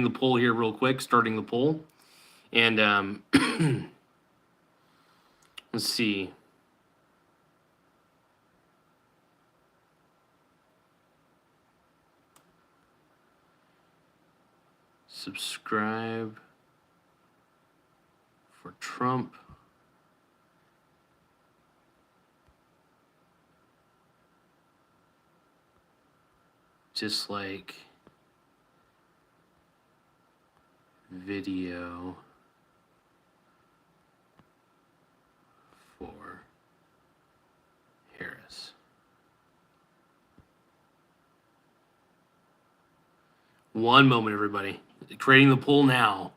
the poll here real quick, starting the poll. And let's see. Subscribe for Trump. Dislike video for Harris. One moment, everybody. Creating the poll now.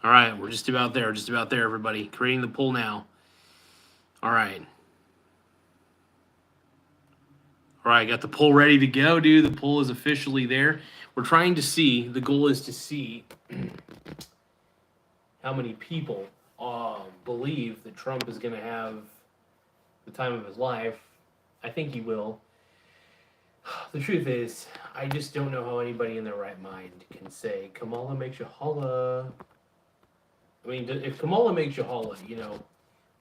All right, we're just about there, everybody. Creating the poll now. All right. All right, got the poll ready to go, dude. The poll is officially there. We're trying to see, the goal is to see how many people believe that Trump is going to have the time of his life. I think he will. The truth is, I just don't know how anybody in their right mind can say, Kamala makes you holla. I mean, if Kamala makes you holla, you know,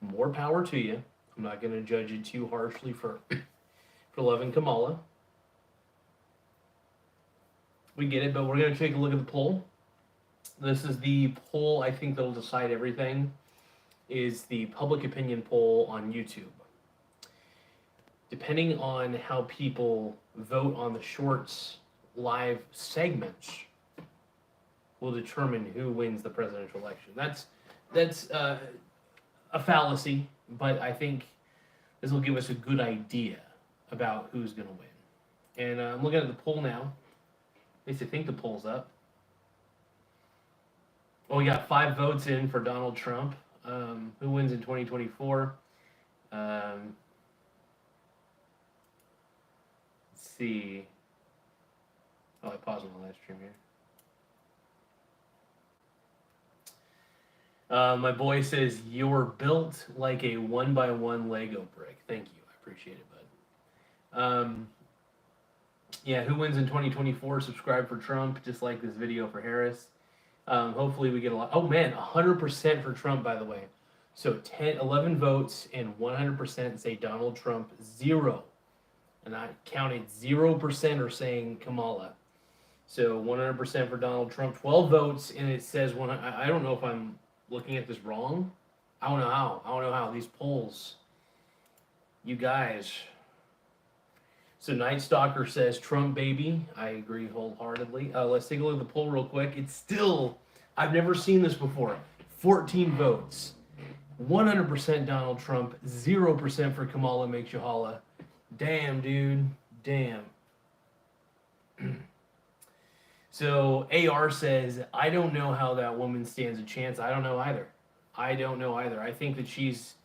more power to you. I'm not going to judge you too harshly for loving Kamala. We get it, but we're going to take a look at the poll. This is the poll I think that'll decide everything, is the public opinion poll on YouTube. Depending on how people vote on the shorts live segments will determine who wins the presidential election. That's a fallacy, but I think this will give us a good idea about who's going to win. And I'm looking at the poll now. At least I think the poll's up. Well, we got 5 votes in for Donald Trump. Who wins in 2024? Let's see. Oh, I paused my live stream here. My boy says, you're built like a 1x1 Lego brick. Thank you. I appreciate it, bud. Yeah, who wins in 2024? Subscribe for Trump, just like this video for Harris. Hopefully we get a lot. Oh, man, 100% for Trump, by the way. So 11 votes and 100% say Donald Trump, 0. And I counted 0% are saying Kamala. So 100% for Donald Trump. 12 votes, and it says one. I don't know if I'm looking at this wrong. I don't know how these polls. You guys. So Night Stalker says Trump baby. I agree wholeheartedly. Let's take a look at the poll real quick. It's still, I've never seen this before. 14 votes. 100% Donald Trump. 0% for Kamala makes you holla. Damn, dude. Damn. So AR says, I don't know how that woman stands a chance. I don't know either. I think that she's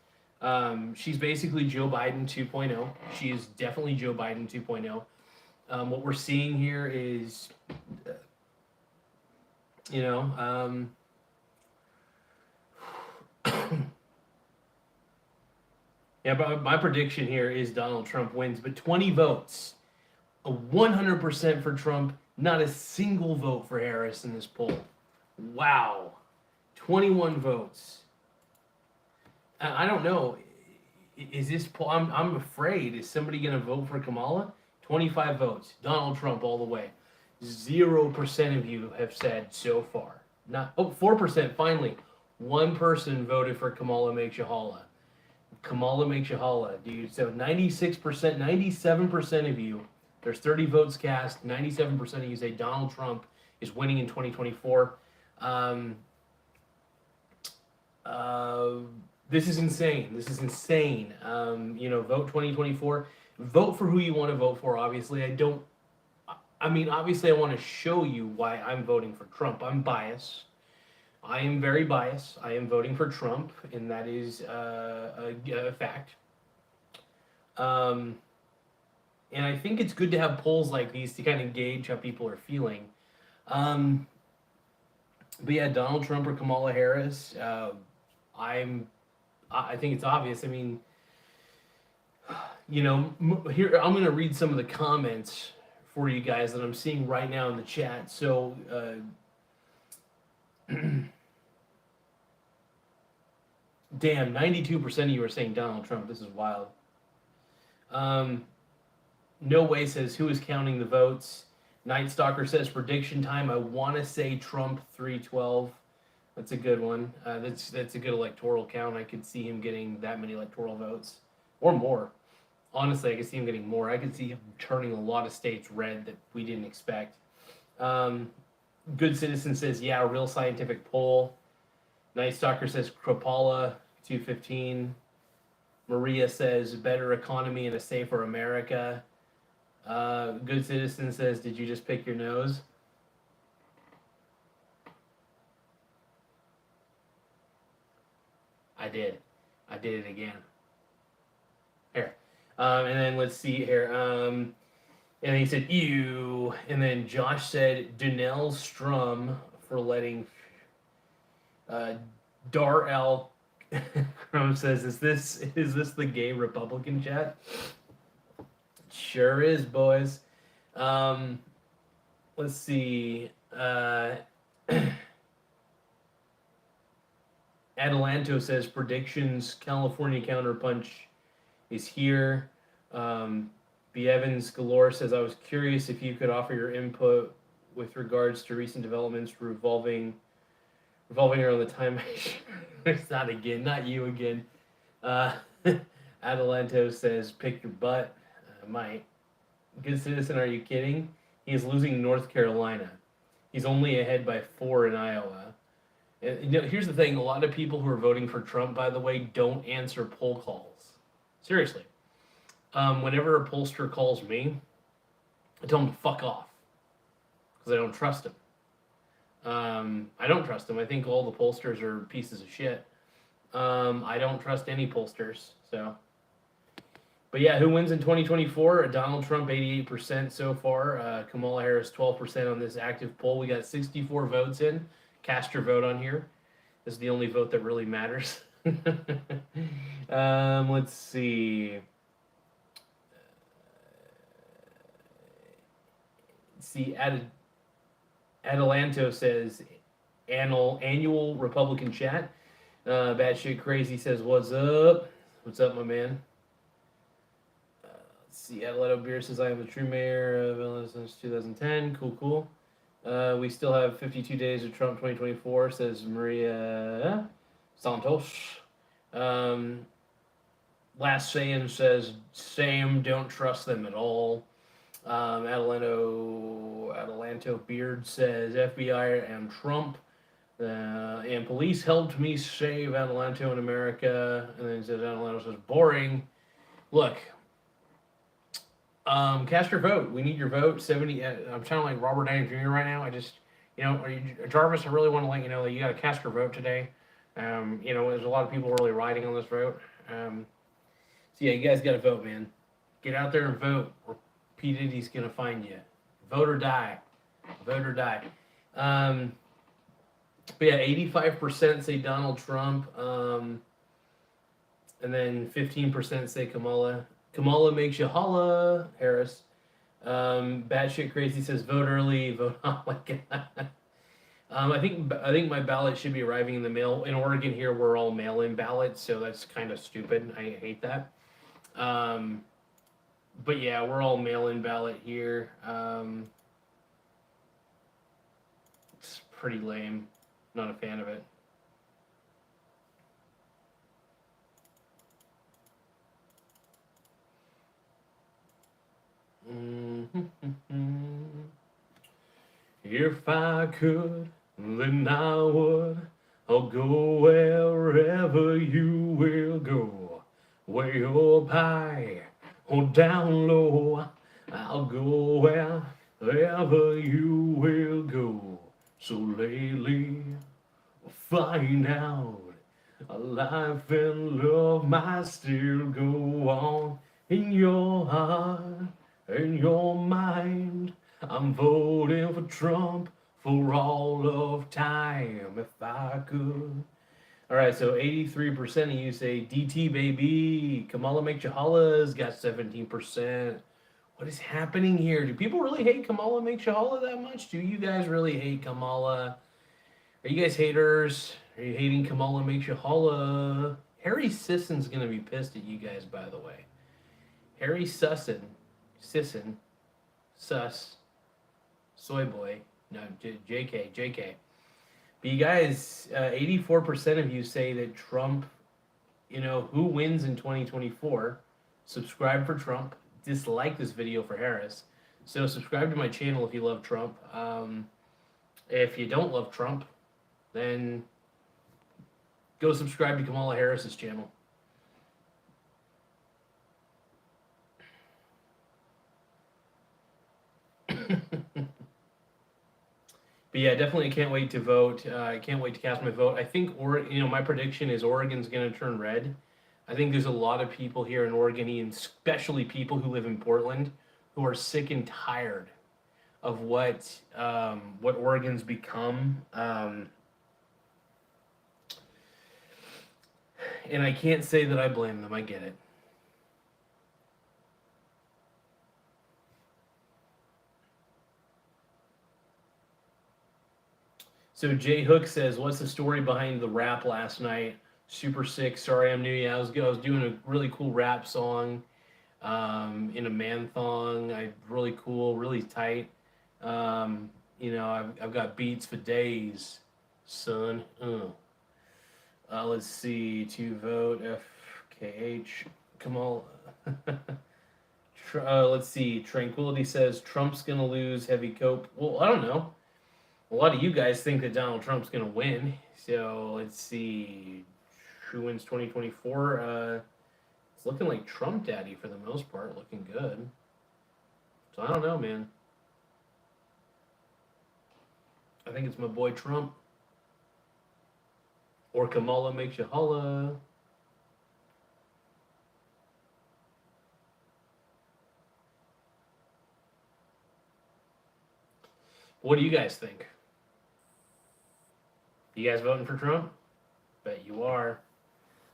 basically Joe Biden 2.0. She is definitely Joe Biden 2.0. What we're seeing here is, yeah, but my prediction here is Donald Trump wins, but 20 votes. 100% for Trump, not a single vote for Harris in this poll. Wow. 21 votes. I don't know. Is this poll? I'm afraid. Is somebody going to vote for Kamala? 25 votes. Donald Trump all the way. 0% of you have said so far. 4% finally. One person voted for Kamala makes you holla. Kamala makes you holla, dude. So 96%, 97% of you, there's 30 votes cast. 97% of you say Donald Trump is winning in 2024. Um, this is insane. This is insane. Vote 2024. Vote for who you want to vote for. Obviously, I don't. I mean, obviously, I want to show you why I'm voting for Trump. I'm biased. I am very biased. I am voting for Trump, and that is a fact. Um, and I think it's good to have polls like these to kind of gauge how people are feeling. Um, but yeah, Donald Trump or Kamala Harris. I think it's obvious. I mean, here I'm going to read some of the comments for you guys that I'm seeing right now in the chat. So, damn, 92% of you are saying Donald Trump. This is wild. No Way says, who is counting the votes? Night Stalker says, prediction time. I want to say Trump 312. That's a good one. That's a good electoral count. I could see him getting that many electoral votes or more. Honestly, I could see him getting more. I could see him turning a lot of states red that we didn't expect. Good Citizen says, yeah, a real scientific poll. Night Stalker says, Kropala 215. Maria says, better economy and a safer America. Good Citizen says, did you just pick your nose? I did. I did it again. Here. And then let's see here. And then he said, ew. And then Josh said, Dunell Strum for letting Dar Al Chrome says, is this the gay Republican chat? Sure is, boys. Let's see. Adelanto says predictions. California counterpunch is here. B. Evans Galore says, I was curious if you could offer your input with regards to recent developments revolving around the time. It's not again, not you again. Adelanto says, pick your butt. Might. Good Citizen, are you kidding? He is losing North Carolina. He's only ahead by 4 in Iowa. And, here's the thing. A lot of people who are voting for Trump, by the way, don't answer poll calls. Seriously. Whenever a pollster calls me, I tell him to fuck off. Because I don't trust him. I don't trust him. I think all the pollsters are pieces of shit. I don't trust any pollsters. So... But yeah, who wins in 2024? Donald Trump, 88% so far. Kamala Harris, 12% on this active poll. We got 64 votes in. Cast your vote on here. This is the only vote that really matters. Let's see. Adelanto says, annual Republican chat. Batshit Crazy says, what's up? What's up, my man? See, Adelanto Beer says, I am the true mayor of Illinois since 2010. Cool. We still have 52 days of Trump 2024, says Maria Santos. Last Saying says, same, don't trust them at all. Adelanto Beard says, FBI and Trump. And police helped me save Adelanto in America. And then he says, Adelanto says, boring. Look, cast your vote. We need your vote. 70. I'm sounding like Robert Downey Jr. right now. I just, Jarvis, I really want to let you know that you got to cast your vote today. There's a lot of people really riding on this vote. So yeah, you guys got to vote, man. Get out there and vote, or P. Diddy's gonna find you. Vote or die. Vote or die. But yeah, 85% say Donald Trump. And then 15% say Kamala. Kamala makes you holla, Harris. Batshit Crazy says, vote early, vote. Oh my god. I think my ballot should be arriving in the mail. In Oregon here, we're all mail-in ballots, so that's kind of stupid. I hate that. But yeah, we're all mail-in ballot here. It's pretty lame. Not a fan of it. If I could then I would. I'll go wherever you will go. Way up high or down low. I'll go wherever you will go. So lately, find out life and love might still go on in your heart, in your mind. I'm voting for Trump for all of time if I could. All right, so 83% of you say DT baby. Kamala McChahalla's got 17%. What is happening here? Do people really hate Kamala McChahalla that much? Do you guys really hate Kamala? Are you guys haters? Are you hating Kamala McChahalla? Harry Sisson's gonna be pissed at you guys, by the way. Harry Sisson, Sus, Soy Boy, no, JK. But you guys, 84% of you say that Trump, who wins in 2024? Subscribe for Trump. Dislike this video for Harris. So subscribe to my channel if you love Trump. If you don't love Trump, then go subscribe to Kamala Harris's channel. But yeah, definitely can't wait to vote. I can't wait to cast my vote. I think, my prediction is Oregon's going to turn red. I think there's a lot of people here in Oregon, and especially people who live in Portland, who are sick and tired of what Oregon's become. And I can't say that I blame them. I get it. So Jay Hook says, "What's the story behind the rap last night? Super sick. Sorry, I'm new. Yeah, I was doing a really cool rap song, in a man thong. Really cool, really tight. I've got beats for days, son. Let's see. To vote FKH. Kamal. Let's see. Tranquility says Trump's gonna lose. Heavy cope. Well, I don't know. A lot of you guys think that Donald Trump's going to win. So let's see. Who wins 2024? It's looking like Trump Daddy for the most part. Looking good. So I don't know, man. I think it's my boy Trump. Or Kamala makes you holla. What do you guys think? You guys voting for Trump? Bet you are.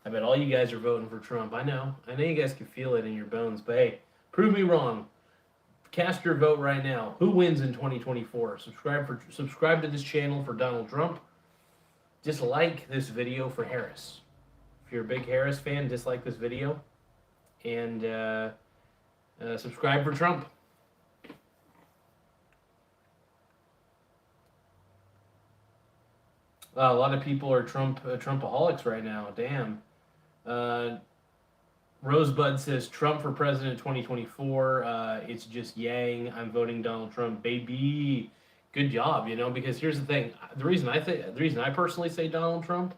I bet all you guys are voting for Trump. I know you guys can feel it in your bones, but hey, prove me wrong. Cast your vote right now. Who wins in 2024? Subscribe to this channel for Donald Trump. Dislike this video for Harris. If you're a big Harris fan, dislike this video. And subscribe for Trump. A lot of people are Trumpaholics right now. Damn. Rosebud says Trump for president 2024. It's just Yang. I'm voting Donald Trump, baby. Good job, because here's the thing. The reason I personally say Donald Trump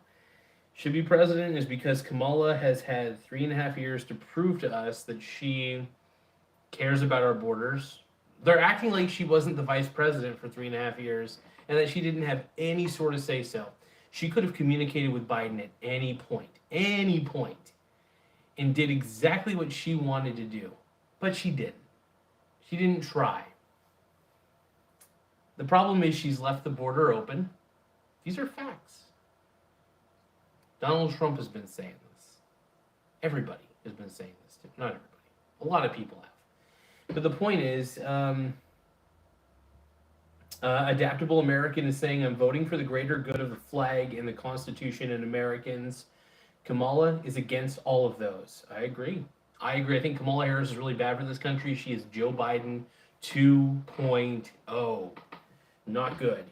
should be president is because Kamala has had 3.5 years to prove to us that she cares about our borders. They're acting like she wasn't the vice president for 3.5 years and that she didn't have any sort of say-so. She could have communicated with Biden at any point, and did exactly what she wanted to do. But she didn't. She didn't try. The problem is she's left the border open. These are facts. Donald Trump has been saying this. Everybody has been saying this too. Not everybody. A lot of people have. But the point is, Adaptable American is saying, I'm voting for the greater good of the flag and the Constitution and Americans. Kamala is against all of those. I agree. I think Kamala Harris is really bad for this country. She is Joe Biden 2.0. Not good.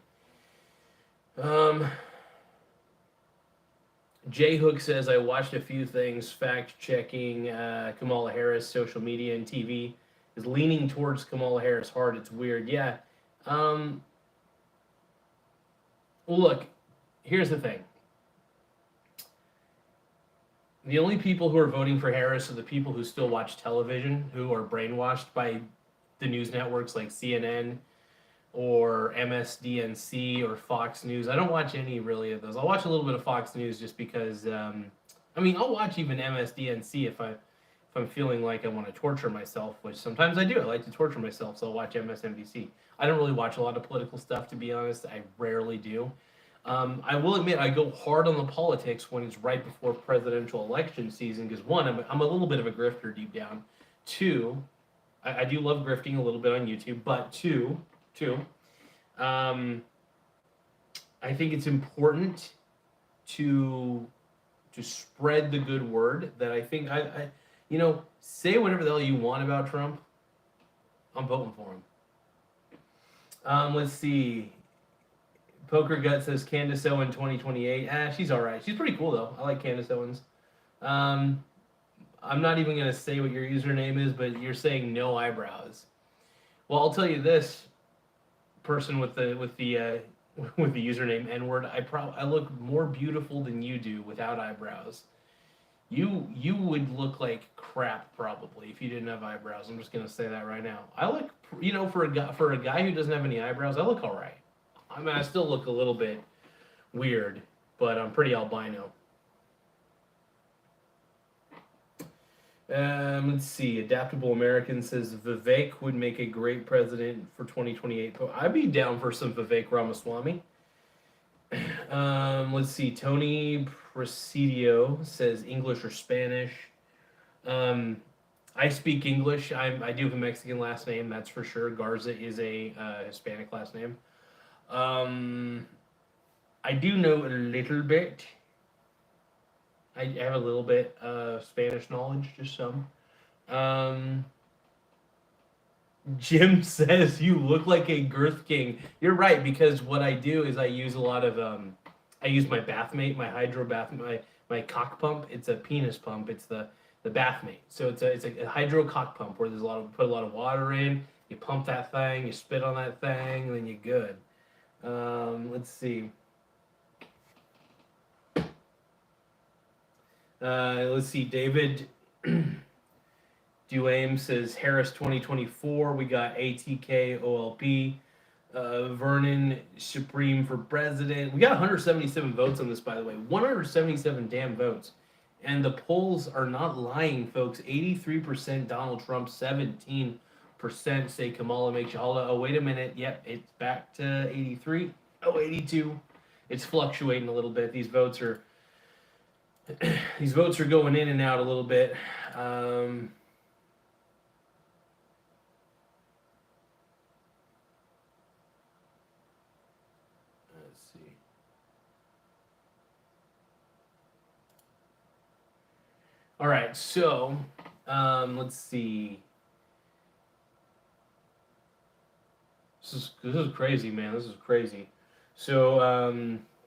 J Hook says, I watched a few things fact-checking Kamala Harris. Social media and TV is leaning towards Kamala Harris hard. It's weird. Yeah. Well, look, here's the thing. The only people who are voting for Harris are the people who still watch television, who are brainwashed by the news networks like CNN or MSDNC or Fox News. I don't watch any really of those. I'll watch a little bit of Fox News just because. I mean, I'll watch even MSDNC if I'm feeling like I want to torture myself, which sometimes I do. I like to torture myself, so I'll watch MSNBC. I don't really watch a lot of political stuff, to be honest. I rarely do. I will admit I go hard on the politics when it's right before presidential election season because one, I'm a little bit of a grifter deep down. Two, I do love grifting a little bit on YouTube, but two, um, I think it's important to spread the good word that I think say whatever the hell you want about Trump. I'm voting for him. Let's see. Poker Gut says Candace Owen 2028. She's all right. She's pretty cool though. I like Candace Owens. I'm not even gonna say what your username is, but you're saying no eyebrows. Well, I'll tell you this, person with the username N-word. I look more beautiful than you do without eyebrows. You would look like crap probably if you didn't have eyebrows. I'm just gonna say that right now. I look, for a guy who doesn't have any eyebrows, I look all right. I mean, I still look a little bit weird, but I'm pretty albino. Let's see. Adaptable American says Vivek would make a great president for 2028. I'd be down for some Vivek Ramaswamy. Let's see. Tony Presidio says English or Spanish. I speak English. I do have a Mexican last name, that's for sure. Garza is a Hispanic last name. I do know a little bit. I have a little bit of Spanish knowledge, just some. Jim says you look like a girth king. You're right, because what I do is I use a lot of I use my bathmate, my hydro bath, my cock pump. It's a penis pump. It's the bathmate. So it's a hydro cock pump where there's put a lot of water in. You pump that thing, you spit on that thing, and then you're good. Let's see. Let's see. David Duame says Harris 2024. We got ATK OLP. Vernon Supreme for president. We got 177 votes on this, by the way. 177 damn votes. And the polls are not lying, folks. 83% Donald Trump, 17% say Kamala makes you holla. Oh, wait a minute. Yep, it's back to 83. Oh, 82. It's fluctuating a little bit. These votes are going in and out a little bit. Let's see. All right, so let's see. This is crazy, man. This is crazy. So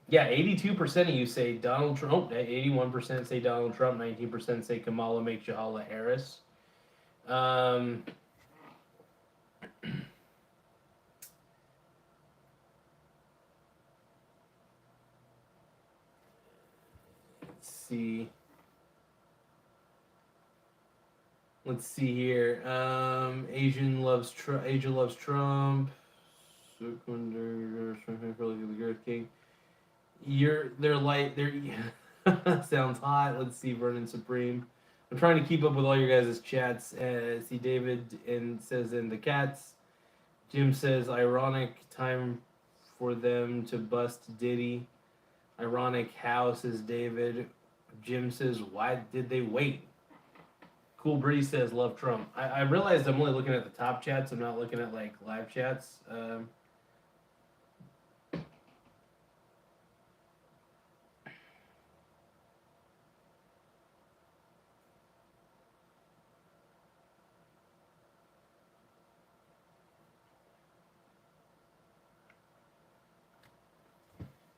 yeah, 82% of you say Donald Trump. 81% say Donald Trump. 19% say Kamala makes you holla Harris. Let's see. Let's see here. Asia loves Trump. King. They're sounds hot. Let's see, Vernon Supreme. I'm trying to keep up with all your guys' chats. See David and says in the cats. Jim says ironic time for them to bust Diddy. Ironic how, says David. Jim says why did they wait? Cool Breeze says love Trump. I realized I'm only looking at the top chats. I'm not looking at like live chats.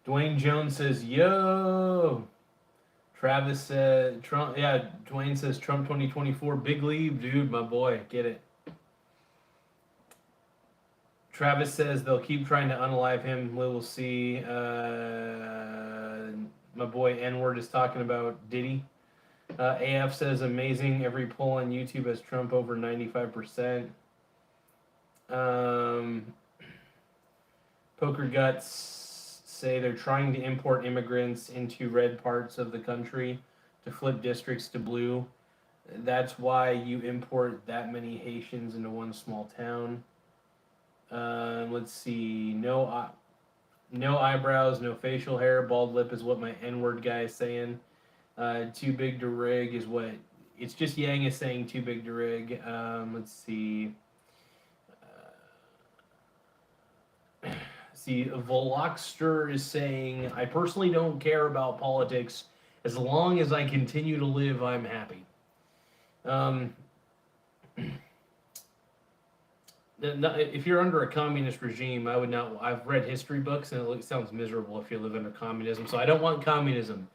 Dwayne Jones says, yo. Travis said, Trump. Yeah, Dwayne says Trump 2024. Big leave, dude, my boy. Get it. Travis says they'll keep trying to unalive him. We'll see. My boy N-word is talking about Diddy. AF says amazing. Every poll on YouTube has Trump over 95%. Poker Guts say they're trying to import immigrants into red parts of the country to flip districts to blue. That's why you import that many Haitians into one small town. Let's see. No eyebrows, no facial hair. Bald lip is what my N-word guy is saying. Too big to rig is what... It's just Yang is saying too big to rig. Let's see. Voloxter is saying, I personally don't care about politics. As long as I continue to live, I'm happy. If you're under a communist regime, I would not. I've read history books, and it sounds miserable if you live under communism. So I don't want communism.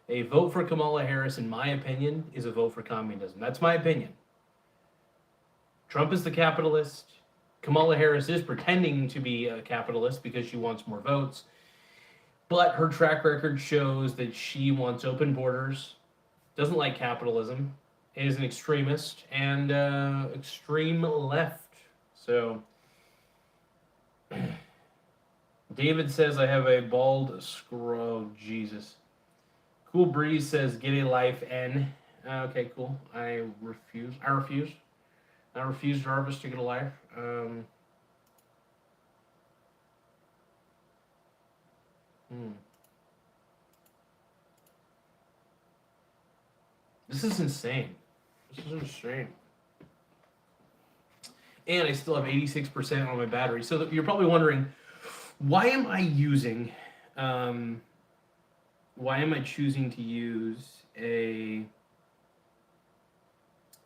A vote for Kamala Harris, in my opinion, is a vote for communism. That's my opinion. Trump is the capitalist. Kamala Harris is pretending to be a capitalist because she wants more votes. But her track record shows that she wants open borders, doesn't like capitalism, is an extremist, and extreme left. So, David says, I have a bald scroll. Jesus. Cool Breeze says, get a life, N. Okay, cool. I refuse. I refuse, Jarvis, to get a life. This is insane. And I still have 86% on my battery. So you're probably wondering, why am I choosing to use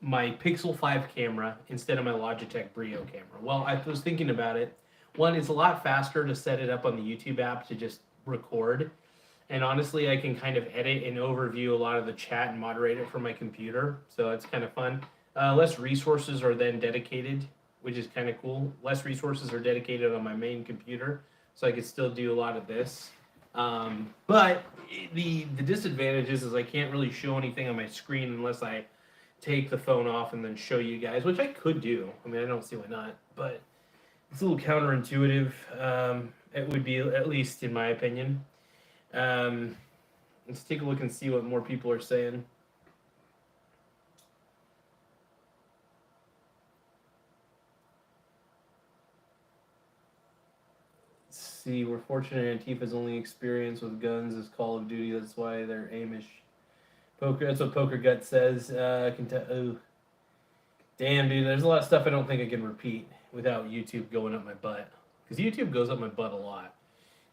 my Pixel 5 camera instead of my Logitech Brio camera? Well, I was thinking about it. One, it's a lot faster to set it up on the YouTube app to just record. And honestly, I can kind of edit and overview a lot of the chat and moderate it from my computer. So it's kind of fun. Less resources are then dedicated, which is kind of cool. Less resources are dedicated on my main computer, so I could still do a lot of this. But the disadvantage is I can't really show anything on my screen unless I take the phone off and then show you guys, which I could do. I mean, I don't see why not, but it's a little counterintuitive. It would be, at least in my opinion. Let's take a look and see what more people are saying. See, we're fortunate Antifa's only experience with guns is Call of Duty. That's why they're Amish. That's what Poker Gut says. Damn, dude, there's a lot of stuff I don't think I can repeat without YouTube going up my butt. Because YouTube goes up my butt a lot.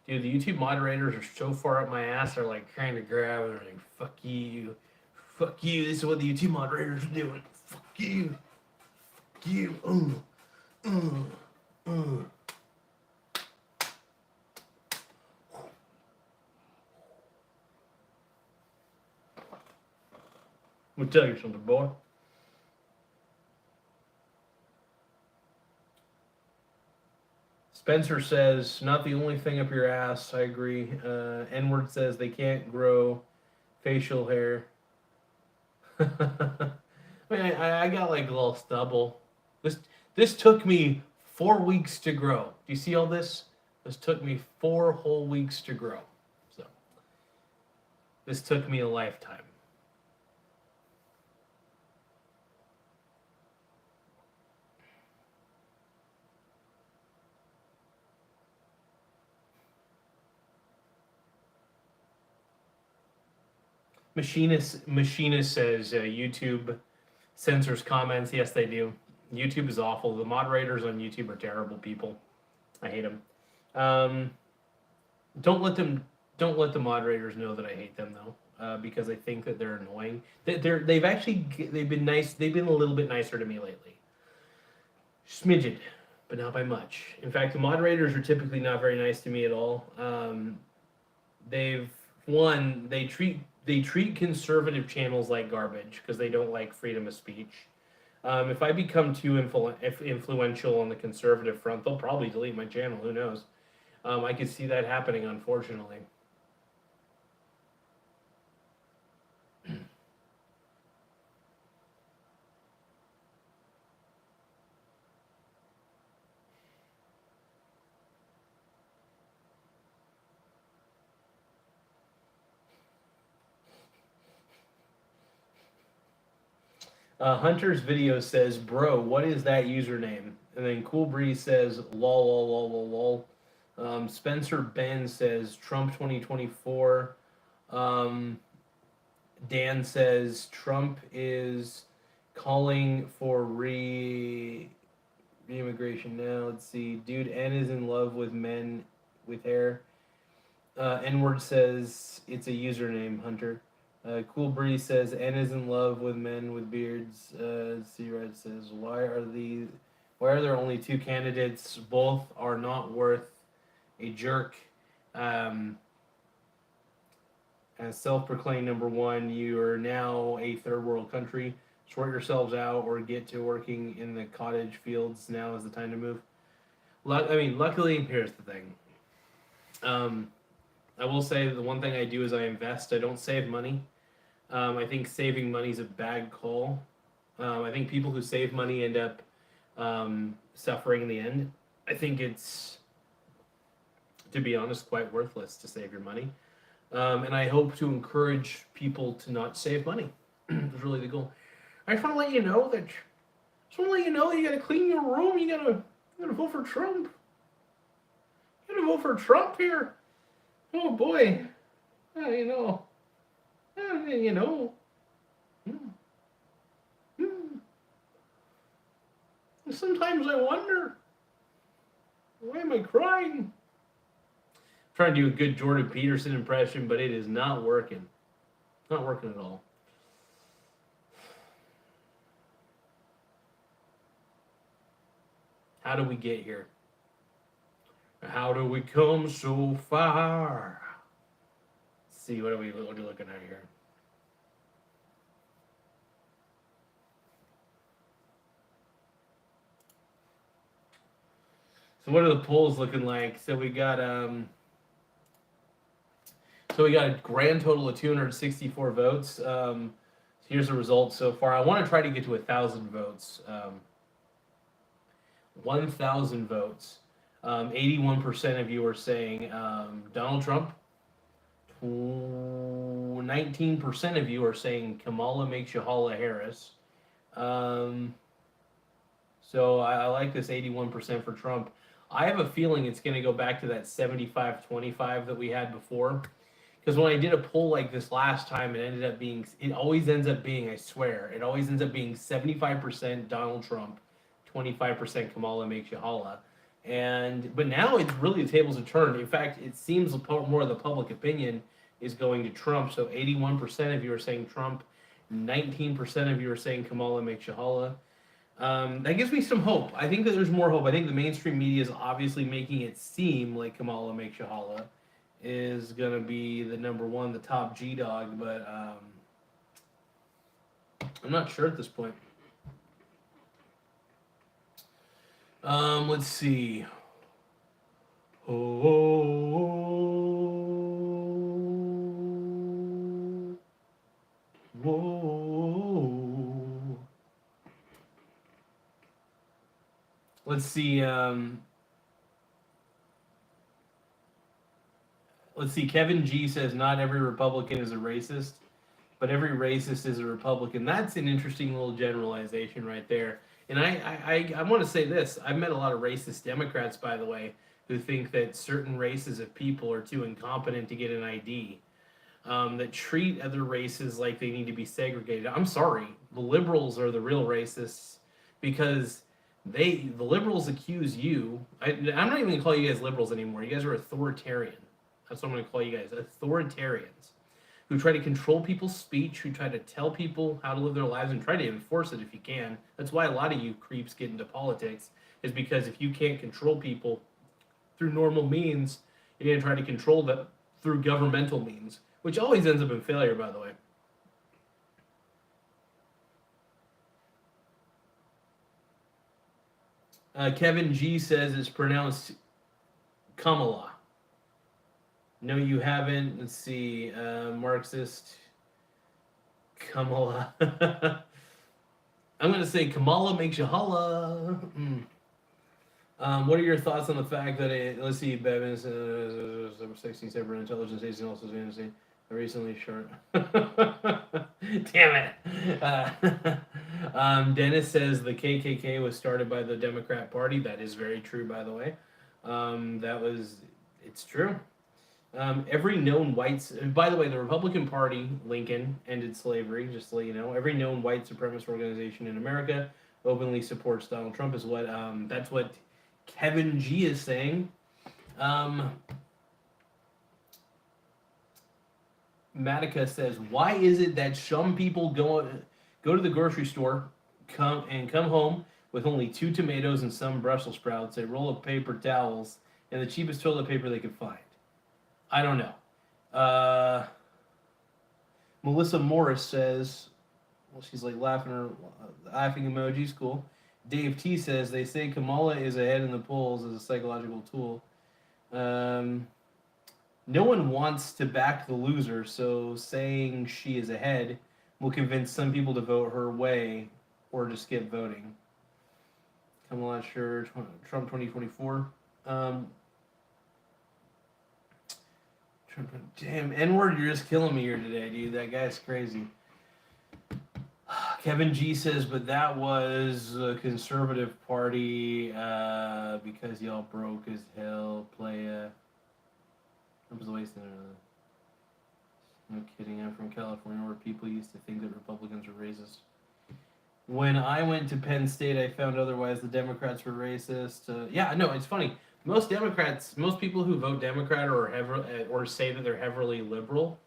Dude, the YouTube moderators are so far up my ass, they're like trying to grab it. They're like, fuck you. Fuck you. This is what the YouTube moderators are doing. Fuck you. Fuck you. Let me tell you something, boy. Spencer says, not the only thing up your ass. I agree. N-word says they can't grow facial hair. I mean, I got like a little stubble. This took me 4 weeks to grow. Do you see all this? This took me 4 whole weeks to grow. So this took me a lifetime. Machinist says YouTube censors comments. Yes, they do. YouTube is awful. The moderators on YouTube are terrible people. I hate them. Don't let the moderators know that I hate them though, because I think that they're annoying. They've been nice. They've been a little bit nicer to me lately. Smidgen, but not by much. In fact, the moderators are typically not very nice to me at all. They treat conservative channels like garbage because they don't like freedom of speech. If I become too influential on the conservative front, they'll probably delete my channel. Who knows? I could see that happening, unfortunately. Hunter's video says, "Bro, what is that username?" And then Cool Breeze says, "Lol, lol, lol, lol, lol." Spencer Ben says, "Trump 2024." Dan says, "Trump is calling for re-immigration now." Let's see. Dude, N is in love with men with hair. N-word says, "It's a username, Hunter." Cool Breeze says, "N is in love with men with beards." C-Red says, why are there only two candidates? Both are not worth a jerk. As self-proclaimed number one, you are now a third world country. Sort yourselves out or get to working in the cottage fields. Now is the time to move. Luckily, here's the thing. I will say the one thing I do is I invest. I don't save money. I think saving money is a bad call. I think people who save money end up suffering in the end. I think it's, to be honest, quite worthless to save your money. And I hope to encourage people to not save money. That's really the goal. I just want to let you know that. You gotta clean your room. You gotta vote for Trump. You gotta vote for Trump here. Oh boy. You know. Sometimes I wonder, why am I crying? I'm trying to do a good Jordan Peterson impression, but it is not working. Not working at all. How do we get here? How do we come so far? Let's see, what are we looking at here? So what are the polls looking like? So we got a grand total of 264 votes. Here's the results so far. I want to try to get to 1,000 votes. 1,000 votes. 81% of you are saying Donald Trump. 19% of you are saying Kamala makes you holla Harris. So I like this 81% for Trump. I have a feeling it's going to go back to that 75-25 that we had before. Because when I did a poll like this last time, it always ends up being, I swear, it always ends up being 75% Donald Trump, 25% Kamala makes you holla. But now it's really the tables have turned. In fact, it seems more of the public opinion is going to Trump. So 81% of you are saying Trump, 19% of you are saying Kamala makes you holla. That gives me some hope. I think that there's more hope. I think the mainstream media is obviously making it seem like Kamala makes you holla is going to be the number one, the top G-dog, but I'm not sure at this point. Let's see. Let's see. Let's see. Kevin G says not every Republican is a racist, but every racist is a Republican. That's an interesting little generalization right there. And I want to say this. I've met a lot of racist Democrats, by the way, who think that certain races of people are too incompetent to get an ID, that treat other races like they need to be segregated. I'm sorry. The liberals are the real racists because the liberals accuse you. I'm not even going to call you guys liberals anymore. You guys are authoritarian. That's what I'm going to call you guys. Authoritarians who try to control people's speech, who try to tell people how to live their lives and try to enforce it if you can. That's why a lot of you creeps get into politics, is because if you can't control people through normal means, you're going to try to control them through governmental means, which always ends up in failure, by the way. Kevin G says it's pronounced Kamala. No, you haven't. Let's see. Marxist Kamala. I'm going to say Kamala makes you holla. What are your thoughts on the fact that let's see, Bevins, 16 separate intelligence agencies also fantasy recently short. Damn it. Dennis says the KKK was started by the Democrat Party. That is very true, by the way. It's true. Every known white, by the way, the Republican Party, Lincoln, ended slavery, just to let you know. Every known white supremacist organization in America openly supports Donald Trump, is what, that's what Kevin G is saying. Matica says, why is it that some people go to the grocery store, come home with only 2 tomatoes and some Brussels sprouts, a roll of paper towels, and the cheapest toilet paper they could find? I don't know. Melissa Morris says, well, she's like laughing emojis, cool. Dave T says, they say Kamala is ahead in the polls as a psychological tool. No one wants to back the loser, so saying she is ahead will convince some people to vote her way or to skip voting. Kamala sure, Trump 2024. Damn, N-word, you're just killing me here today, dude. That guy's crazy. Kevin G says, but that was a conservative party because y'all broke as hell. Playa. I was wasting it. No kidding. I'm from California, where people used to think that Republicans were racist. When I went to Penn State, I found otherwise. The Democrats were racist. Yeah, no, it's funny. Most Democrats, most people who vote Democrat or say that they're heavily liberal,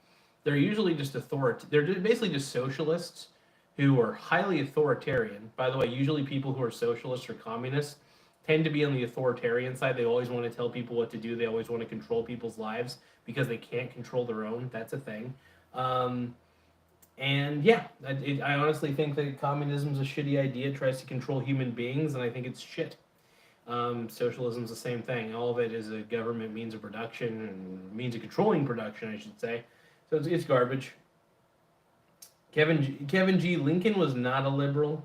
they're usually just they're basically just socialists who are highly authoritarian. By the way, usually people who are socialists or communists tend to be on the authoritarian side. They always want to tell people what to do. They always want to control people's lives because they can't control their own. That's a thing. And yeah, I honestly think that communism is a shitty idea. It tries to control human beings, and I think it's shit. Socialism's the same thing. All of it is a government means of production and means of controlling production, I should say. So it's garbage. Kevin G. Lincoln was not a liberal.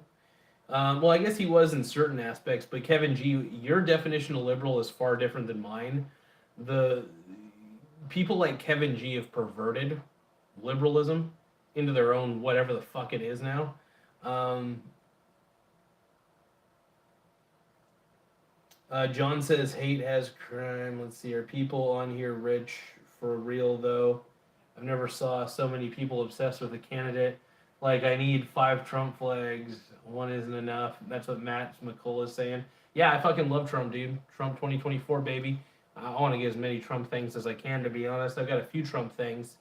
Well, I guess he was in certain aspects, but Kevin G., your definition of liberal is far different than mine. The people like Kevin G. have perverted liberalism into their own whatever the fuck it is now. John says hate has crime. Let's see, are people on here rich for real though? I've never saw so many people obsessed with a candidate. Like, I need 5 Trump flags. 1 isn't enough. That's what Matt McCullough is saying. Yeah, I fucking love Trump, dude. Trump 2024, baby. I want to get as many Trump things as I can, to be honest. I've got a few Trump things.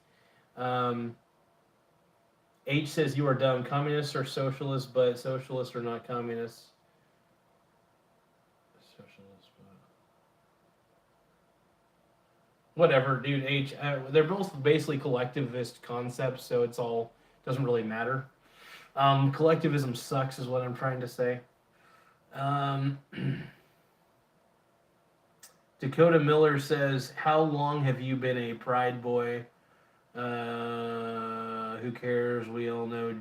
H says you are dumb. Communists are socialists, but socialists are not communists. Whatever, dude. H, they're both basically collectivist concepts, so it's all doesn't really matter. Collectivism sucks, is what I'm trying to say. Dakota Miller says, "How long have you been a Pride boy? Who cares? We all know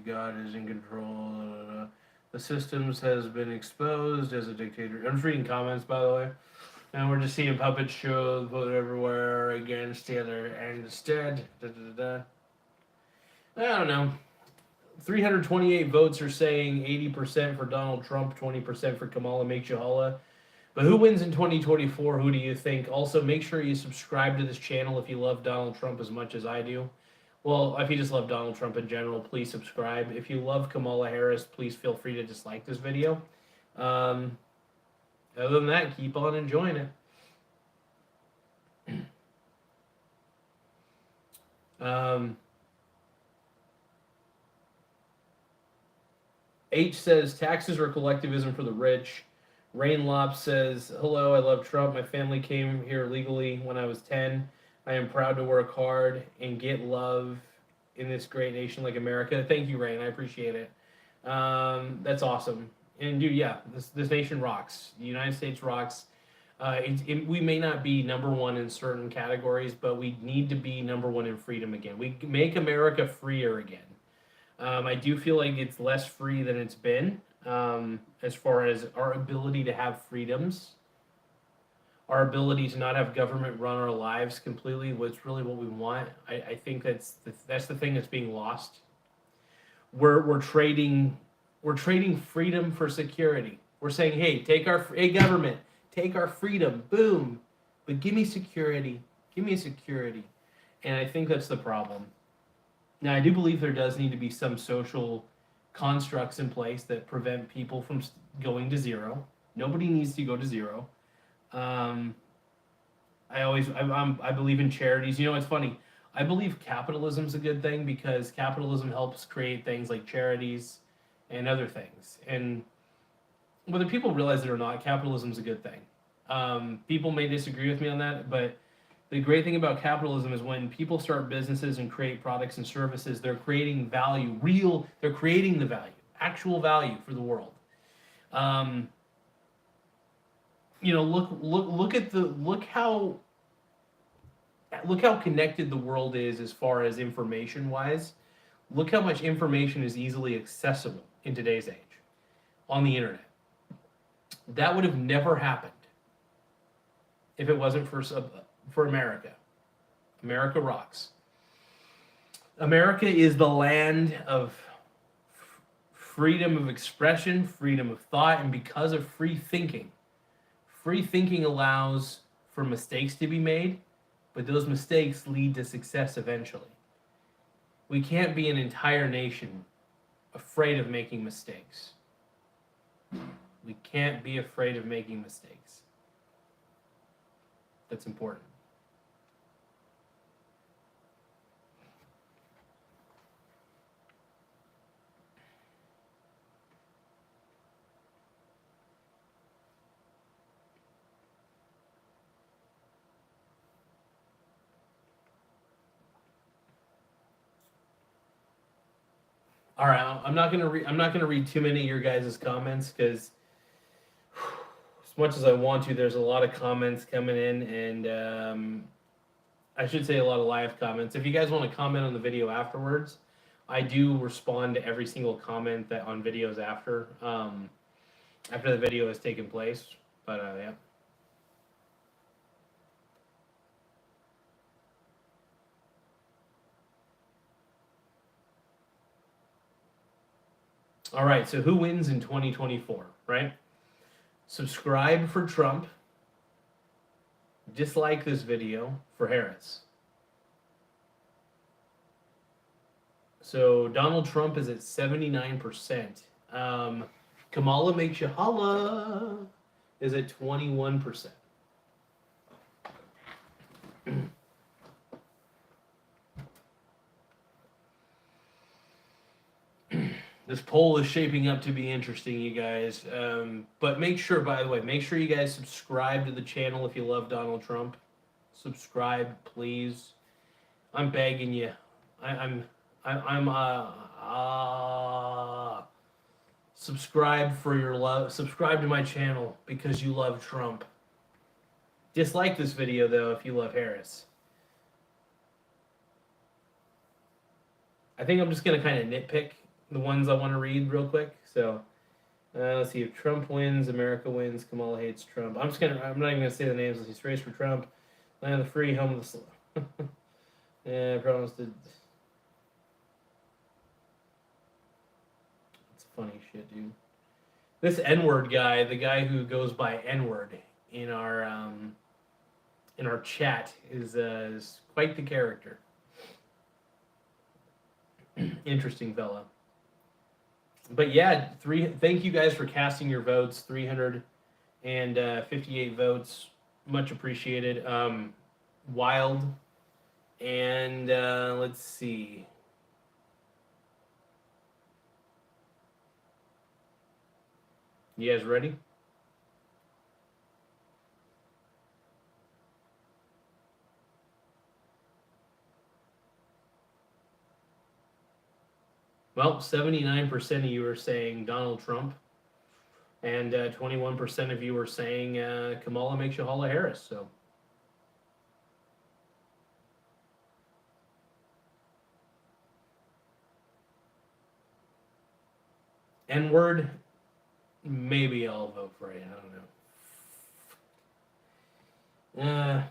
God is in control. The systems has been exposed as a dictator." I'm just reading comments, by the way. And we're just seeing puppet shows, vote everywhere against the other, and instead, I don't know. 328 votes are saying 80% for Donald Trump, 20% for Kamala makes you holla. But who wins in 2024? Who do you think? Also, make sure you subscribe to this channel if you love Donald Trump as much as I do. Well, if you just love Donald Trump in general, please subscribe. If you love Kamala Harris, please feel free to dislike this video. Other than that, keep on enjoying it. H says, taxes are collectivism for the rich. Rainlop says, hello, I love Trump. My family came here legally when I was 10. I am proud to work hard and get love in this great nation like America. Thank you, Rain. I appreciate it. That's awesome. And dude, yeah, this nation rocks. The United States rocks. We may not be number one in certain categories, but we need to be number one in freedom again. We make America freer again. I do feel like it's less free than it's been, as far as our ability to have freedoms, our ability to not have government run our lives completely. What's really what we want. I think that's the thing that's being lost. We're trading freedom for security. We're saying, hey government, take our freedom, boom, but give me security, and I think that's the problem. Now, I do believe there does need to be some social constructs in place that prevent people from going to zero. Nobody needs to go to zero. Um, I believe in charities. You know, it's funny. I believe capitalism's a good thing because capitalism helps create things like charities and other things. And whether people realize it or not, capitalism's a good thing. People may disagree with me on that, but the great thing about capitalism is when people start businesses and create products and services, they're creating value, they're creating the value, actual value for the world. Um, look how connected the world is as far as information wise. Look how much information is easily accessible in today's age on the internet. That would have never happened if it wasn't for America. America rocks. America is the land of freedom of expression, freedom of thought, and because of free thinking allows for mistakes to be made, but those mistakes lead to success eventually. We can't be an entire nation afraid of making mistakes. We can't be afraid of making mistakes. That's important. All right, I'm not gonna read too many of your guys' comments because as much as I want to, there's a lot of comments coming in, and I should say a lot of live comments. If you guys want to comment on the video afterwards, I do respond to every single comment that on videos after the video has taken place. But yeah. All right, so who wins in 2024, right? Subscribe for Trump. Dislike this video for Harris. So Donald Trump is at 79%. Kamala makes you holla is at 21%. This poll is shaping up to be interesting, you guys. But make sure, by the way, make sure you guys subscribe to the channel if you love Donald Trump. Subscribe, please. I'm begging you. I'm subscribe for your love. Subscribe to my channel because you love Trump. Dislike this video though if you love Harris. I think I'm just gonna kind of nitpick the ones I want to read real quick. So let's see. If Trump wins, America wins. Kamala hates Trump. I'm not even gonna say the names. Let's see. Race for Trump. Land of the free, home of the slow. Yeah, promised to. It's funny shit, dude. This N-word guy, the guy who goes by N-word in our chat, is quite the character. Interesting fellow. But yeah, thank you guys for casting your votes. 358 votes, much appreciated. Wild, and let's see. You guys ready? Well, 79% of you are saying Donald Trump. And 21% of you are saying Kamala makes you Kamala Harris. So. N-word, maybe I'll vote for it. I don't know.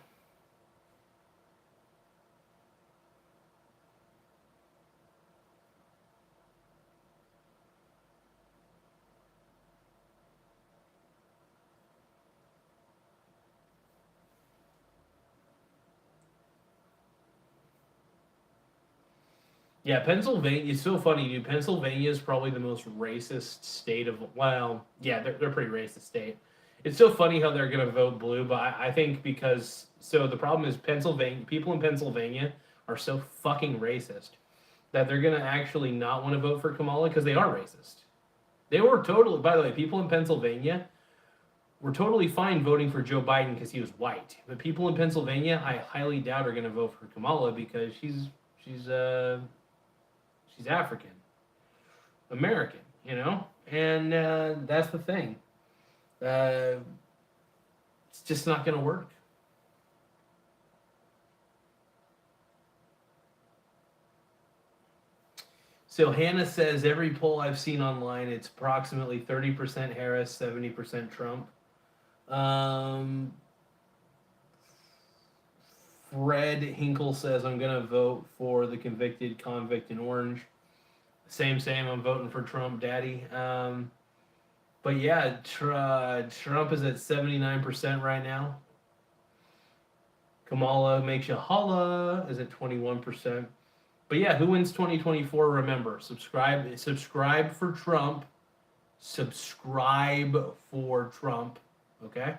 Yeah, Pennsylvania. It's so funny, dude. Pennsylvania is probably the most racist state of. Well, yeah, they're pretty racist state. It's so funny how they're gonna vote blue, but I think because the problem is Pennsylvania people in Pennsylvania are so fucking racist that they're gonna actually not want to vote for Kamala because they are racist. They were totally. By the way, people in Pennsylvania were totally fine voting for Joe Biden because he was white, but people in Pennsylvania, I highly doubt are gonna vote for Kamala because she's African American, and that's the thing. It's just not going to work. So Hannah says every poll I've seen online, it's approximately 30% Harris, 70% Trump. Fred Hinkle says I'm going to vote for the convicted convict in orange. Same. I'm voting for Trump, daddy. But yeah, Trump is at 79% right now. Kamala makes you holla is at 21%. But yeah, who wins 2024? Remember, subscribe for Trump. Subscribe for Trump. Okay.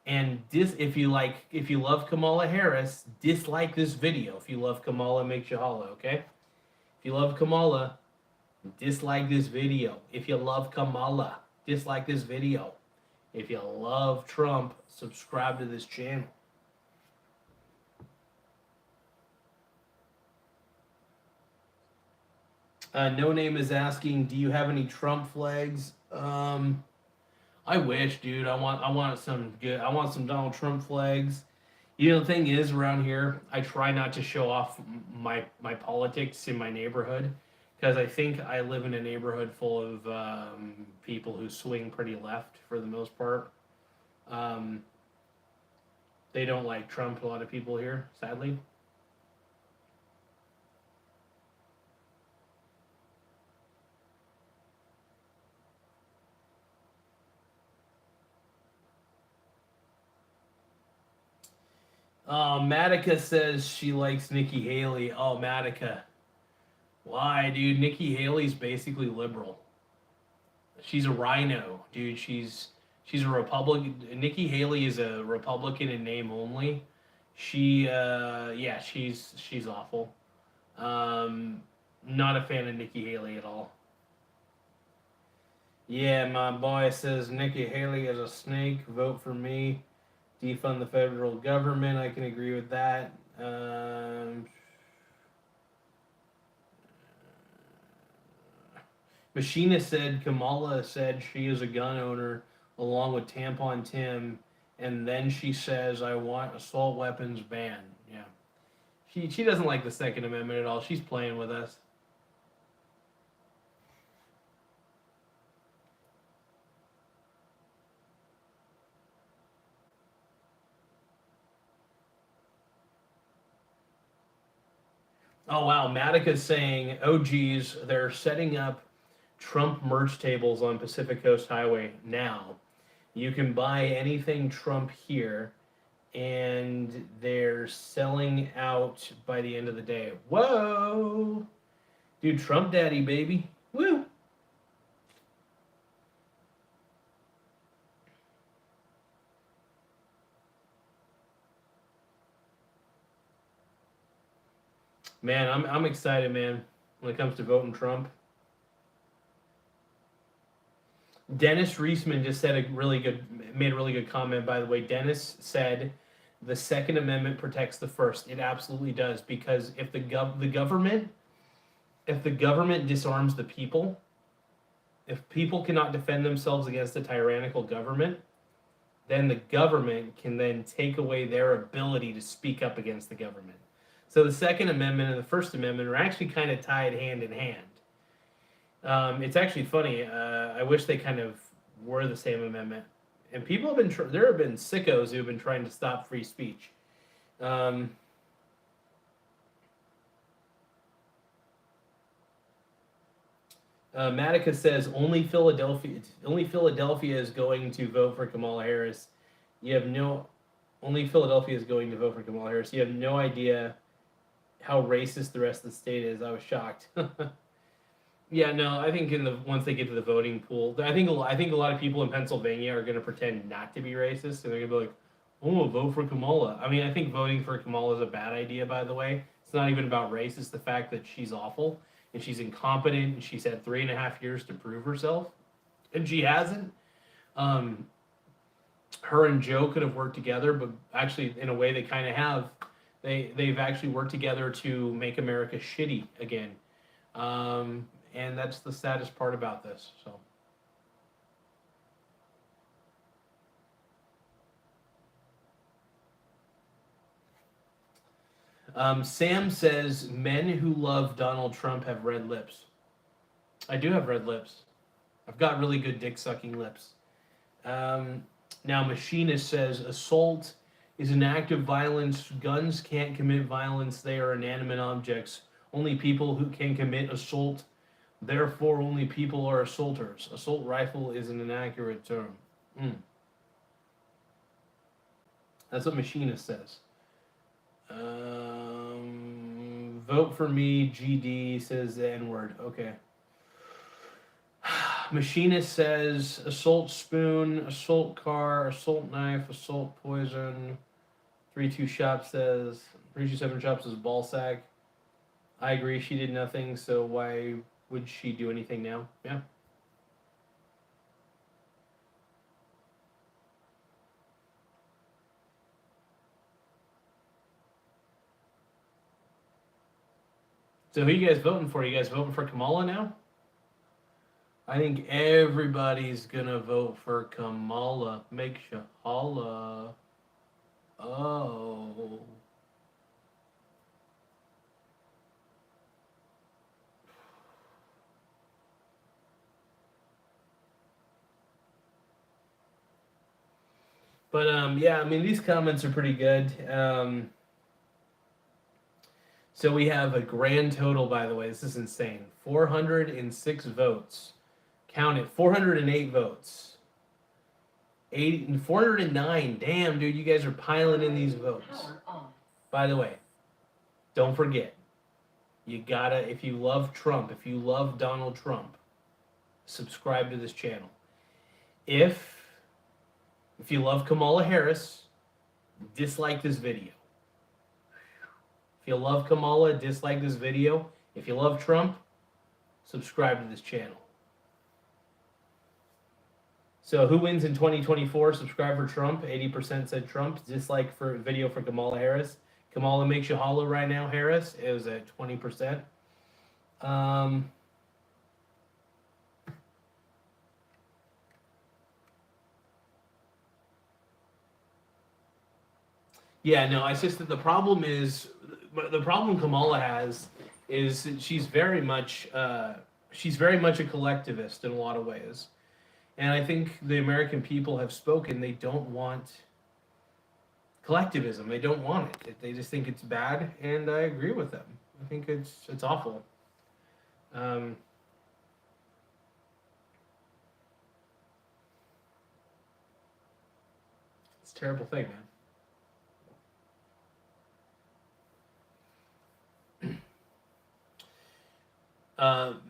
And if you love Kamala Harris, dislike this video. If you love Kamala makes you holla. Okay. If you love Kamala, dislike this video. If you love Kamala, dislike this video. If you love Trump, subscribe to this channel. No Name is asking, do you have any Trump flags? I wish, dude. I want some Donald Trump flags. The thing is, around here, I try not to show off my politics in my neighborhood because I think I live in a neighborhood full of people who swing pretty left for the most part. They don't like Trump, a lot of people here, sadly. Matica says she likes Nikki Haley. Oh, Matica. Why, dude? Nikki Haley's basically liberal. She's a rhino, dude. She's a Republican. Nikki Haley is a Republican in name only. She's awful. Not a fan of Nikki Haley at all. Yeah, my boy says Nikki Haley is a snake. Vote for me. Defund the federal government. I can agree with that. Machinist said Kamala said she is a gun owner along with Tampon Tim, and then she says I want assault weapons banned. Yeah, she doesn't like the Second Amendment at all. She's playing with us. Oh wow, Matica's saying, oh geez, they're setting up Trump merch tables on Pacific Coast Highway now. You can buy anything Trump here, and they're selling out by the end of the day. Whoa! Dude, Trump daddy, baby. Woo! Man, I'm excited, man, when it comes to voting Trump. Dennis Reisman just made a really good comment, by the way. Dennis said the Second Amendment protects the First. It absolutely does, because if the government disarms the people, if people cannot defend themselves against a tyrannical government, then the government can then take away their ability to speak up against the government. So the Second Amendment and the First Amendment are actually kind of tied hand in hand. It's actually funny. I wish they kind of were the same amendment. And people have been, there have been sickos who have been trying to stop free speech. Matica says only Philadelphia is going to vote for Kamala Harris. Only Philadelphia is going to vote for Kamala Harris. You have no idea how racist the rest of the state is. I was shocked. Yeah, no, I think once they get to the voting pool, I think a lot of people in Pennsylvania are going to pretend not to be racist, and they're going to be like, "Oh, vote for Kamala." I mean, I think voting for Kamala is a bad idea. By the way, it's not even about race; it's the fact that she's awful and she's incompetent, and she's had 3.5 years to prove herself, and she hasn't. Her and Joe could have worked together, but actually, in a way, they kind of have. They've actually worked together to make America shitty again. And that's the saddest part about this. So, Sam says men who love Donald Trump have red lips. I do have red lips. I've got really good dick sucking lips. Now, Machinist says assault is an act of violence. Guns can't commit violence. They are inanimate objects. Only people who can commit assault. Therefore, only people are assaulters. Assault rifle is an inaccurate term. That's what Machinist says. Vote for me, GD says the N-word. Okay. Machinist says assault spoon, assault car, assault knife, assault poison. 327 Shop says ball sack. I agree, she did nothing, so why would she do anything now? Yeah. So who are you guys voting for? You guys voting for Kamala now? I think everybody's gonna vote for Kamala. Make sure holla. Oh. But yeah, I mean, these comments are pretty good. So we have a grand total, by the way. This is insane. 406 votes. Count it. 408 votes. 409. Damn, dude, you guys are piling in these votes. By the way, don't forget, you gotta, if you love Trump, if you love Donald Trump, subscribe to this channel. If you love Kamala Harris, dislike this video. If you love Kamala, dislike this video. If you love Trump, subscribe to this channel. So who wins in 2024? Subscribe for Trump. 80% said Trump. Dislike for video for Kamala Harris. Kamala makes you hollow right now, Harris. It was at 20%. Yeah, no, it's just that the problem Kamala has is she's very much a collectivist in a lot of ways. And I think the American people have spoken. They don't want collectivism. They don't want it. They just think it's bad, and I agree with them. I think it's awful. It's a terrible thing, man.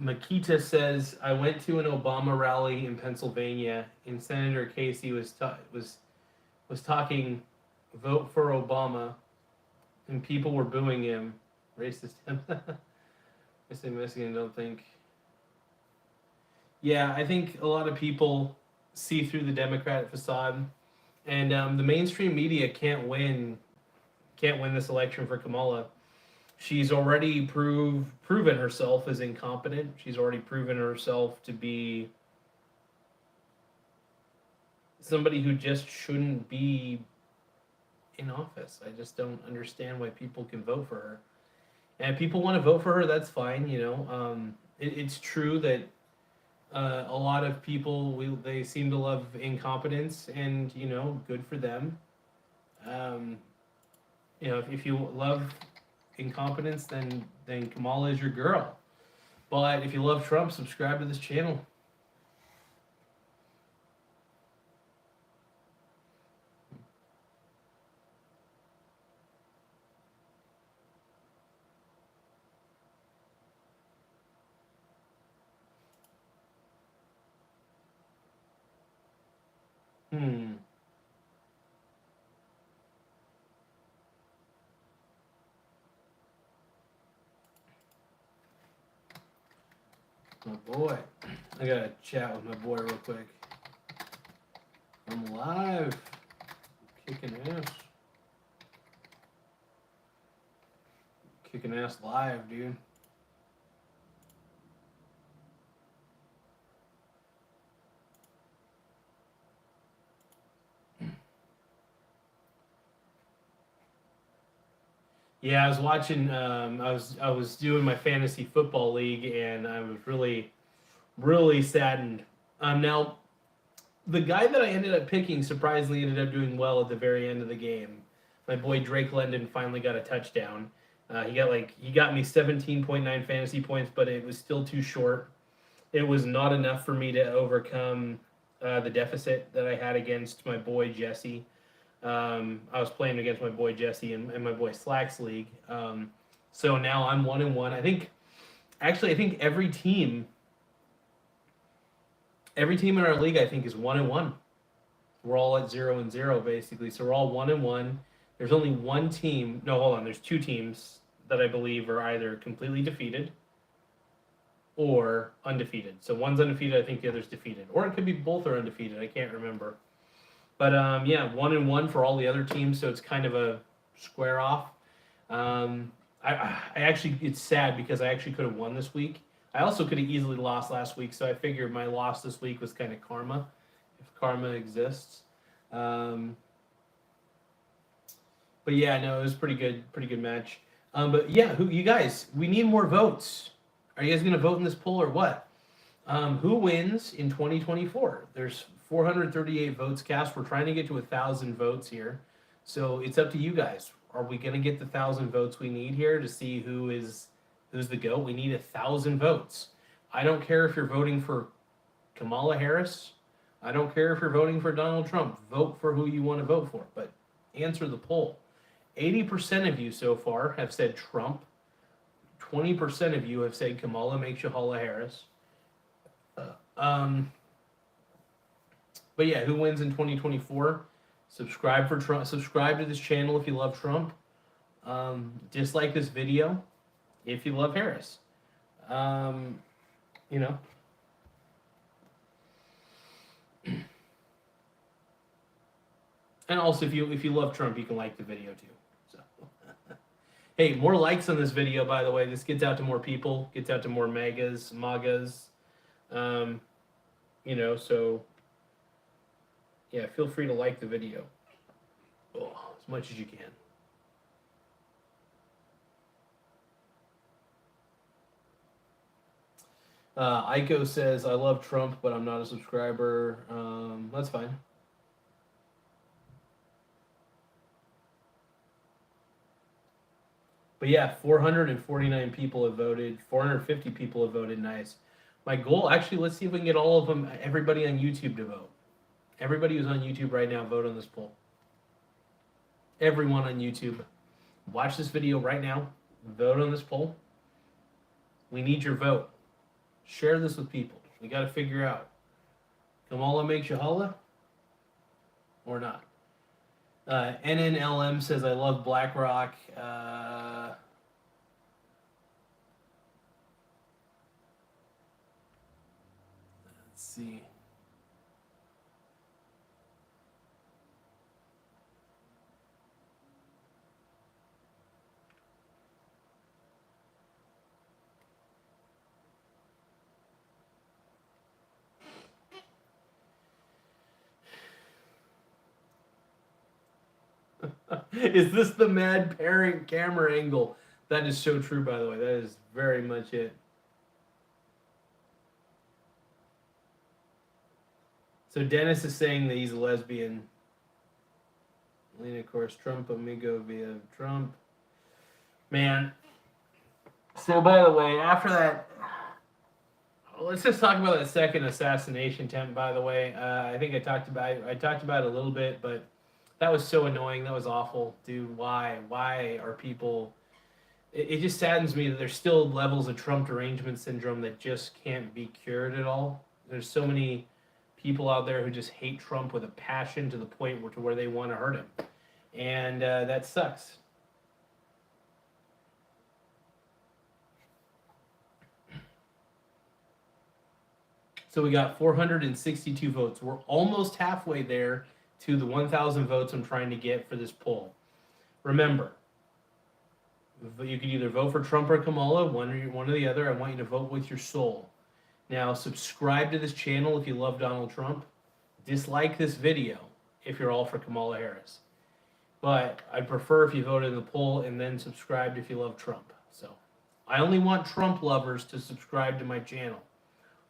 Makita says, I went to an Obama rally in Pennsylvania, and Senator Casey was talking, vote for Obama, and people were booing him. Racist him. I say Michigan, don't think. Yeah, I think a lot of people see through the Democratic facade, and the mainstream media can't win this election for Kamala. She's already proven herself as incompetent. She's already proven herself to be somebody who just shouldn't be in office. I just don't understand why people can vote for her. And if people want to vote for her, that's fine. It's true that a lot of people they seem to love incompetence, and good for them. Um, if you love incompetence, then Kamala is your girl. But if you love Trump, subscribe to this channel. Hmm. My boy. I gotta chat with my boy real quick. I'm live. Kicking ass. Kicking ass live, dude. Yeah, I was watching. I was doing my fantasy football league, and I was really saddened. Now the guy that I ended up picking surprisingly ended up doing well at the very end of the game. My boy Drake London finally got a touchdown. He got me 17.9 fantasy points, but it was still too short. It was not enough for me to overcome the deficit that I had against my boy Jesse. I was playing against my boy Jesse and my boy Slack's league. So now I'm 1-1. I think every team in our league I think is 1-1. We're all at 0-0 basically. So we're all 1-1. There's only one team. No, hold on. There's two teams that I believe are either completely defeated or undefeated. So one's undefeated. I think the other's defeated, or it could be both are undefeated. I can't remember. But yeah, 1-1 for all the other teams, so it's kind of a square off. I actually, it's sad because I actually could have won this week. I also could have easily lost last week, so I figured my loss this week was kind of karma, if karma exists. Um, but yeah, no, it was pretty good match. But yeah, who you guys? We need more votes. Are you guys gonna vote in this poll or what? Who wins in 2024? There's 438 votes cast. We're trying to get to 1,000 votes here, so it's up to you guys. Are we going to get the 1,000 votes we need here to see who's the GOAT? We need 1,000 votes. I don't care if you're voting for Kamala Harris. I don't care if you're voting for Donald Trump. Vote for who you want to vote for, but answer the poll. 80% of you so far have said Trump. 20% of you have said Kamala makes you Harris. Um, but yeah, who wins in 2024? Subscribe for Trump. Subscribe to this channel if you love Trump. Dislike this video if you love Harris. You know. And also, if you love Trump, you can like the video too. So, hey, more likes on this video, by the way. This gets out to more people, gets out to more MAGAs. So yeah, feel free to like the video as much as you can. Aiko says, I love Trump, but I'm not a subscriber. That's fine. But yeah, 449 people have voted. 450 people have voted. Nice. My goal, actually, let's see if we can get all of them, everybody on YouTube to vote. Everybody who's on YouTube right now, vote on this poll. Everyone on YouTube, watch this video right now. Vote on this poll. We need your vote. Share this with people. We got to figure out, Kamala makes you holla or not. NNLM says, I love BlackRock. Let's see. Is this the mad parent camera angle? That is so true, by the way. That is very much it. So Dennis is saying that he's a lesbian. Lena, of course, Trump, amigo via Trump. Man. So, by the way, after that, let's just talk about that second assassination attempt. By the way, I think I talked about it a little bit, but that was so annoying. That was awful, dude. Why? Why are people? It just saddens me that there's still levels of Trump derangement syndrome that just can't be cured at all. There's so many people out there who just hate Trump with a passion to the point where they want to hurt him, and that sucks. So we got 462 votes. We're almost halfway there to the 1,000 votes I'm trying to get for this poll. Remember, you can either vote for Trump or Kamala, one or the other. I want you to vote with your soul. Now, subscribe to this channel if you love Donald Trump. Dislike this video if you're all for Kamala Harris. But I'd prefer if you voted in the poll and then subscribed if you love Trump. So I only want Trump lovers to subscribe to my channel.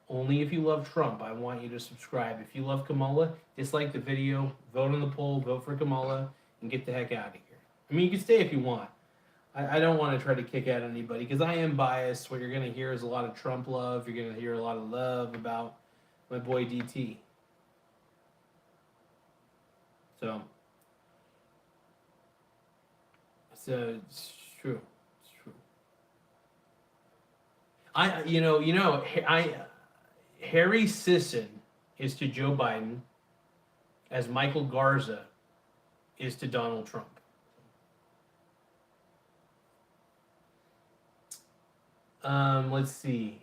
Only if you love Trump, I want you to subscribe. If you love Kamala, dislike the video, vote on the poll, vote for Kamala, and get the heck out of here. I mean, you can stay if you want. I don't want to try to kick out anybody because I am biased. What you're going to hear is a lot of Trump love. You're going to hear a lot of love about my boy DT. So it's true. It's true. Harry Sisson is to Joe Biden as Michael Garza is to Donald Trump. Let's see.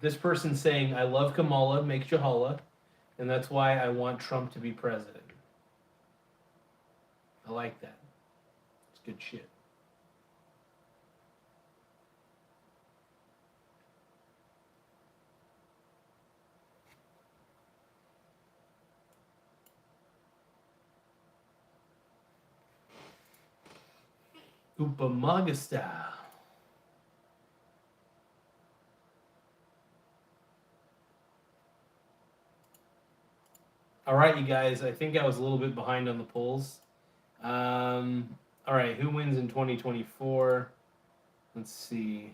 This person's saying, I love Kamala, makes you holla, and that's why I want Trump to be president. I like that. It's good shit. Upamaga style. All right, you guys. I think I was a little bit behind on the polls. All right, who wins in 2024? Let's see.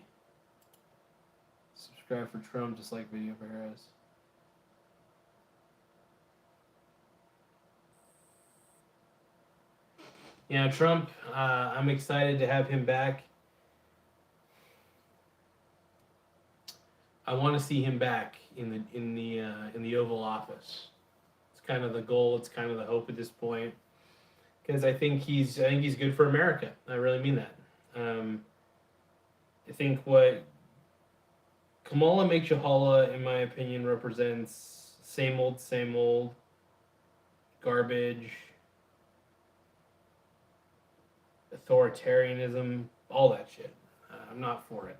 Subscribe for Trump, dislike video for Harris. Yeah, Trump. I'm excited to have him back. I want to see him back in the Oval Office. It's kind of the goal. It's kind of the hope at this point, because I think he's good for America. I really mean that. I think what Kamala makes you holla, in my opinion, represents same old garbage, authoritarianism, all that shit. I'm not for it.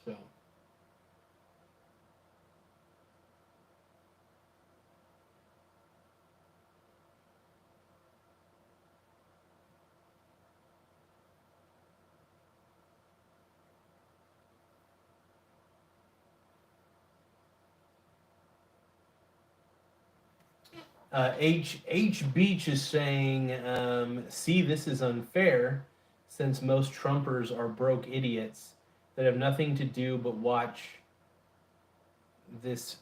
So. H Beach is saying, see, this is unfair, since most Trumpers are broke idiots that have nothing to do but watch this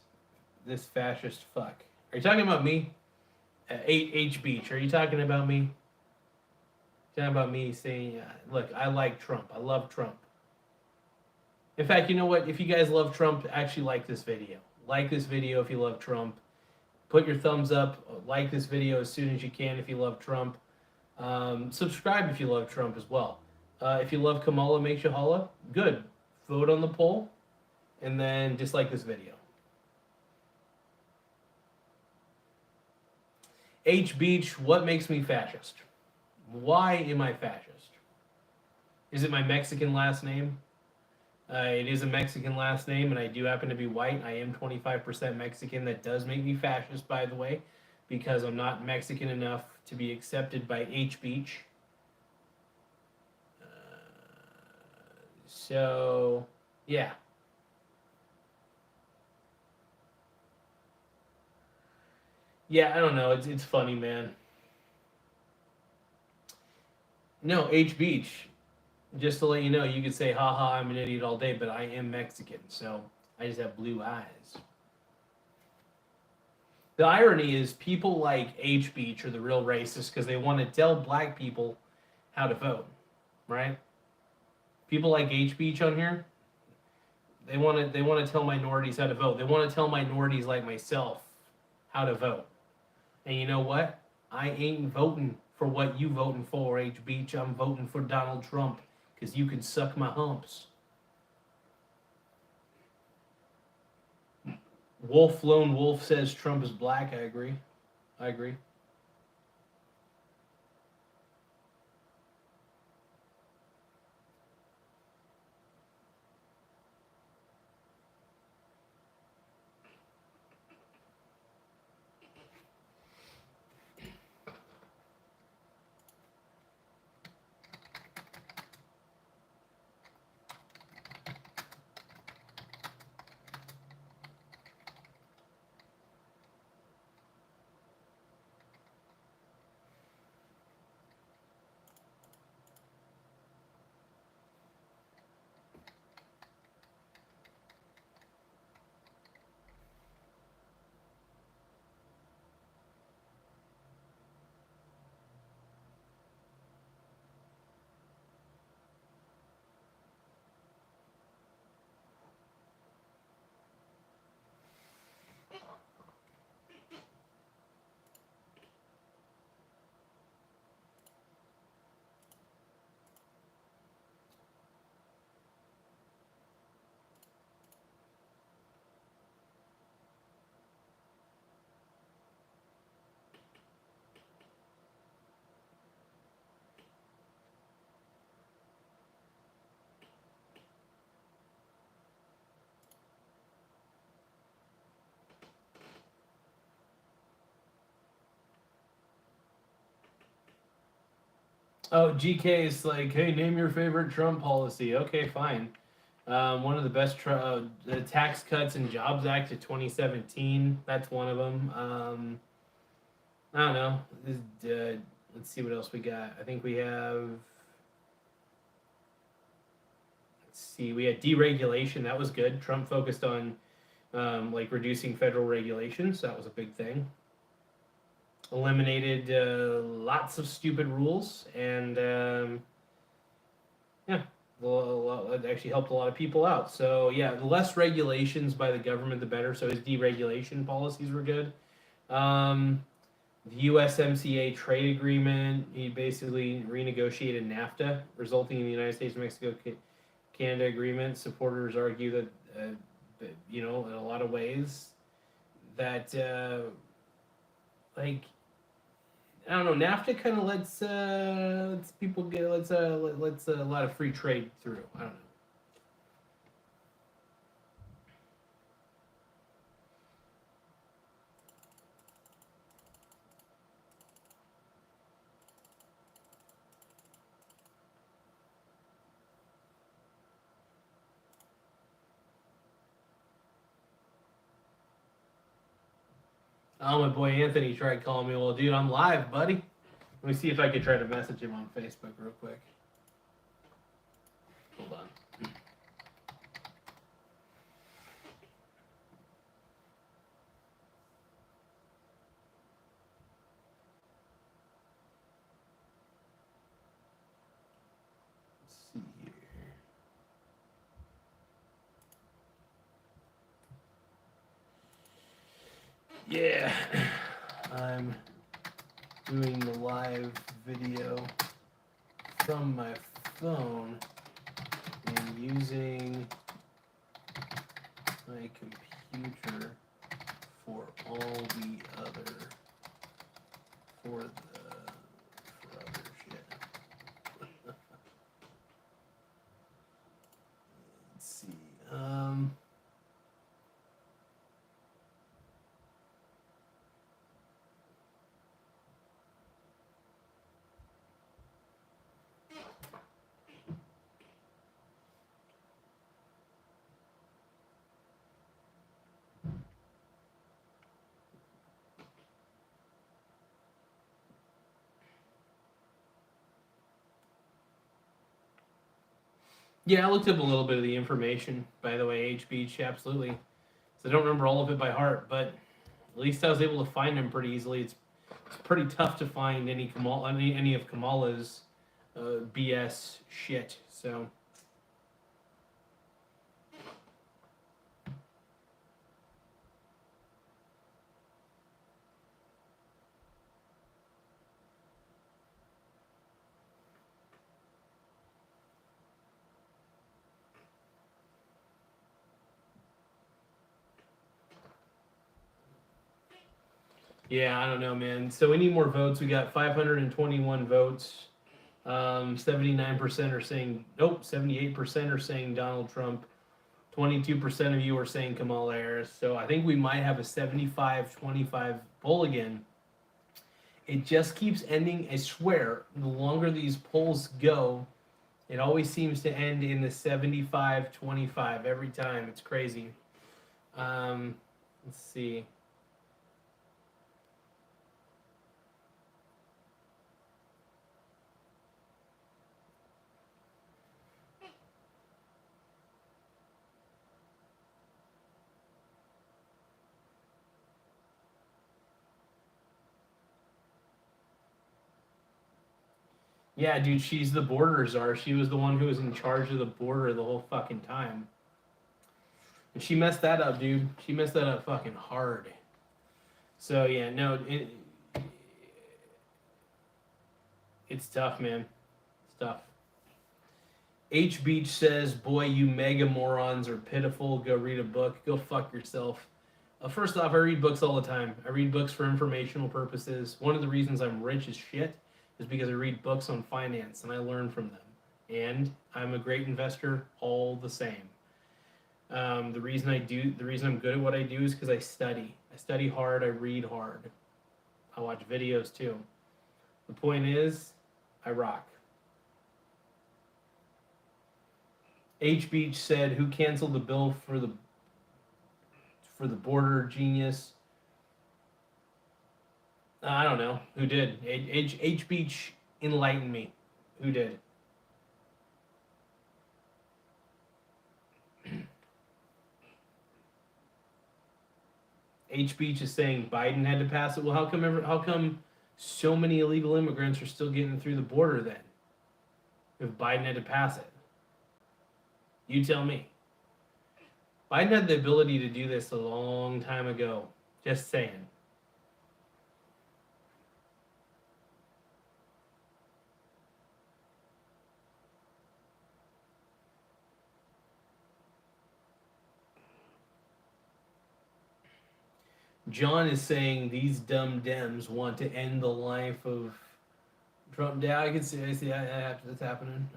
fascist fuck. Are you talking about me? H Beach, are you talking about me? Talking about me saying, look, I like Trump. I love Trump. In fact, you know what? If you guys love Trump, actually like this video. Like this video if you love Trump. Put your thumbs up. Like this video as soon as you can if you love Trump. Subscribe if you love Trump as well. If you love Kamala makes you holla, good. Vote on the poll, and then dislike this video. H Beach, what makes me fascist? Why am I fascist? Is it my Mexican last name? It is a Mexican last name, and I do happen to be white. I am 25% Mexican. That does make me fascist, by the way. because I'm not Mexican enough to be accepted by H Beach. So, yeah. Yeah, I don't know. It's funny, man. No, H Beach. Just to let you know, you could say, haha, I'm an idiot all day, but I am Mexican, so I just have blue eyes. The irony is people like H Beach are the real racists because they want to tell black people how to vote, right? People like H Beach on here, they want to tell minorities how to vote. They want to tell minorities like myself how to vote. And you know what? I ain't voting for what you voting for, H Beach. I'm voting for Donald Trump because you can suck my humps. Lone Wolf says Trump is black. I agree. I agree. Oh, GK is like, hey, name your favorite Trump policy. Okay, fine. One of the best the Tax Cuts and Jobs Act of 2017. That's one of them. I don't know. Let's see what else we got. I think we have. Let's see. We had deregulation. That was good. Trump focused on like reducing federal regulations. That was a big thing. Eliminated lots of stupid rules, and yeah, well, it actually helped a lot of people out. So yeah, the less regulations by the government, the better. So his deregulation policies were good. The USMCA trade agreement, he basically renegotiated NAFTA, resulting in the United States, Mexico, Canada agreement. Supporters argue that you know, in a lot of ways, that like I don't know, NAFTA kind of lets people get lets a lot of free trade through. I don't know. Oh, my boy Anthony tried calling me. Well, dude, I'm live, buddy. Let me see if I could try to message him on Facebook real quick. Hold on. Let's see here. Yeah, I'm doing the live video from my phone and using my computer for all the other for other shit. Let's see. Yeah, I looked up a little bit of the information, by the way, H Beach, absolutely. So I don't remember all of it by heart, but at least I was able to find them pretty easily. It's pretty tough to find any of Kamala's BS shit. So yeah, I don't know, man. So we need more votes. We got 521 votes. 79% are saying nope. 78% are saying Donald Trump. 22% of you are saying Kamala Harris. So I think we might have a 75-25 poll again. It just keeps ending. I swear, the longer these polls go, it always seems to end in the 75-25 every time. It's crazy. Let's see. Yeah, dude, she's the border czar. She was the one who was in charge of the border the whole fucking time. And she messed that up, dude. She messed that up fucking hard. So, yeah, no, it's tough, man. It's tough. H Beach says, boy, you mega morons are pitiful. Go read a book. Go fuck yourself. First off, I read books all the time. I read books for informational purposes. One of the reasons I'm rich as shit is because I read books on finance and I learn from them. And I'm a great investor all the same. The reason I'm good at what I do is because I study. I study hard. I read hard. I watch videos too. The point is, I rock. H Beach said, "Who canceled the bill for the border? Genius." I don't know who did. H Beach enlighten me. Who did? H Beach is saying Biden had to pass it. Well, how come so many illegal immigrants are still getting through the border then? If Biden had to pass it, you tell me. Biden had the ability to do this a long time ago. Just saying. John is saying these dumb Dems want to end the life of Trump. Yeah, I see that's happening.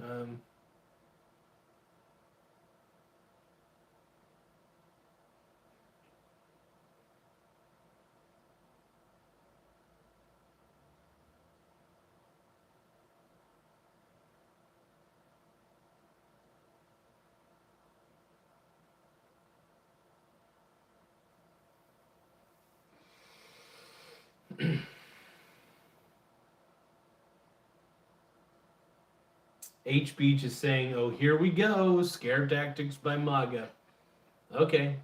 H Beach is saying, "Oh, here we go, scare tactics by MAGA." Okay,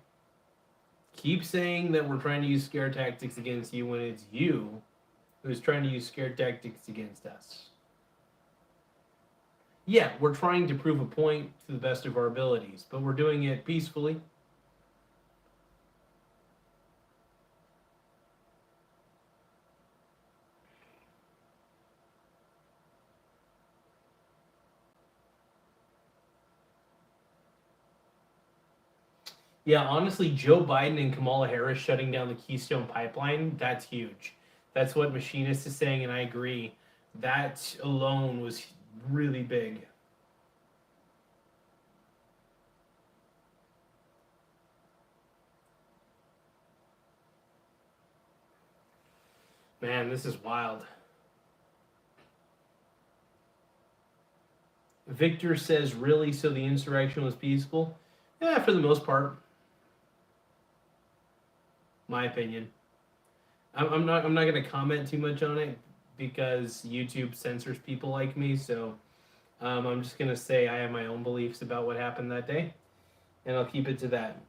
keep saying that we're trying to use scare tactics against you when it's you who's trying to use scare tactics against us. Yeah, we're trying to prove a point to the best of our abilities, but we're doing it peacefully. Yeah, honestly, Joe Biden and Kamala Harris shutting down the Keystone Pipeline, that's huge. That's what Machinist is saying, and I agree. That alone was really big. Man, this is wild. Victor says, really? So the insurrection was peaceful? Yeah, for the most part. My opinion. I'm not going to comment too much on it because YouTube censors people like me. So I'm just going to say I have my own beliefs about what happened that day, and I'll keep it to that.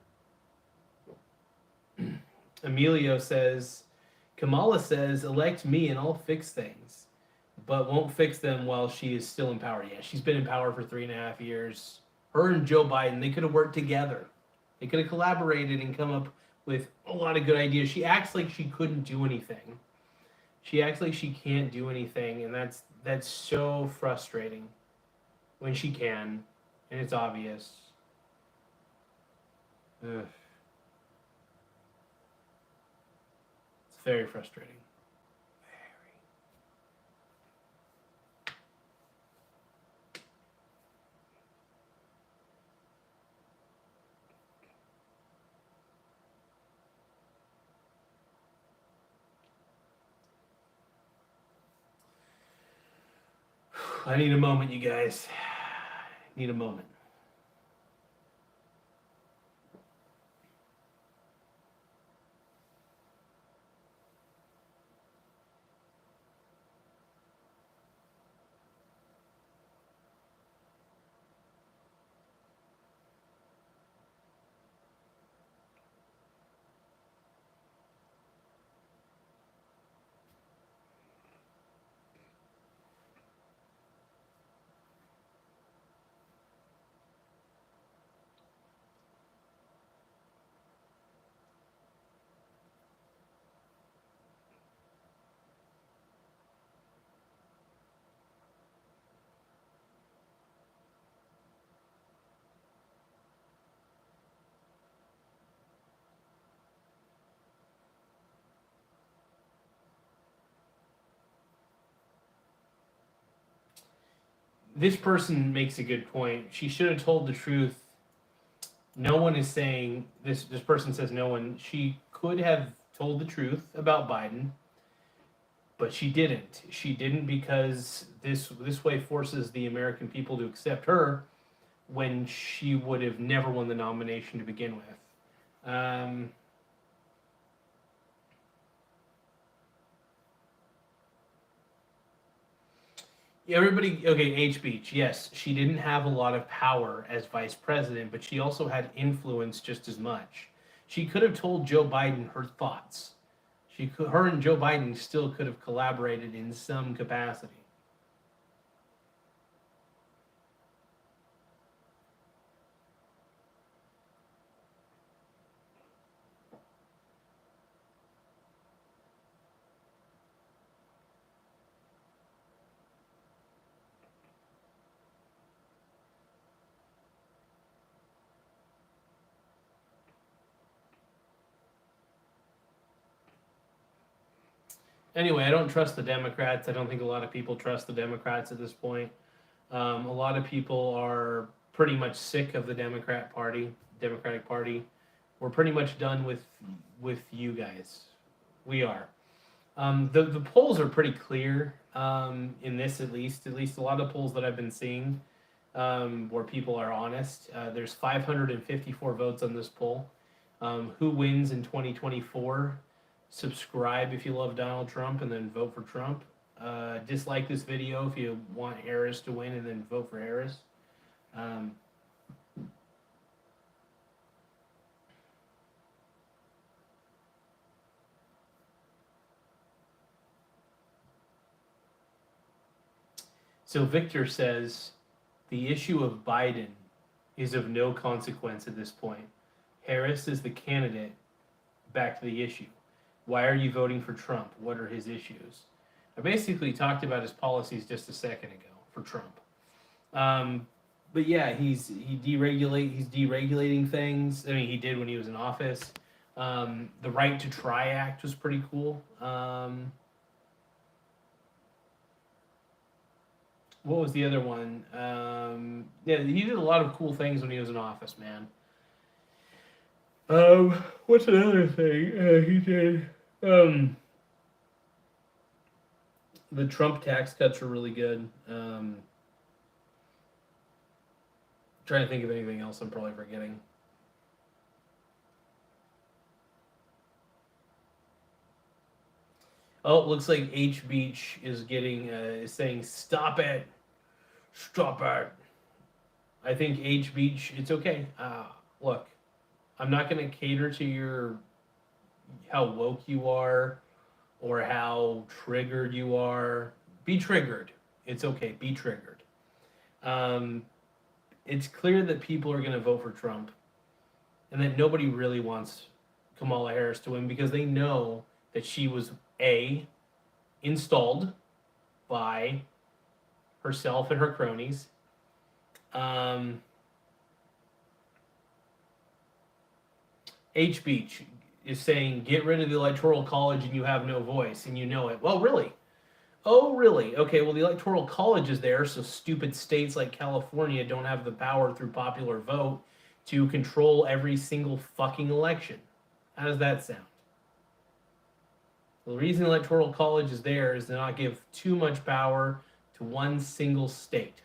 Emilio says, Kamala says, elect me and I'll fix things, but won't fix them while she is still in power. Yeah, she's been in power for 3.5 years. Her and Joe Biden, they could have worked together. They could have collaborated and come up with a lot of good ideas. She acts like she couldn't do anything. She acts like she can't do anything, and that's so frustrating when she can, and it's obvious. Ugh. It's very frustrating. I need a moment, you guys. I need a moment. This person makes a good point. She should have told the truth. No one is saying this. This person says no one. She could have told the truth about Biden, but she didn't. She didn't because this way forces the American people to accept her when she would have never won the nomination to begin with. Everybody, okay, H Beach, yes, she didn't have a lot of power as vice president, but she also had influence just as much. She could have told Joe Biden her thoughts. Her and Joe Biden still could have collaborated in some capacity. Anyway, I don't trust the Democrats. I don't think a lot of people trust the Democrats at this point. A lot of people are pretty much sick of the Democratic Party. We're pretty much done with you guys. We are. The polls are pretty clear in this, at least. At least a lot of polls that I've been seeing where people are honest. There's 554 votes on this poll. Who wins in 2024? Subscribe if you love Donald Trump and then vote for Trump. Dislike this video if you want Harris to win and then vote for Harris. So Victor says the issue of Biden is of no consequence at this point. Harris is the candidate. Back to the issue. Why are you voting for Trump? What are his issues? I basically talked about his policies just a second ago for Trump. But yeah, he's deregulating things. I mean, he did when he was in office. The Right to Try Act was pretty cool. What was the other one? Yeah, he did a lot of cool things when he was in office, man. What's another thing he did? The Trump tax cuts were really good. Trying to think of anything else I'm probably forgetting. Oh, it looks like H Beach is getting is saying stop it, Stop it. I think H Beach, it's okay. Look, I'm not going to cater to your how woke you are or how triggered you are. Be triggered. It's okay. Be triggered. Um, it's clear that people are going to vote for Trump and that nobody really wants Kamala Harris to win because they know that she was installed by herself and her cronies. H Beach is saying, get rid of the Electoral College and you have no voice, and you know it. Well, really? Oh, really? Okay, well, the Electoral College is there, so stupid states like California don't have the power through popular vote to control every single fucking election. How does that sound? The reason the Electoral College is there is to not give too much power to one single state.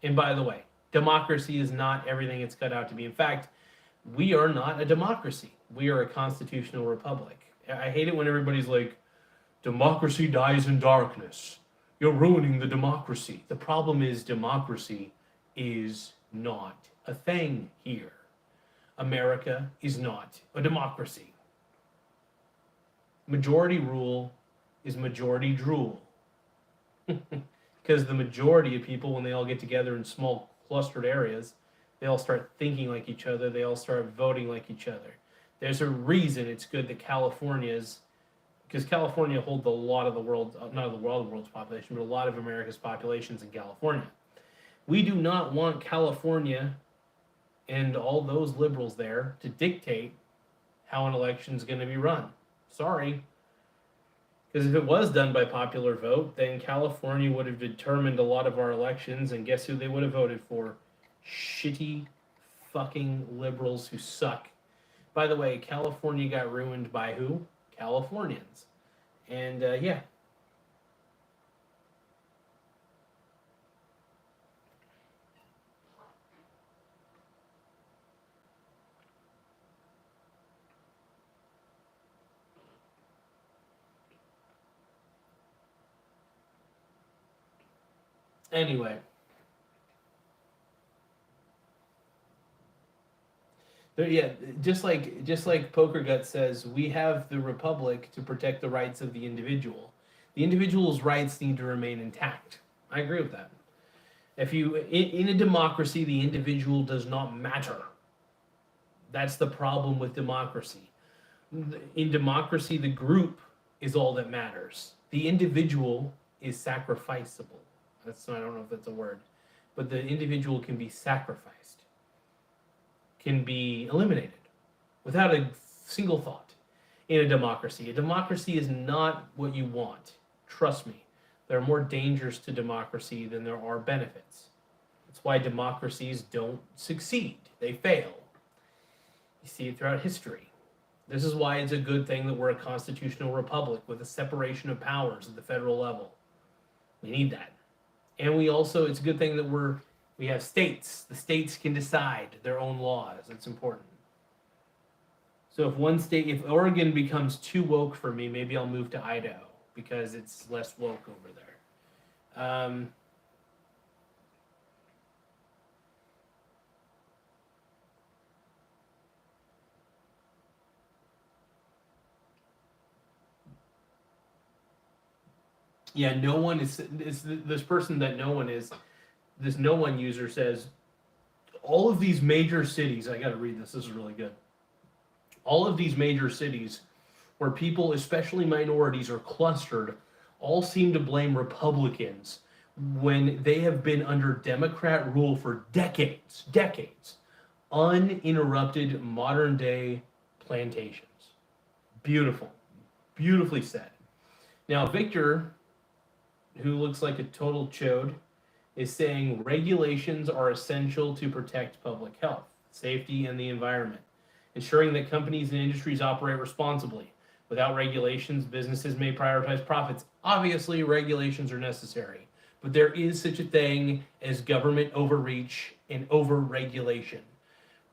And by the way, democracy is not everything it's cut out to be. In fact, we are not a democracy. We are a constitutional republic. I hate it when everybody's like, democracy dies in darkness. You're ruining the democracy. The problem is democracy is not a thing here. America is not a democracy. Majority rule is majority drool. Because the majority of people, when they all get together in small clustered areas, they all start thinking like each other. They all start voting like each other. There's a reason it's good that because California holds a lot of the world, not the world's population, but a lot of America's populations in California. We do not want California and all those liberals there to dictate how an election is going to be run. Sorry. Because if it was done by popular vote, then California would have determined a lot of our elections, and guess who they would have voted for? Shitty fucking liberals who suck. By the way, California got ruined by who? Californians. And yeah. Anyway. Yeah, just like Poker Gut says, we have the republic to protect the rights of the individual. The individual's rights need to remain intact. I agree with that. If you in a democracy, the individual does not matter. That's the problem with democracy. In democracy, the group is all that matters. The individual is sacrificable. I don't know if that's a word, but the individual can be sacrificed, can be eliminated without a single thought in a democracy. A democracy is not what you want. Trust me. There are more dangers to democracy than there are benefits. That's why democracies don't succeed. They fail. You see it throughout history. This is why it's a good thing that we're a constitutional republic with a separation of powers at the federal level. We need that. And it's a good thing that we have states. The states can decide their own laws. It's important. So if Oregon becomes too woke for me, maybe I'll move to Idaho because it's less woke over there. Yeah, no one is this person that no one is. This no one user says all of these major cities. I got to read this. This is really good. All of these major cities where people, especially minorities, are clustered, all seem to blame Republicans when they have been under Democrat rule for decades. Uninterrupted modern day plantations. Beautiful. Beautifully said. Now, Victor, who looks like a total chode, is saying regulations are essential to protect public health, safety, and the environment, ensuring that companies and industries operate responsibly. Without regulations, businesses may prioritize profits. Obviously, regulations are necessary, but there is such a thing as government overreach and over-regulation.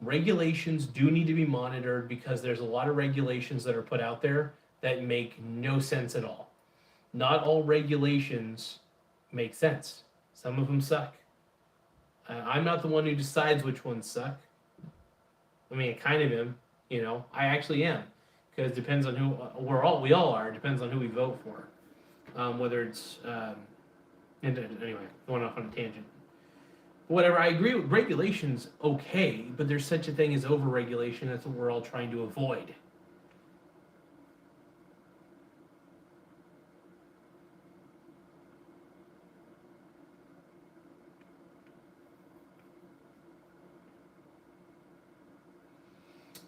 Regulations do need to be monitored because there's a lot of regulations that are put out there that make no sense at all. Not all regulations make sense. Some of them suck. I'm not the one who decides which ones suck. I mean, I kind of am. You know, I actually am, because it depends on who we all are. It depends on who we vote for, whether it's anyway, going off on a tangent. Whatever. I agree with regulations, okay, but there's such a thing as over-regulation. That's what we're all trying to avoid.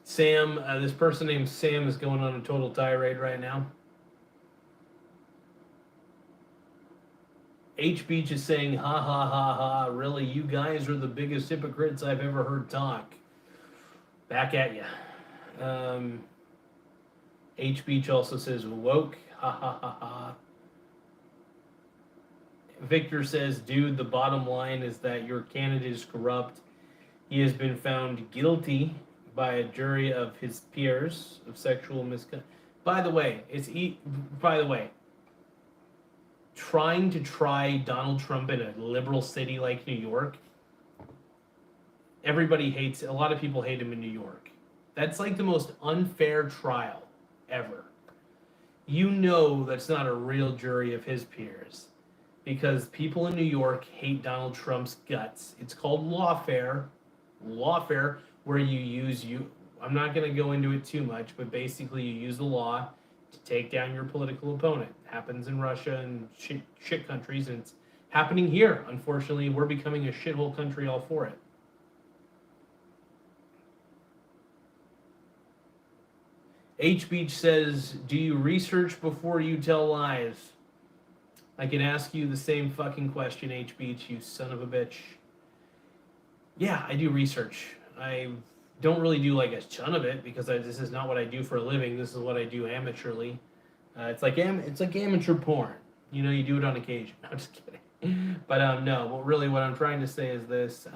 Sam, this person named Sam is going on a total tirade right now. H Beach is saying, ha ha ha ha, really, you guys are the biggest hypocrites I've ever heard talk. Back at ya. H Beach also says, woke, ha ha ha ha. Victor says, dude, the bottom line is that your candidate is corrupt. He has been found guilty by a jury of his peers of sexual misconduct. By the way, trying to try Donald Trump in a liberal city like New York, everybody hates, a lot of people hate him in New York. That's like the most unfair trial ever. You know that's not a real jury of his peers, because people in New York hate Donald Trump's guts. It's called lawfare, where you use I'm not going to go into it too much, but basically you use the law to take down your political opponent. It happens in Russia and shit countries, and it's happening here. Unfortunately, we're becoming a shithole country all for it. H Beach says, do you research before you tell lies? I can ask you the same fucking question, H Beach, you son of a bitch. Yeah, I do research. I don't really do like a ton of it, because this is not what I do for a living. This is what I do amateurly. It's like amateur porn. You know, you do it on occasion. I'm just kidding. But no, well, really what I'm trying to say is this.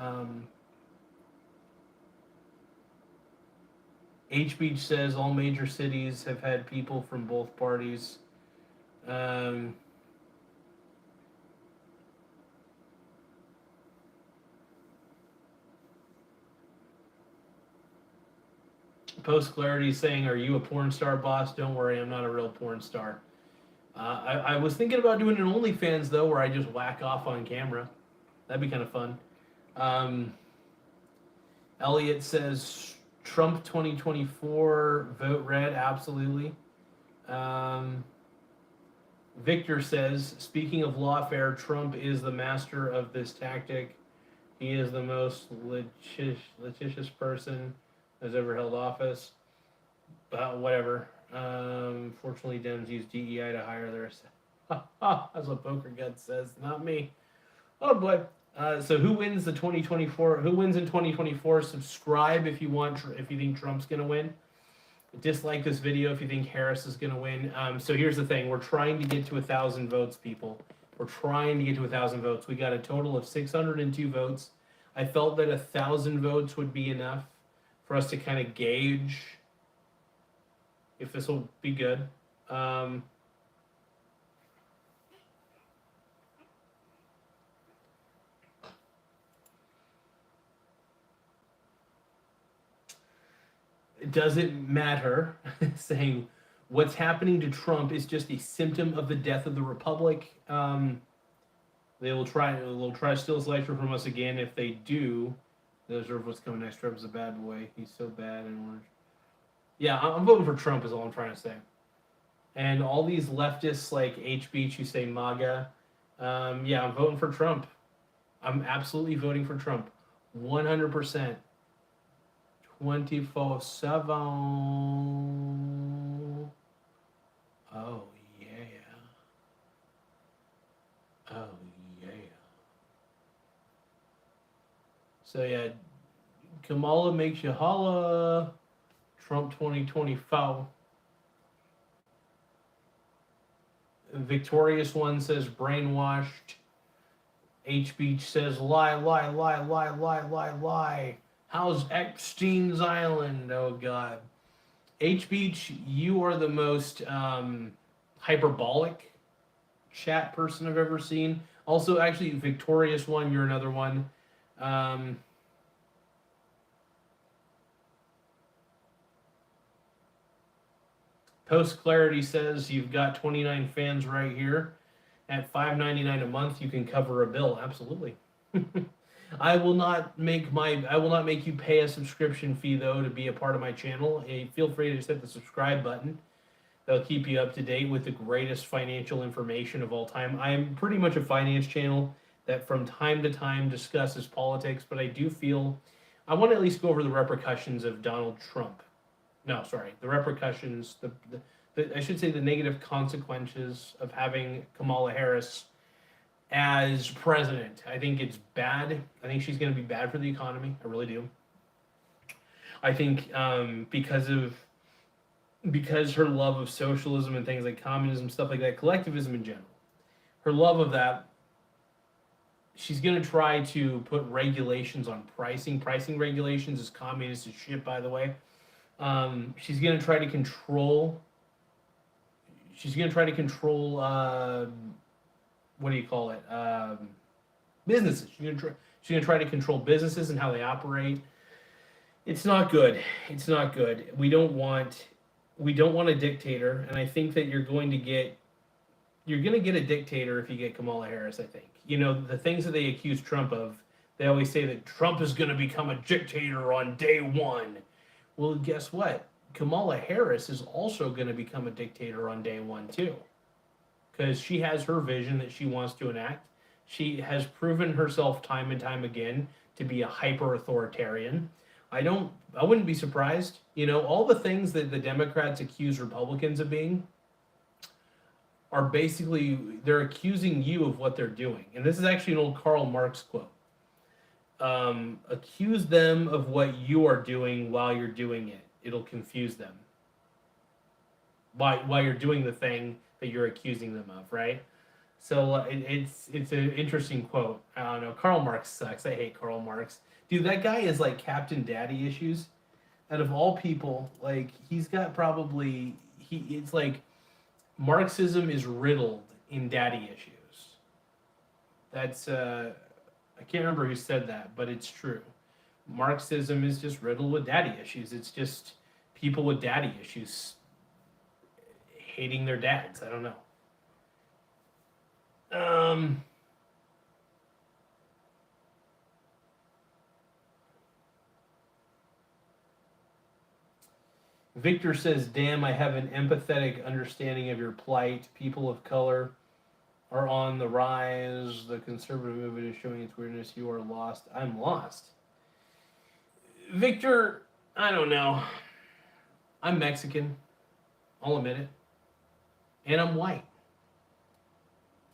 H Beach says all major cities have had people from both parties. Post Clarity saying, are you a porn star, boss? Don't worry, I'm not a real porn star. I was thinking about doing an OnlyFans, though, where I just whack off on camera. That'd be kind of fun. Elliot says, Trump 2024, vote red, absolutely. Victor says, speaking of lawfare, Trump is the master of this tactic. He is the most litigious person has ever held office. Whatever. Fortunately, Dems use DEI to hire their... That's what Poker Gut says, not me. Oh boy. So who wins the 2024? Who wins in 2024? Subscribe if you think Trump's gonna win. Dislike this video if you think Harris is gonna win. So here's the thing: we're trying to get to 1,000 votes, people. We're trying to get to 1,000 votes. We got a total of 602 votes. I felt that 1,000 votes would be enough for us to kind of gauge if this will be good. It doesn't matter saying what's happening to Trump is just a symptom of the death of the republic. They'll try to steal his election from us again. If they do, those are what's coming next. Trump's a bad boy. He's so bad and orange. Yeah, I'm voting for Trump is all I'm trying to say. And all these leftists like H Beach who say MAGA, yeah, I'm voting for Trump. I'm absolutely voting for Trump. 100%. 24/7. Oh, yeah. Oh, yeah. So, yeah, Kamala makes you holla. Trump 2024. Victorious One says brainwashed. H Beach says lie. How's Epstein's Island? Oh, God. H Beach, you are the most hyperbolic chat person I've ever seen. Also, actually, Victorious One, you're another one. Post Clarity says you've got 29 fans right here. At $5.99 a month, you can cover a bill. Absolutely. I will not make you pay a subscription fee though to be a part of my channel. Feel free to just hit the subscribe button. They'll keep you up to date with the greatest financial information of all time. I am pretty much a finance channel that from time to time discusses politics, but I do feel I want to at least go over the repercussions of Donald Trump. No, sorry, the repercussions, I should say the negative consequences of having Kamala Harris as president. I think it's bad. I think she's going to be bad for the economy. I really do. I think because her love of socialism and things like communism, stuff like that, collectivism in general, her love of that, she's going to try to put regulations on pricing. Pricing regulations is communist as shit, by the way. She's going to try to control. She's going to try to control. What do you call it? Businesses. She's going to try to control businesses and how they operate. It's not good. It's not good. We don't want a dictator, and I think that you're going to get a dictator if you get Kamala Harris. I think the things that they accuse Trump of. They always say that Trump is going to become a dictator on day one. Well, guess what? Kamala Harris is also going to become a dictator on day one too, because she has her vision that she wants to enact. She has proven herself time and time again to be a hyper authoritarian. I wouldn't be surprised. All the things that the Democrats accuse Republicans of being are basically, they're accusing you of what they're doing. And this is actually an old Karl Marx quote. Accuse them of what you are doing while you're doing it. It'll confuse them. While you're doing the thing that you're accusing them of, right? So it's an interesting quote. I don't know. Karl Marx sucks. I hate Karl Marx. Dude, that guy is like Captain Daddy issues. Out of all people, like he's got probably it's like Marxism is riddled in daddy issues. That's I can't remember who said that, but it's true. Marxism is just riddled with daddy issues. It's just people with daddy issues hating their dads. I don't know. Victor says, damn, I have an empathetic understanding of your plight. People of color are on the rise. The conservative movement is showing its weirdness. You are lost. I'm lost. Victor, I don't know. I'm Mexican. I'll admit it. And I'm white.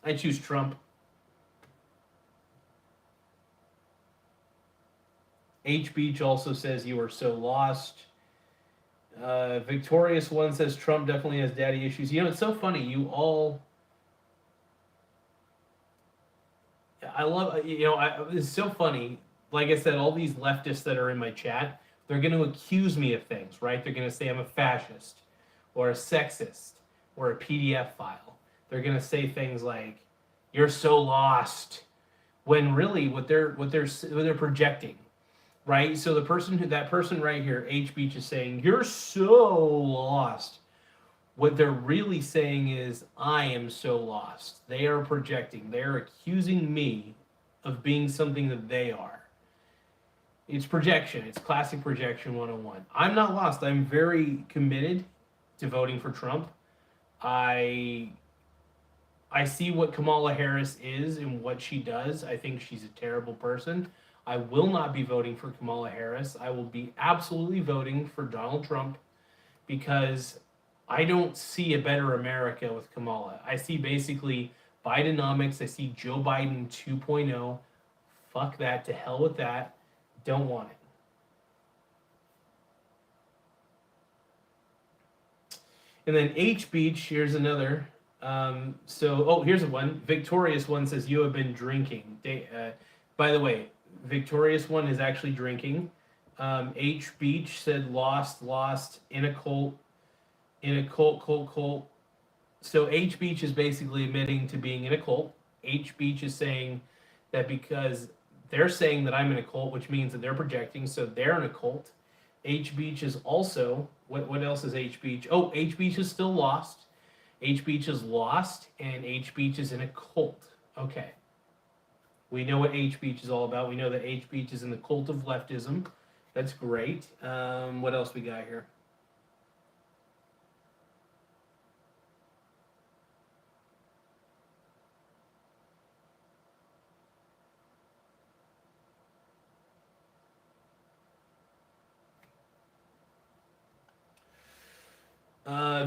I choose Trump. H. Beach also says you are so lost. Victorious One says Trump definitely has daddy issues. It's so funny. It's so funny. Like I said, all these leftists that are in my chat, they're going to accuse me of things, right? They're going to say I'm a fascist or a sexist or a PDF file. They're going to say things like, you're so lost, when really what they're projecting, right? So that person right here, H. Beach, is saying, you're so lost. What they're really saying is, I am so lost. They are projecting. They're accusing me of being something that they are. It's projection. It's classic projection 101. I'm not lost. I'm very committed to voting for Trump. I see what Kamala Harris is and what she does. I think she's a terrible person. I will not be voting for Kamala Harris. I will be absolutely voting for Donald Trump because I don't see a better America with Kamala. I see basically Bidenomics. I see Joe Biden 2.0. Fuck that. To hell with that. Don't want it. And then H. Beach, here's another. Here's one. Victorious One says, you have been drinking. By the way, Victorious One is actually drinking. H. Beach said, lost, in a cult. So H. Beach is basically admitting to being in a cult. H Beach is saying that because they're saying that I'm in a cult, which means that they're projecting, so they're in a cult. H Beach is also, what else is H Beach? Oh, H Beach is still lost. H Beach is lost, and H Beach is in a cult. Okay. We know what H Beach is all about. We know that H Beach is in the cult of leftism. That's great. What else we got here?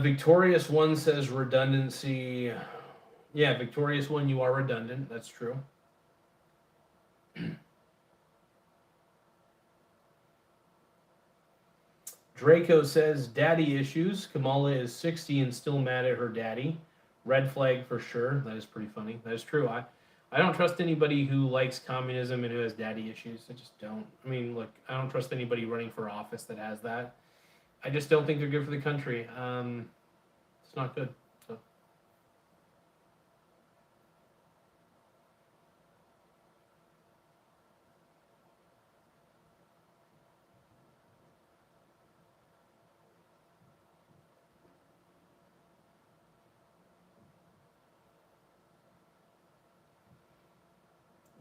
Victorious One says redundancy. Yeah, Victorious One, you are redundant. That's true. Draco says daddy issues. Kamala is 60 and still mad at her daddy. Red flag for sure. That is pretty funny. That is true. I don't trust anybody who likes communism and who has daddy issues. I just don't. I mean, look, I don't trust anybody running for office that has that. I just don't think they're good for the country. It's not good. So.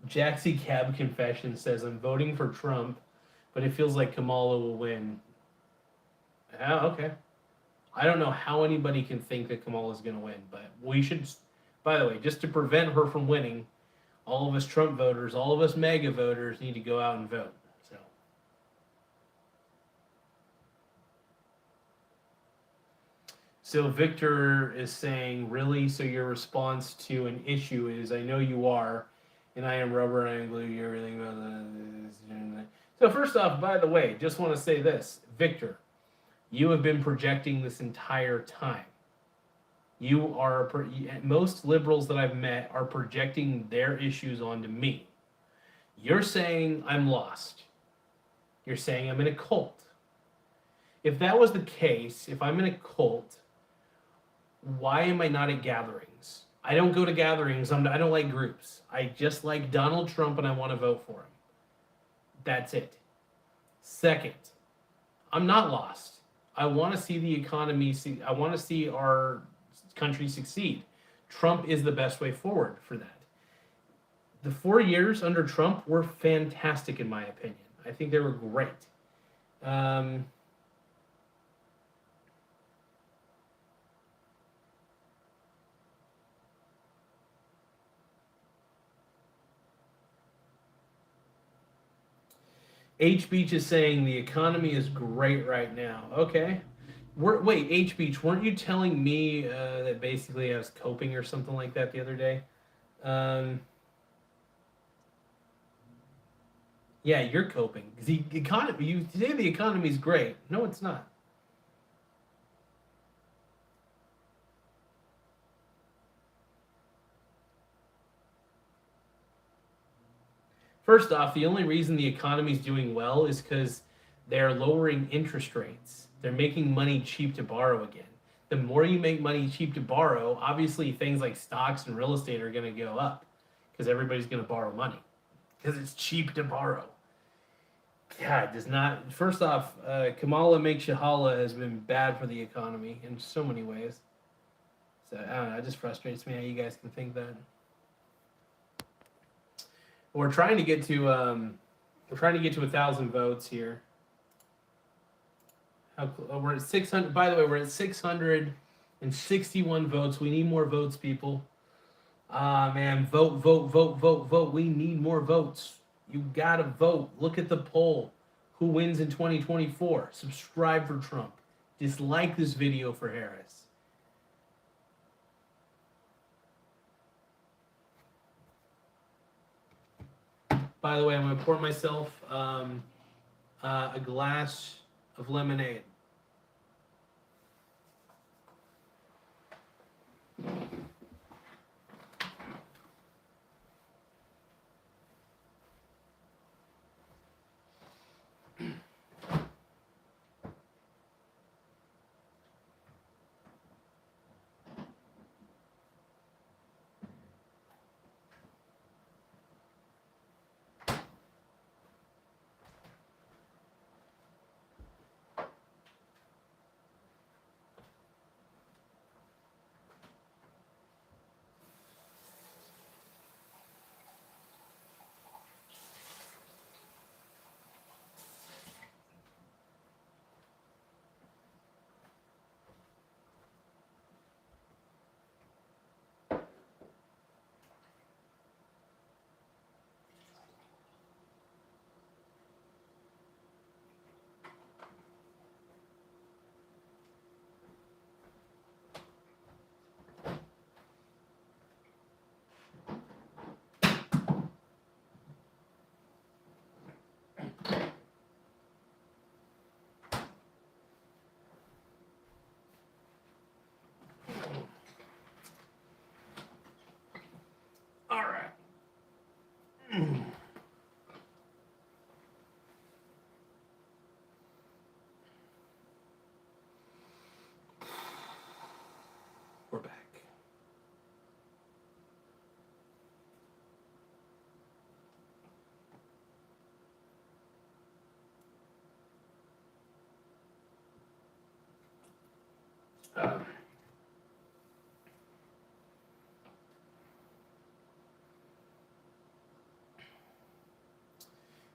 Jaxie Cab Confession says, I'm voting for Trump, but it feels like Kamala will win. Oh, okay. I don't know how anybody can think that Kamala is going to win, but we should, by the way, just to prevent her from winning, all of us Trump voters, all of us MAGA voters need to go out and vote. So Victor is saying, really? So your response to an issue is, I know you are, and I am rubber and I am glue. You're everything about that. So first off, by the way, just want to say this, Victor, you have been projecting this entire time. You are, most liberals that I've met are projecting their issues onto me. You're saying I'm lost. You're saying I'm in a cult. If that was the case, if I'm in a cult, why am I not at gatherings? I don't go to gatherings. I don't like groups. I just like Donald Trump and I want to vote for him. That's it. Second, I'm not lost. I want to see the economy. I want to see our country succeed. Trump is the best way forward for that. The 4 years under Trump were fantastic, in my opinion. I think they were great. H Beach is saying the economy is great right now. Okay. Wait, H Beach, weren't you telling me that basically I was coping or something like that the other day? Yeah, you're coping. The economy, you say the economy's great. No, it's not. First off, the only reason the economy's doing well is because they're lowering interest rates. They're making money cheap to borrow again. The more you make money cheap to borrow, obviously things like stocks and real estate are going to go up because everybody's going to borrow money because it's cheap to borrow. God, does not. First off, Kamala Make Shahala has been bad for the economy in so many ways. So I don't know. It just frustrates me how you guys can think that. We're trying to get to 1,000 votes here. We're at 600. By the way, we're at 661 votes. We need more votes, people. Man, vote, vote, vote, vote, vote. We need more votes. You gotta vote. Look at the poll. Who wins in 2024? Subscribe for Trump. Dislike this video for Harris. By the way, I'm gonna pour myself a glass of lemonade.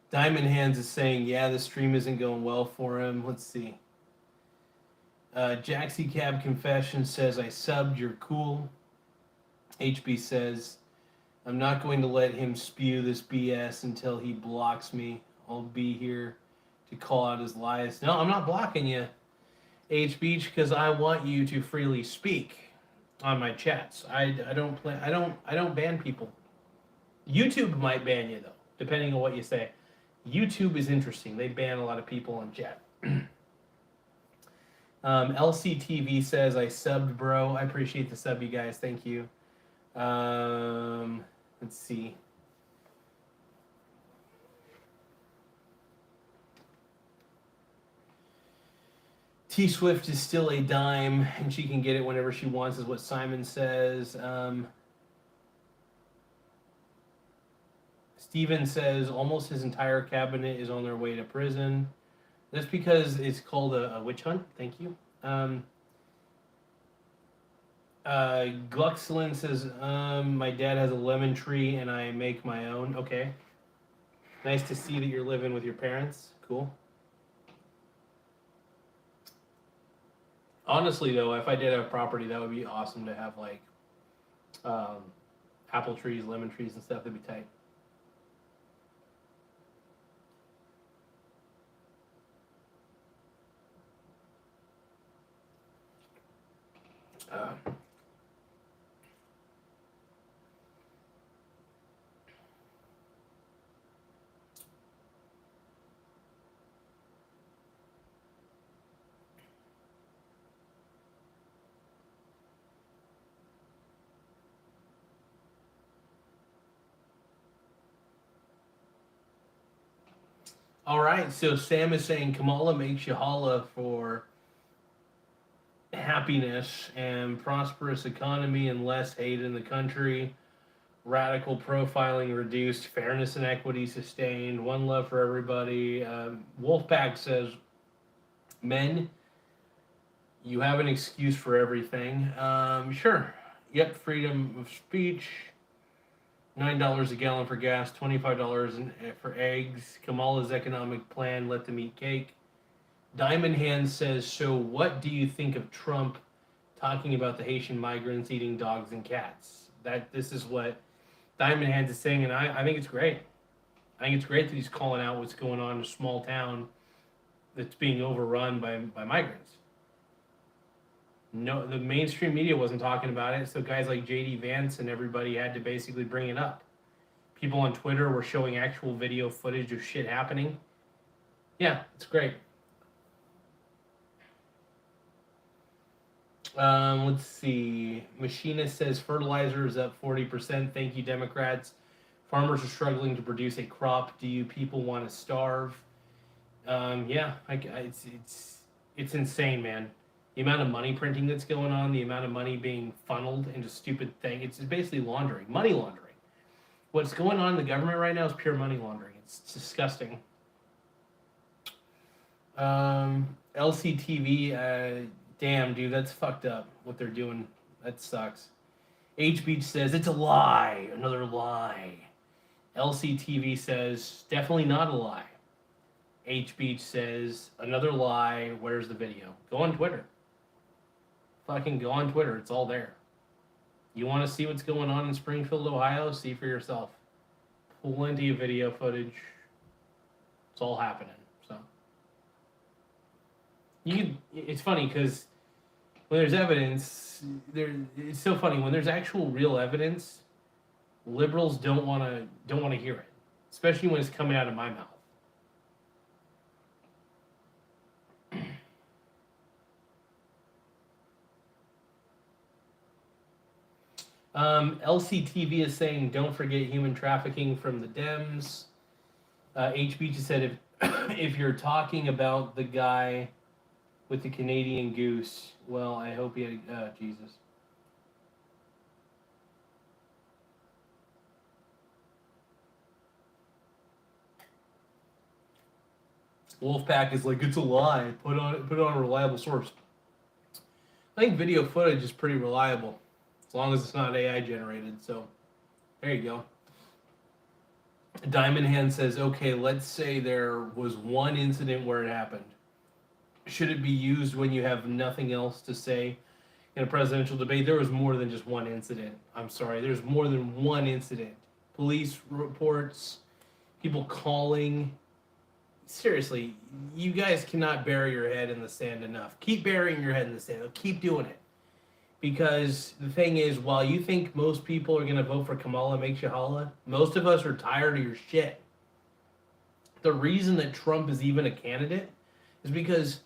Diamond Hands is saying, yeah, the stream isn't going well for him. Let's see. Jaxie Cab Confession says, I subbed, you're cool. HB says, I'm not going to let him spew this BS until he blocks me. I'll be here to call out his lies. No, I'm not blocking you, H Beach, because I want you to freely speak on my chats. I don't ban people. YouTube might ban you though, depending on what you say. YouTube is interesting. They ban a lot of people on chat. LCTV says, I subbed, bro. I appreciate the sub, you guys. Thank you. Let's see. T Swift is still a dime, and she can get it whenever she wants, is what Simon says. Steven says almost his entire cabinet is on their way to prison. That's because it's called a witch hunt. Thank you. Gluxlin says, my dad has a lemon tree and I make my own. Okay. Nice to see that you're living with your parents. Cool. Honestly, though, if I did have property, that would be awesome to have, like, apple trees, lemon trees, and stuff. That'd be tight. All right, so Sam is saying Kamala makes you holla for happiness and prosperous economy and less hate in the country. Radical profiling reduced, fairness and equity sustained, one love for everybody. Wolfpack says, men, you have an excuse for everything. Sure. Yep, freedom of speech. $9 a gallon for gas, $25 for eggs. Kamala's economic plan, let them eat cake. Diamond Hand says, so what do you think of Trump talking about the Haitian migrants eating dogs and cats? This is what Diamond Hand is saying, and I think it's great. I think it's great that he's calling out what's going on in a small town that's being overrun by migrants. No, the mainstream media wasn't talking about it, so guys like JD Vance and everybody had to basically bring it up. People on Twitter were showing actual video footage of shit happening. Yeah, it's great. Let's see. Machinist says fertilizer is up 40%. Thank you, Democrats. Farmers are struggling to produce a crop. Do you people want to starve? Yeah, it's insane, man. The amount of money printing that's going on, the amount of money being funneled into stupid things. It's basically laundering, money laundering. What's going on in the government right now is pure money laundering. It's disgusting. LCTV, damn, dude, that's fucked up what they're doing. That sucks. H Beach says, it's a lie. Another lie. LCTV says, definitely not a lie. H Beach says, another lie. Where's the video? Go on Twitter. Fucking go on Twitter. It's all there. You want to see what's going on in Springfield, Ohio? See for yourself. Plenty of video footage. It's all happening. So it's funny because when there's evidence, it's so funny when there's actual real evidence. Liberals don't want to hear it, especially when it's coming out of my mouth. LCTV is saying, don't forget human trafficking from the Dems. HB just said, if you're talking about the guy with the Canadian goose, well, I hope he had, Jesus. Wolfpack is like, it's a lie. Put on a reliable source. I think video footage is pretty reliable. As long as it's not AI generated, so there you go. Diamond Hand says, okay, let's say there was one incident where it happened. Should it be used when you have nothing else to say in a presidential debate? There was more than just one incident. I'm sorry. There's more than one incident. Police reports, people calling. Seriously, you guys cannot bury your head in the sand enough. Keep burying your head in the sand. Keep doing it. Because the thing is, while you think most people are going to vote for Kamala makes you holla, most of us are tired of your shit. The reason that Trump is even a candidate is because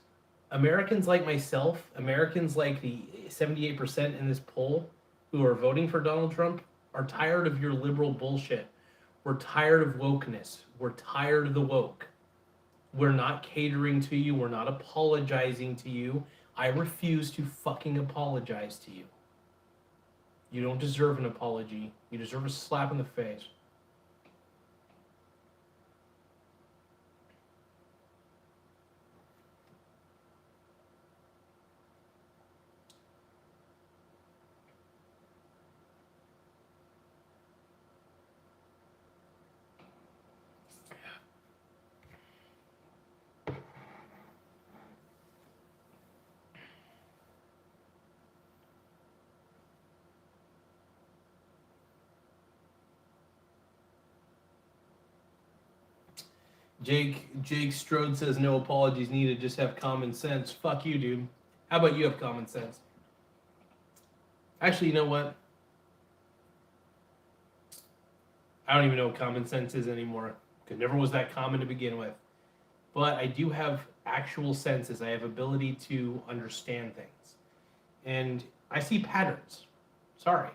Americans like myself, Americans like the 78% in this poll who are voting for Donald Trump, are tired of your liberal bullshit. We're tired of wokeness. We're tired of the woke. We're not catering to you. We're not apologizing to you. I refuse to fucking apologize to you. You don't deserve an apology. You deserve a slap in the face. Jake Strode says no apologies needed, just have common sense. Fuck you, dude. How about you have common sense? Actually, you know what? I don't even know what common sense is anymore. It never was that common to begin with. But I do have actual senses. I have ability to understand things. And I see patterns. Sorry.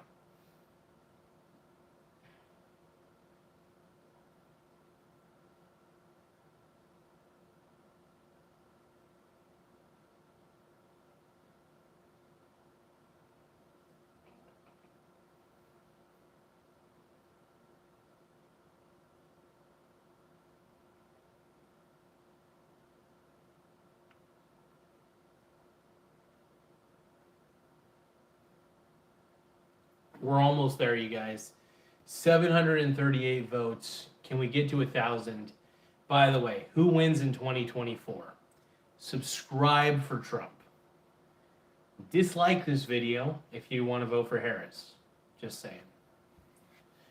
We're almost there, you guys. 738 votes. Can we get to 1,000? By the way, who wins in 2024? Subscribe for Trump. Dislike this video if you want to vote for Harris. Just saying.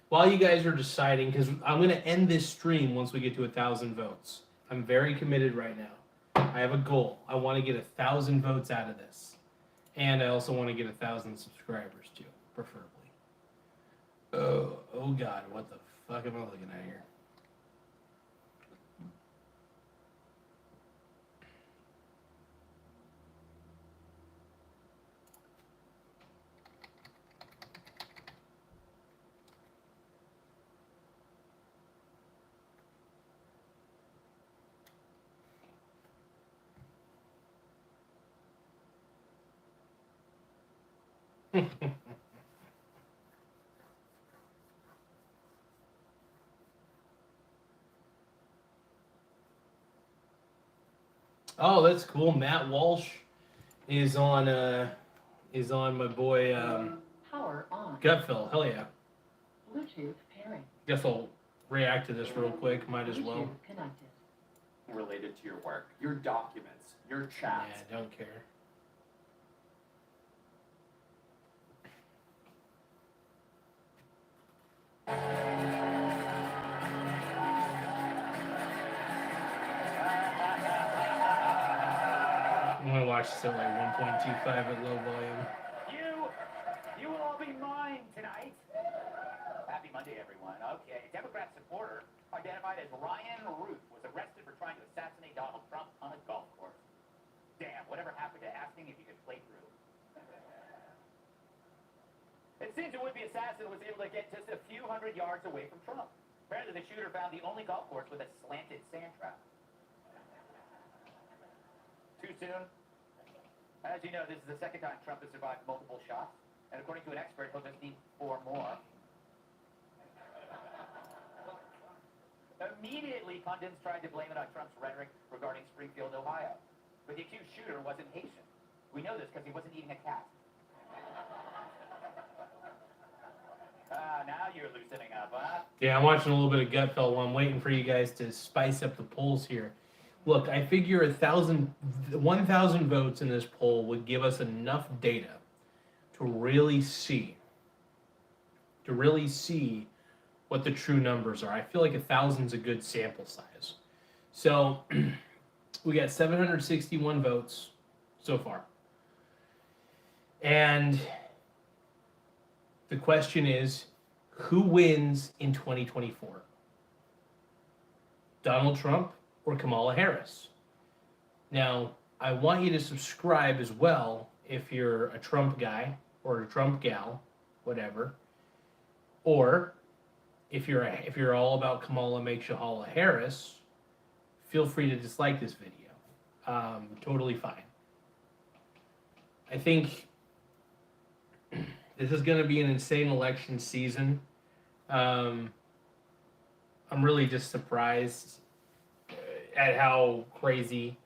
While you guys are deciding, because I'm going to end this stream once we get to 1,000 votes. I'm very committed right now. I have a goal. I want to get 1,000 votes out of this. And I also want to get 1,000 subscribers too, preferably. Oh God, what the fuck am I looking at here? Oh, that's cool. Matt Walsh is on my boy Power on. Gutfeld. Hell yeah. Bluetooth pairing. Guess I'll react to this real quick. Might as well. Bluetooth connected. Related to your work, your documents, your chats. Yeah, don't care. I'm gonna watch this at like 1.25 at low volume. You will all be mine tonight. Happy Monday, everyone. Okay, Democrat supporter identified as Ryan Ruth was arrested for trying to assassinate Donald Trump on a golf course. Damn, whatever happened to asking if you could play through? It seems a would-be assassin was able to get just a few hundred yards away from Trump. Apparently, the shooter found the only golf course with a slanted sand trap. Too soon? As you know, this is the second time Trump has survived multiple shots, and according to an expert, he'll just need 4 more. Immediately, pundits tried to blame it on Trump's rhetoric regarding Springfield, Ohio. But the accused shooter wasn't Haitian. We know this because he wasn't eating a cat. Now you're loosening up, huh? Yeah, I'm watching a little bit of Gutfeld while I'm waiting for you guys to spice up the polls here. Look, I figure 1,000 votes in this poll would give us enough data to really see what the true numbers are. I feel like 1,000 is a good sample size. So we got 761 votes so far. And the question is, who wins in 2024? Donald Trump or Kamala Harris? Now, I want you to subscribe as well if you're a Trump guy or a Trump gal, whatever. Or if you're all about Kamala makes you holla Harris, feel free to dislike this video. Totally fine. I think this is going to be an insane election season. I'm really just surprised at how crazy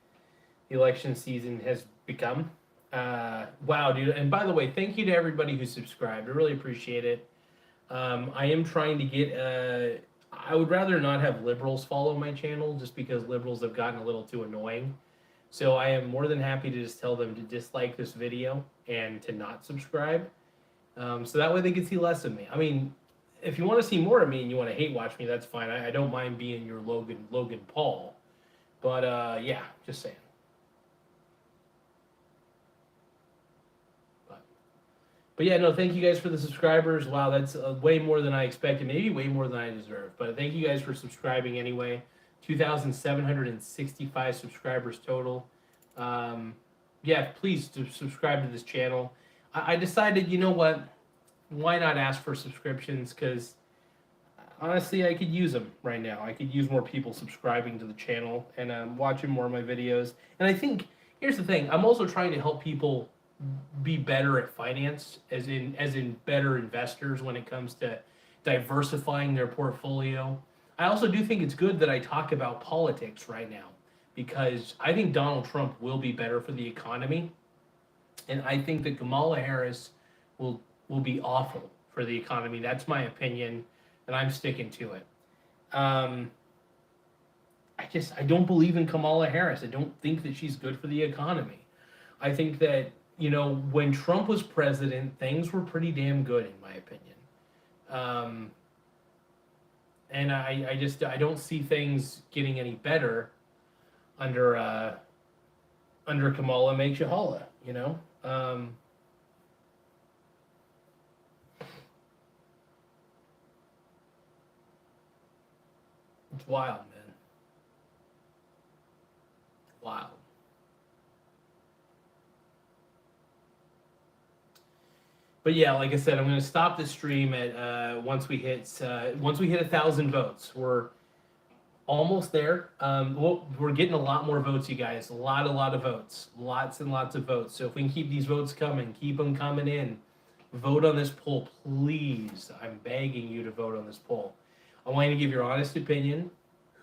the election season has become. Wow, dude. And by the way, thank you to everybody who subscribed. I really appreciate it. I am trying to get... I would rather not have liberals follow my channel just because liberals have gotten a little too annoying. So I am more than happy to just tell them to dislike this video and to not subscribe. So that way they can see less of me. I mean, if you want to see more of me and you want to hate watch me, that's fine. I don't mind being your Logan Paul. But yeah, just saying. But yeah, no, thank you guys for the subscribers. Wow, that's way more than I expected. Maybe way more than I deserve. But thank you guys for subscribing anyway. 2,765 subscribers total. Yeah, please subscribe to this channel. I decided, you know what? Why not ask for subscriptions? Because honestly, I could use them right now. I could use more people subscribing to the channel and watching more of my videos. And I think, here's the thing. I'm also trying to help people be better at finance, as in better investors when it comes to diversifying their portfolio. I also do think it's good that I talk about politics right now because I think Donald Trump will be better for the economy, and I think that Kamala Harris will be awful for the economy. That's my opinion, and I'm sticking to it. I don't believe in Kamala Harris. I don't think that she's good for the economy. I think that, you know, when Trump was president, things were pretty damn good, in my opinion. And I don't see things getting any better under Kamala makes you holla, you know? It's wild, man. Wild. But yeah, like I said, I'm going to stop the stream at once we hit 1,000 votes. We're almost there. We're getting a lot more votes, you guys. A lot of votes, lots and lots of votes. So if we can keep these votes coming, keep them coming in. Vote on this poll, please. I'm begging you to vote on this poll. I want you to give your honest opinion.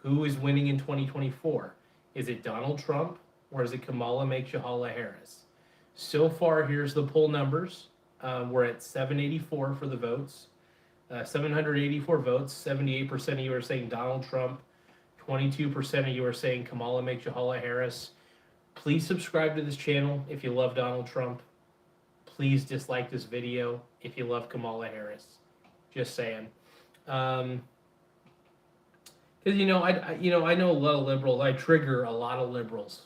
Who is winning in 2024? Is it Donald Trump or is it Kamala makes you holla Harris? So far, here's the poll numbers. We're at 784 for the votes. 784 votes. 78% of you are saying Donald Trump. 22% of you are saying Kamala makes you holla Harris. Please subscribe to this channel if you love Donald Trump. Please dislike this video if you love Kamala Harris. Just saying. Because I know a lot of liberals. I trigger a lot of liberals.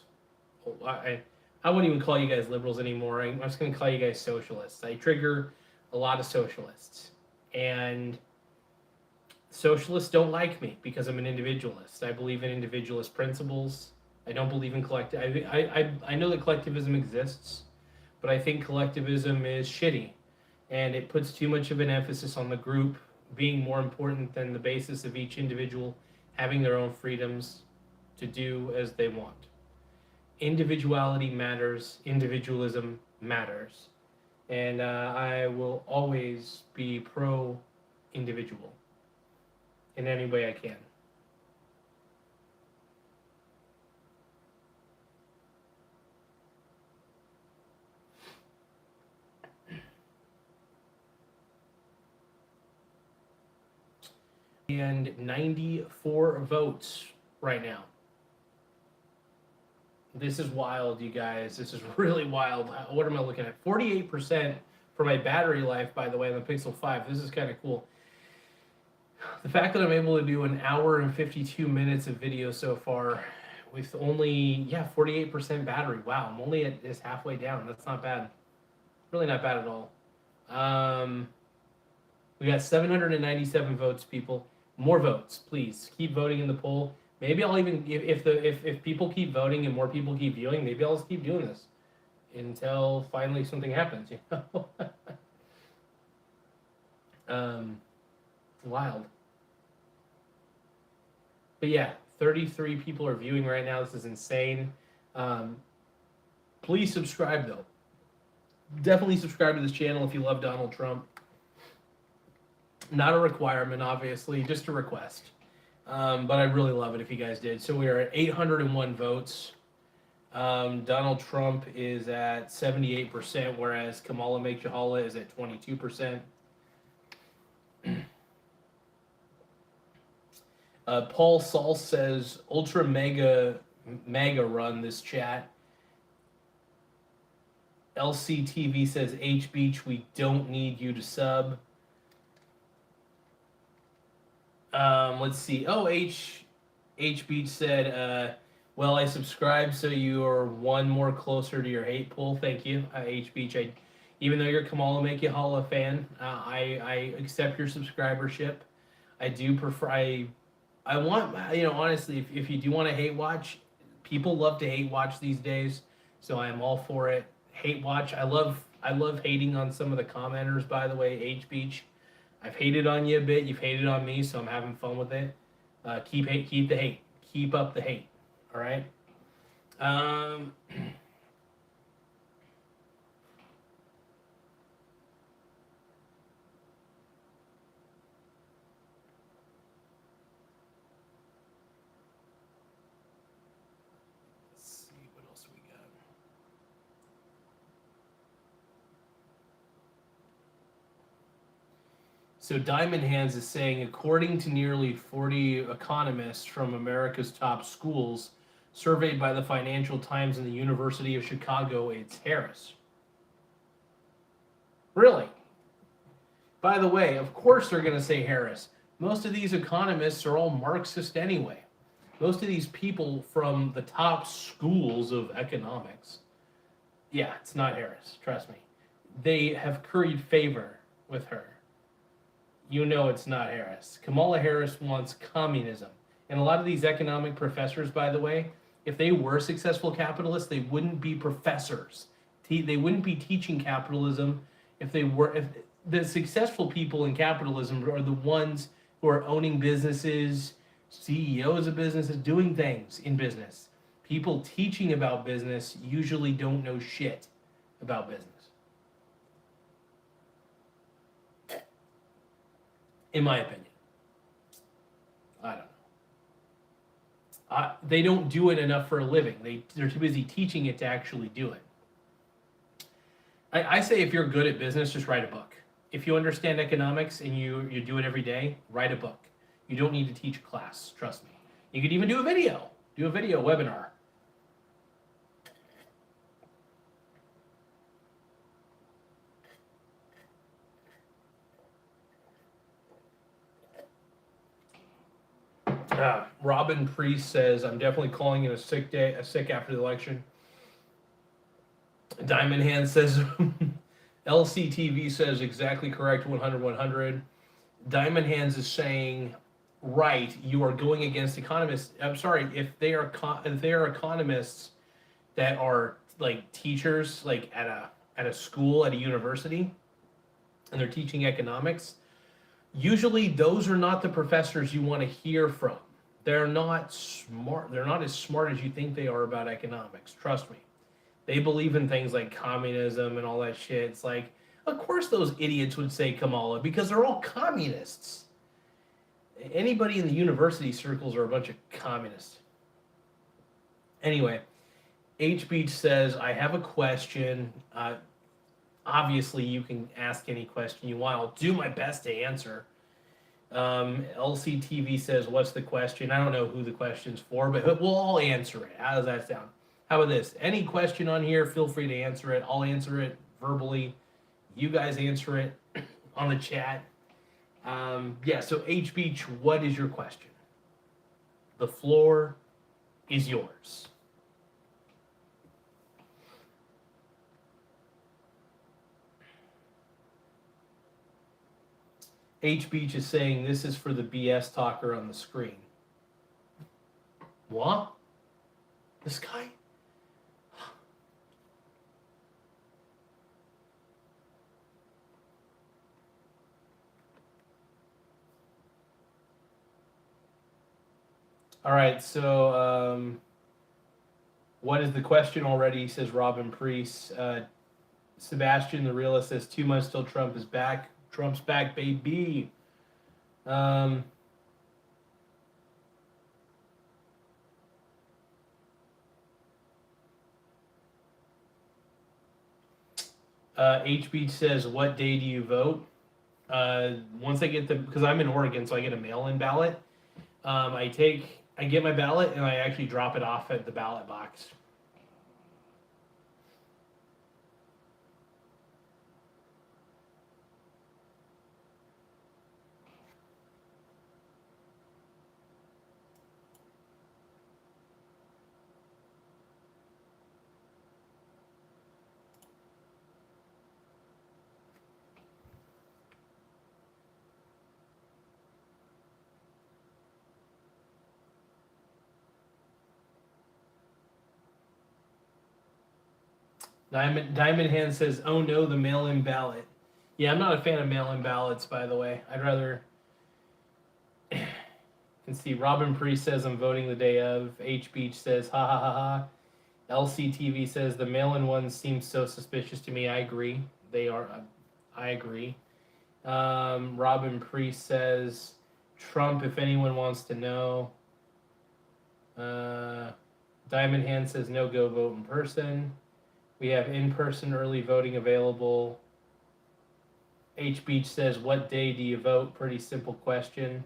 I wouldn't even call you guys liberals anymore. I'm just going to call you guys socialists. I trigger a lot of socialists. And socialists don't like me because I'm an individualist. I believe in individualist principles. I don't believe in collective. I know that collectivism exists, but I think collectivism is shitty. And it puts too much of an emphasis on the group being more important than the basis of each individual having their own freedoms to do as they want. Individuality matters. Individualism matters. And I will always be pro-individual in any way I can. 94 votes right now. This is wild, you guys. This is really wild. What am I looking at? 48% for my battery life, by the way, on the Pixel 5. This is kind of cool. The fact that I'm able to do an hour and 52 minutes of video so far with only, 48% battery. Wow, I'm only at this halfway down. That's not bad. Really not bad at all. We got 797 votes, people. More votes, please. Keep voting in the poll. Maybe I'll even, if people keep voting and more people keep viewing, maybe I'll just keep doing this until finally something happens, you know? Wild. But yeah, 33 people are viewing right now. This is insane. Please subscribe, though. Definitely subscribe to this channel if you love Donald Trump. Not a requirement, obviously, just a request. But I'd really love it if you guys did. So we are at 801 votes. Donald Trump is at 78%, whereas Kamala Harris is at 22%. Paul Saul says, ultra mega run this chat. LCTV says, H Beach, we don't need you to sub. Let's see. Oh, H Beach said, well, I subscribed, so you are one more closer to your hate pool. Thank you, H Beach. Even though you're Kamala Harris fan, I accept your subscribership. I do prefer. I want, honestly, if you do want to hate watch, people love to hate watch these days, so I am all for it. Hate watch. I love hating on some of the commenters, by the way, H Beach. I've hated on you a bit. You've hated on me, so I'm having fun with it. Keep the hate. Keep up the hate. All right. Let's see what else we got. So Diamond Hands is saying, according to nearly 40 economists from America's top schools surveyed by the Financial Times and the University of Chicago, it's Harris. Really? By the way, of course they're going to say Harris. Most of these economists are all Marxist anyway. Most of these people from the top schools of economics. Yeah, it's not Harris, trust me. They have curried favor with her. You know it's not Harris. Kamala Harris wants communism. And a lot of these economic professors, by the way, if they were successful capitalists, they wouldn't be professors. They wouldn't be teaching capitalism if they were. If the successful people in capitalism are the ones who are owning businesses, CEOs of businesses, doing things in business. People teaching about business usually don't know shit about business. In my opinion. I don't know. They don't do it enough for a living. They're too busy teaching it to actually do it. I say if you're good at business, just write a book. If you understand economics and you do it every day, write a book. You don't need to teach a class, trust me. You could even do a video webinar. Robin Priest says, I'm definitely calling it a sick after the election. Diamond Hand says, LCTV says exactly correct, 100. Diamond Hands is saying, right, you are going against economists. I'm sorry, if they are economists that are like teachers, like at a school, at a university, and they're teaching economics, usually those are not the professors you want to hear from. They're not smart. They're not as smart as you think they are about economics. Trust me. They believe in things like communism and all that shit. It's like, of course those idiots would say Kamala because they're all communists. Anybody in the university circles are a bunch of communists. Anyway, H Beach says, I have a question. Obviously, you can ask any question you want. I'll do my best to answer. LCTV says, what's the question? I don't know who the question's for, but we'll all answer it. How does that sound? How about this? Any question on here, feel free to answer it. I'll answer it verbally. You guys answer it on the chat. Yeah, so H Beach, what is your question? The floor is yours. H Beach is saying this is for the BS talker on the screen. What? This guy? All right, so what is the question already, says Robin Priest. Sebastian the realist says 2 months till Trump is back. Trump's back, baby. H Beach says, what day do you vote? Once I get because I'm in Oregon, so I get a mail-in ballot. I get my ballot and I actually drop it off at the ballot box. Diamond Hand says, "Oh no, the mail-in ballot." Yeah, I'm not a fan of mail-in ballots, by the way. I'd rather. You can see Robin Priest says, "I'm voting the day of." H Beach says, "Ha ha ha ha." LCTV says, "The mail-in ones seem so suspicious to me." I agree. They are. I agree. Robin Priest says, "Trump, if anyone wants to know." Diamond Hand says, "No, go vote in person." We have in-person early voting available. H Beach says, what day do you vote? Pretty simple question.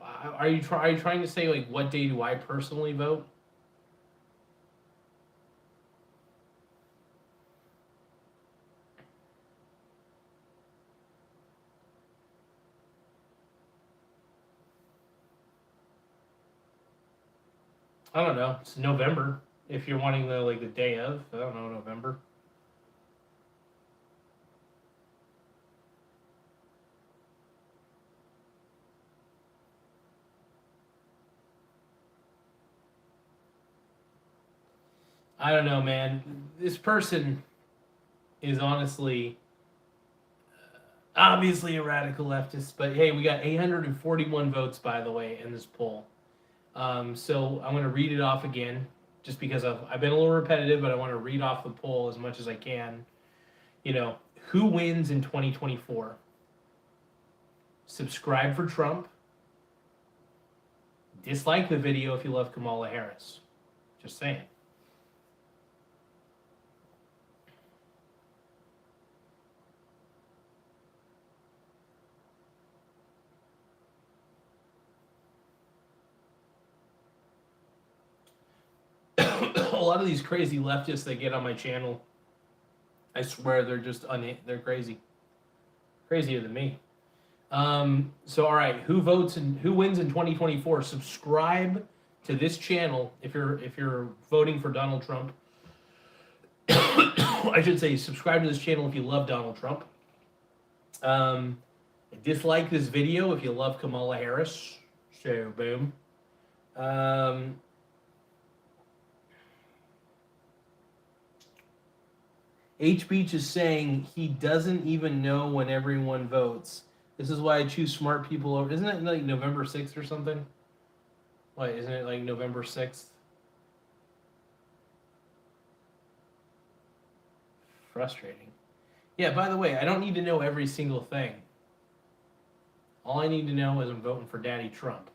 Are you trying to say, like, what day do I personally vote? I don't know. It's November. If you're wanting the day of, I don't know, November. I don't know, man. This person is honestly obviously a radical leftist, but hey, we got 841 votes, by the way, in this poll. So I'm going to read it off again, just because I've been a little repetitive, but I want to read off the poll as much as I can. You know, who wins in 2024? Subscribe for Trump. Dislike the video if you love Kamala Harris. Just saying. A lot of these crazy leftists that get on my channel, I swear they're just they're crazy, crazier than me. So all right, who wins in 2024? Subscribe to this channel if you're voting for Donald Trump. I should say subscribe to this channel if you love Donald Trump. Dislike this video if you love Kamala Harris. So boom. H Beach is saying he doesn't even know when everyone votes. This is why I choose smart people over. Isn't it like November 6th or something? Wait, isn't it like November 6th? Frustrating. Yeah, by the way, I don't need to know every single thing. All I need to know is I'm voting for Daddy Trump.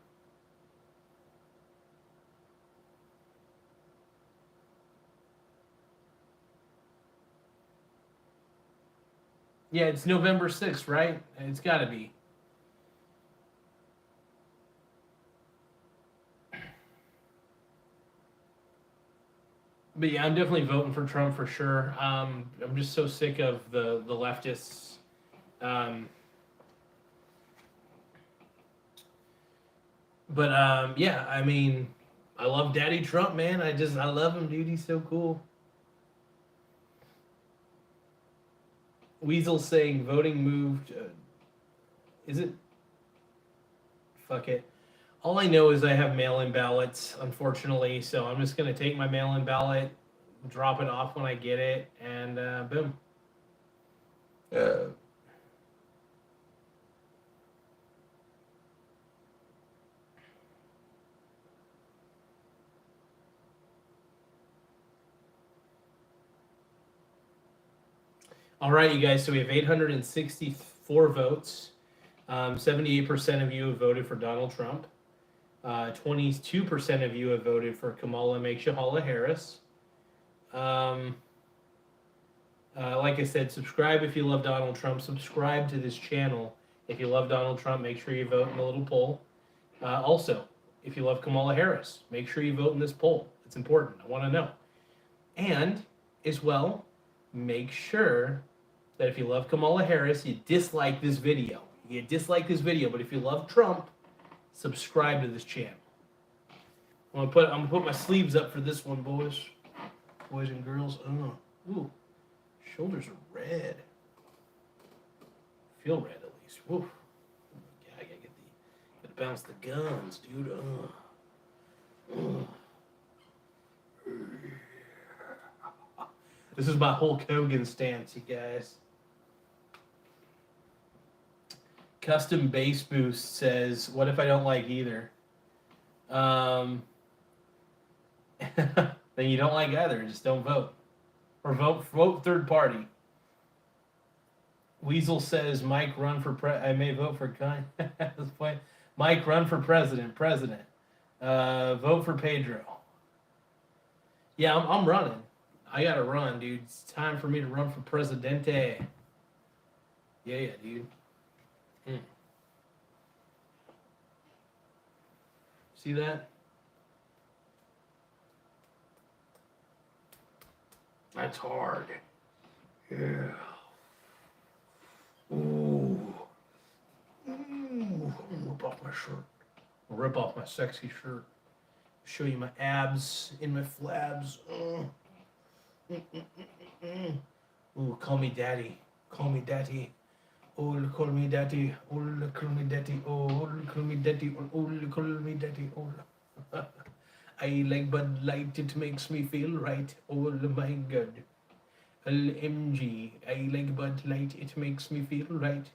Yeah, it's November 6th, right? It's got to be. But yeah, I'm definitely voting for Trump for sure. I'm just so sick of the leftists. Yeah, I mean, I love Daddy Trump, man. I love him, dude. He's so cool. Weasel saying voting moved. Is it? Fuck it. All I know is I have mail-in ballots, unfortunately. So I'm just gonna take my mail-in ballot, drop it off when I get it, and boom. All right, you guys. So we have 864 votes. 78% of you have voted for Donald Trump. 22% of you have voted for Kamala Harris. Like I said, subscribe if you love Donald Trump. Subscribe to this channel if you love Donald Trump. Make sure you vote in the little poll. Also, if you love Kamala Harris, make sure you vote in this poll. It's important. I want to know. And as well, make sure that if you love Kamala Harris, you dislike this video. You dislike this video, but if you love Trump, subscribe to this channel. I'm gonna put my sleeves up for this one, boys and girls. Ooh, shoulders are red. Feel red at least. Woo. Yeah, I gotta bounce the guns, dude. This is my Hulk Hogan stance, you guys. Custom Bass Boost says, what if I don't like either? Then you don't like either. Just don't vote. Or vote third party. Weasel says, Mike, run for I may vote for this point. Mike, run for president. Vote for Pedro. Yeah, I'm running. I gotta run, dude. It's time for me to run for presidente. Yeah, dude. See that? That's hard. Yeah. Ooh. Rip off my shirt. Rip off my sexy shirt. Show you my abs in my flabs. Ooh, call me daddy. Call me daddy. Oh, call me daddy. Oh, call me daddy. Oh, call me daddy. Oh, call me daddy. Oh. I like Bud Light. It makes me feel right. Oh my God. LMG. I like Bud Light. It makes me feel right.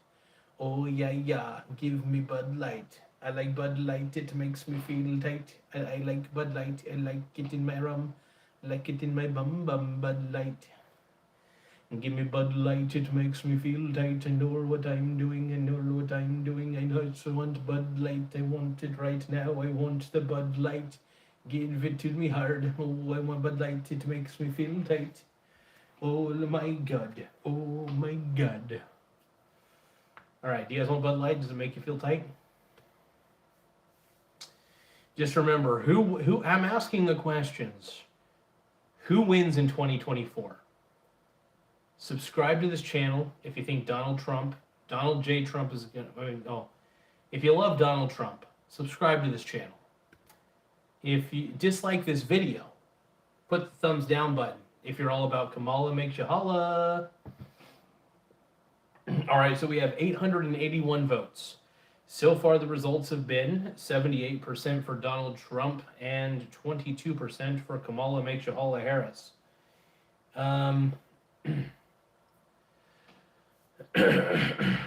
Oh yeah. Give me Bud Light. I like Bud Light. It makes me feel tight. I like Bud Light. I like it in my rum. I like it in my bum. Bud Light. Give me Bud Light, it makes me feel tight. I know what I'm doing, I just want Bud Light, I want it right now. I want the Bud Light, give it to me hard. Oh, I want Bud Light, it makes me feel tight. Oh my God, oh my God. Alright, do you guys want Bud Light? Does it make you feel tight? Just remember, who I'm asking the questions. Who wins in 2024? Subscribe to this channel if you think Donald J. Trump is gonna. If you love Donald Trump, subscribe to this channel. If you dislike this video, put the thumbs down button. If you're all about Kamala, makes you holla. All right, so we have 881 votes. So far, the results have been 78% for Donald Trump and 22% for Kamala Harris.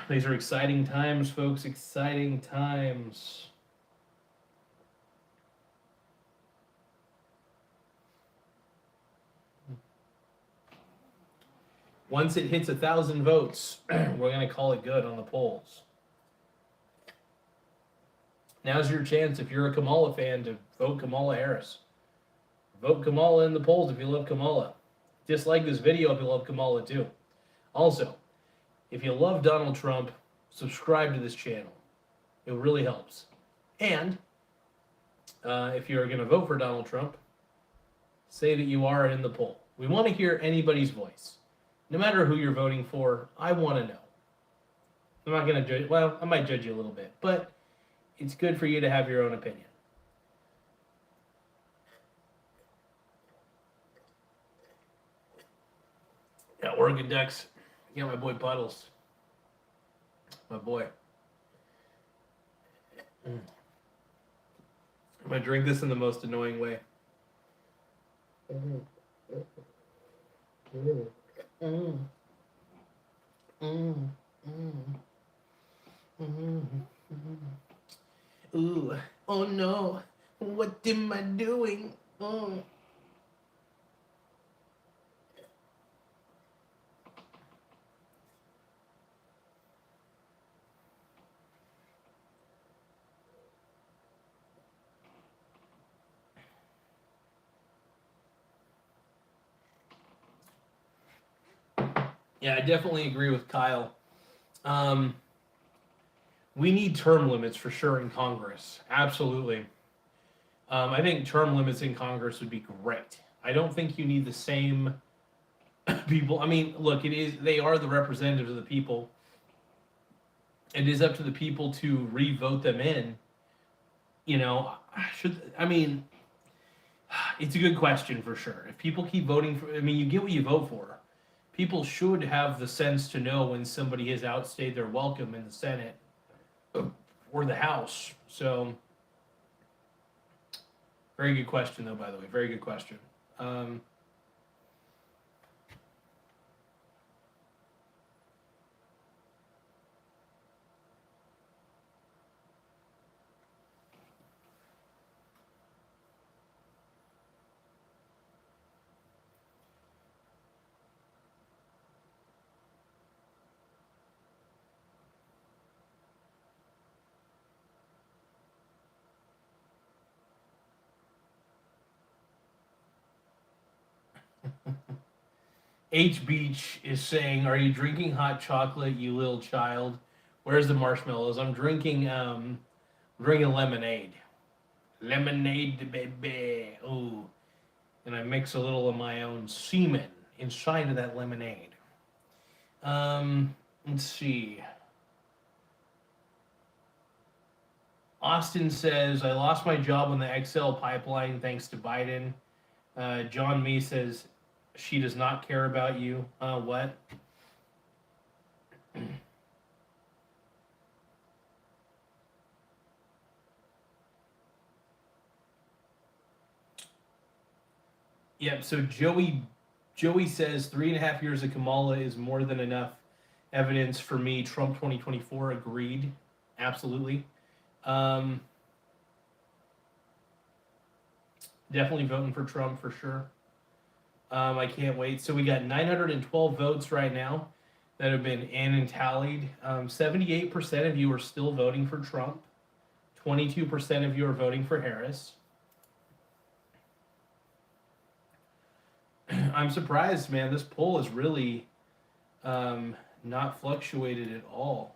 These are exciting times, folks. Exciting times. Once it hits 1,000 votes, we're going to call it good on the polls. Now's your chance, if you're a Kamala fan, to vote Kamala Harris. Vote Kamala in the polls if you love Kamala. Dislike this video if you love Kamala too. Also, If you love Donald Trump, subscribe to this channel. It really helps. And if you're going to vote for Donald Trump, say that you are in the poll. We want to hear anybody's voice. No matter who you're voting for, I want to know. I'm not going to judge. Well, I might judge you a little bit, but it's good for you to have your own opinion. Yeah, Oregon Ducks. Yeah, my boy Puddles. My boy. I'm going to drink this in the most annoying way. Ooh, oh no, what am I doing? Oh. Yeah, I definitely agree with Kyle. We need term limits for sure in Congress. Absolutely. I think term limits in Congress would be great. I don't think you need the same people. I mean, look, they are the representatives of the people. It is up to the people to re-vote them in. You know, it's a good question for sure. If people keep voting for, you get what you vote for. People should have the sense to know when somebody has outstayed their welcome in the Senate or the House. So, very good question, though, by the way. Very good question. H Beach is saying, "Are you drinking hot chocolate, you little child? Where's the marshmallows?" I'm drinking lemonade. Lemonade, baby. Ooh, and I mix a little of my own semen inside of that lemonade. Let's see. Austin says, "I lost my job on the XL pipeline thanks to Biden." John Mee says, "She does not care about you." What? Yep, so Joey says 3.5 years of Kamala is more than enough evidence for me. Trump 2024, agreed. Absolutely. Definitely voting for Trump for sure. I can't wait. So we got 912 votes right now that have been in and tallied. 78% of you are still voting for Trump. 22% of you are voting for Harris. I'm surprised, man. This poll is really not fluctuated at all.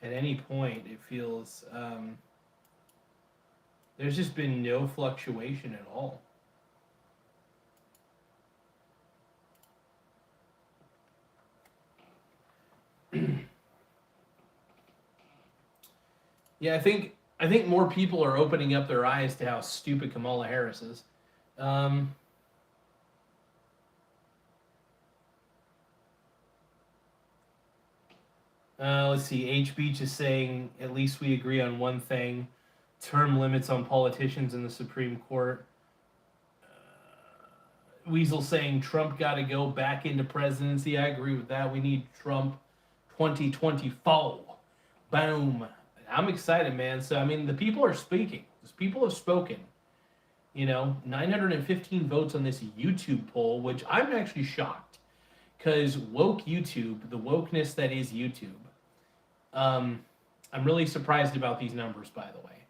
At any point, it feels there's just been no fluctuation at all. Yeah, I think more people are opening up their eyes to how stupid Kamala Harris is. Let's see. H Beach is saying, "At least we agree on one thing: term limits on politicians in the Supreme Court." Weasel saying Trump got to go back into presidency. I agree with that. We need Trump 2024. Boom. I'm excited, man. So, the people are speaking. People have spoken. 915 votes on this YouTube poll, which I'm actually shocked. Because woke YouTube, the wokeness that is YouTube, I'm really surprised about these numbers, by the way.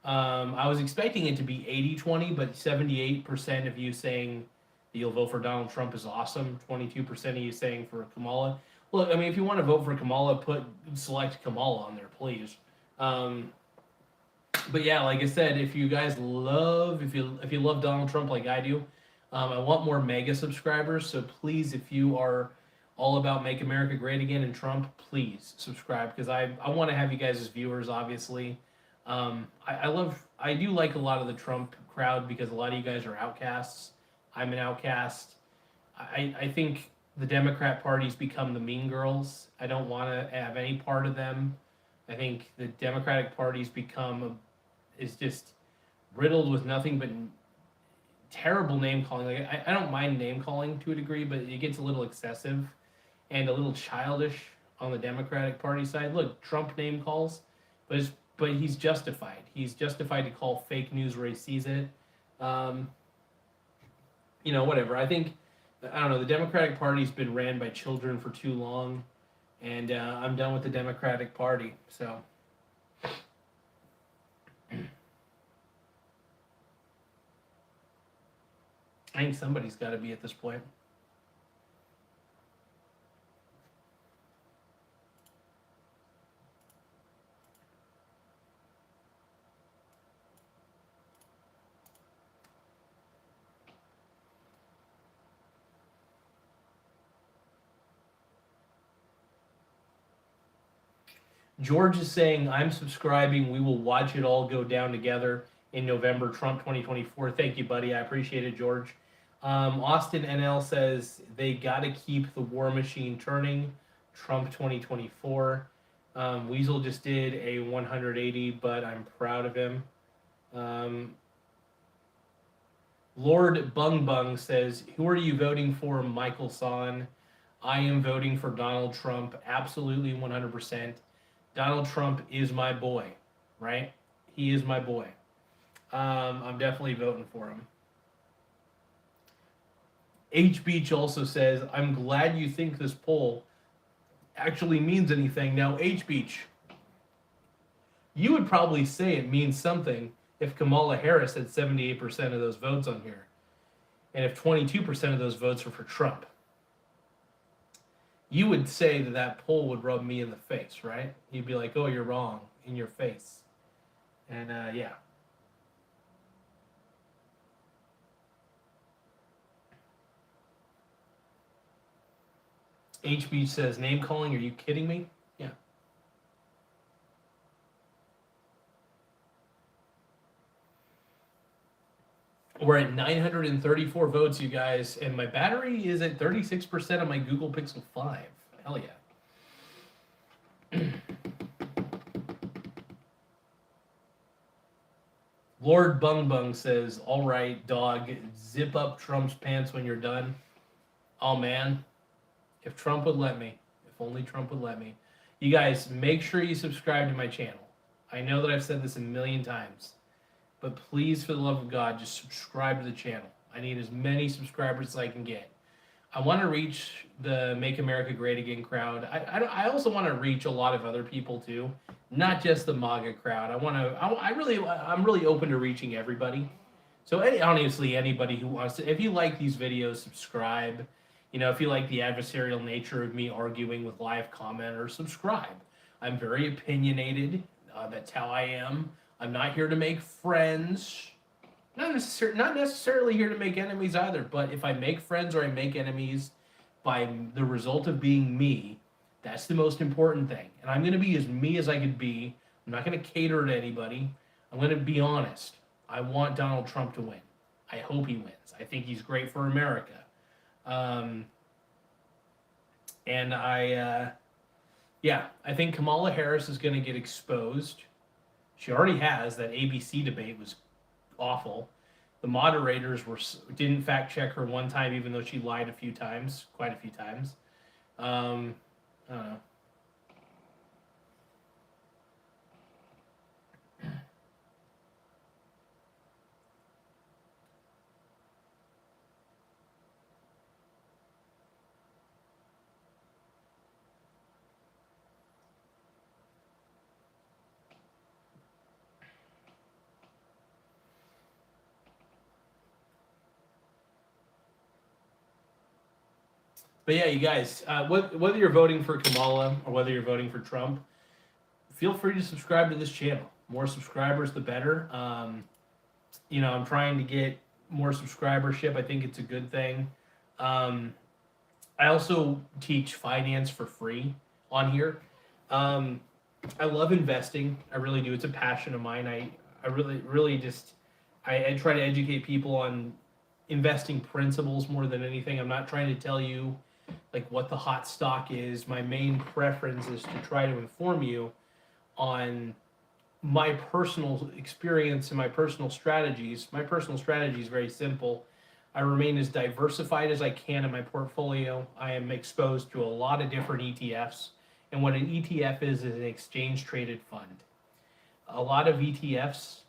I was expecting it to be 80-20, but 78% of you saying that you'll vote for Donald Trump is awesome. 22% of you saying for Kamala. Look, I mean, if you want to vote for Kamala, select Kamala on there, please. But yeah, like I said, if you guys love, if you love Donald Trump like I do, I want more mega subscribers. So please, if you are all about Make America Great Again and Trump, please subscribe because I want to have you guys as viewers. Obviously, I do like a lot of the Trump crowd because a lot of you guys are outcasts. I'm an outcast. I think the Democrat Party's become the mean girls. I don't want to have any part of them. I think the Democratic Party's is just riddled with nothing but terrible name calling. Like I don't mind name calling to a degree, but it gets a little excessive and a little childish on the Democratic Party side. Look, Trump name calls, but he's justified. He's justified to call fake news where he sees it. Whatever. I don't know. The Democratic Party's been ran by children for too long, and I'm done with the Democratic Party. So. I think somebody's got to be at this point. George is saying, I'm subscribing. We will watch it all go down together in November, Trump 2024. Thank you, buddy. I appreciate it, George. Austin NL says, they got to keep the war machine turning. Trump 2024. Weasel just did a 180, but I'm proud of him. Lord Bung Bung says, who are you voting for, Michael Son? I am voting for Donald Trump, absolutely 100%. Donald Trump is my boy, right? He is my boy. I'm definitely voting for him. H. Beach also says, I'm glad you think this poll actually means anything. Now, H. Beach, you would probably say it means something if Kamala Harris had 78% of those votes on here, and if 22% of those votes were for Trump. You would say that poll would rub me in the face, right? You'd be like, oh, you're wrong, in your face. And yeah. HB says, name calling, are you kidding me? Yeah. We're at 934 votes, you guys, and my battery is at 36% on my Google Pixel 5. Hell yeah. Lord Bung Bung says, all right, dog, zip up Trump's pants when you're done. Oh, man. If Trump would let me. If only Trump would let me. You guys, make sure you subscribe to my channel. I know that I've said this a million times. But please, for the love of God, just subscribe to the channel. I need as many subscribers as I can get. I want to reach the Make America Great Again crowd. I also want to reach a lot of other people too, not just the MAGA crowd. I'm really open to reaching everybody. So honestly, anybody who wants to, if you like these videos, subscribe. If you like the adversarial nature of me arguing with live commenters, subscribe. I'm very opinionated. That's how I am. I'm not here to make friends. Not necessarily here to make enemies either, but if I make friends or I make enemies by the result of being me, that's the most important thing. And I'm going to be as me as I could be. I'm not going to cater to anybody. I'm going to be honest. I want Donald Trump to win. I hope he wins. I think he's great for America. I think Kamala Harris is going to get exposed. She already has. That ABC debate was awful. The moderators didn't fact check her one time, even though she lied quite a few times. I don't know. But yeah, you guys, whether you're voting for Kamala or whether you're voting for Trump, feel free to subscribe to this channel. More subscribers, the better. I'm trying to get more subscribership. I think it's a good thing. I also teach finance for free on here. I love investing. I really do. It's a passion of mine. I really just I try to educate people on investing principles more than anything. I'm not trying to tell you like what the hot stock is. My main preference is to try to inform you on my personal experience and my personal strategies. My personal strategy is very simple. I remain as diversified as I can in my portfolio. I am exposed to a lot of different ETFs. And what an ETF is an exchange traded fund. A lot of ETFs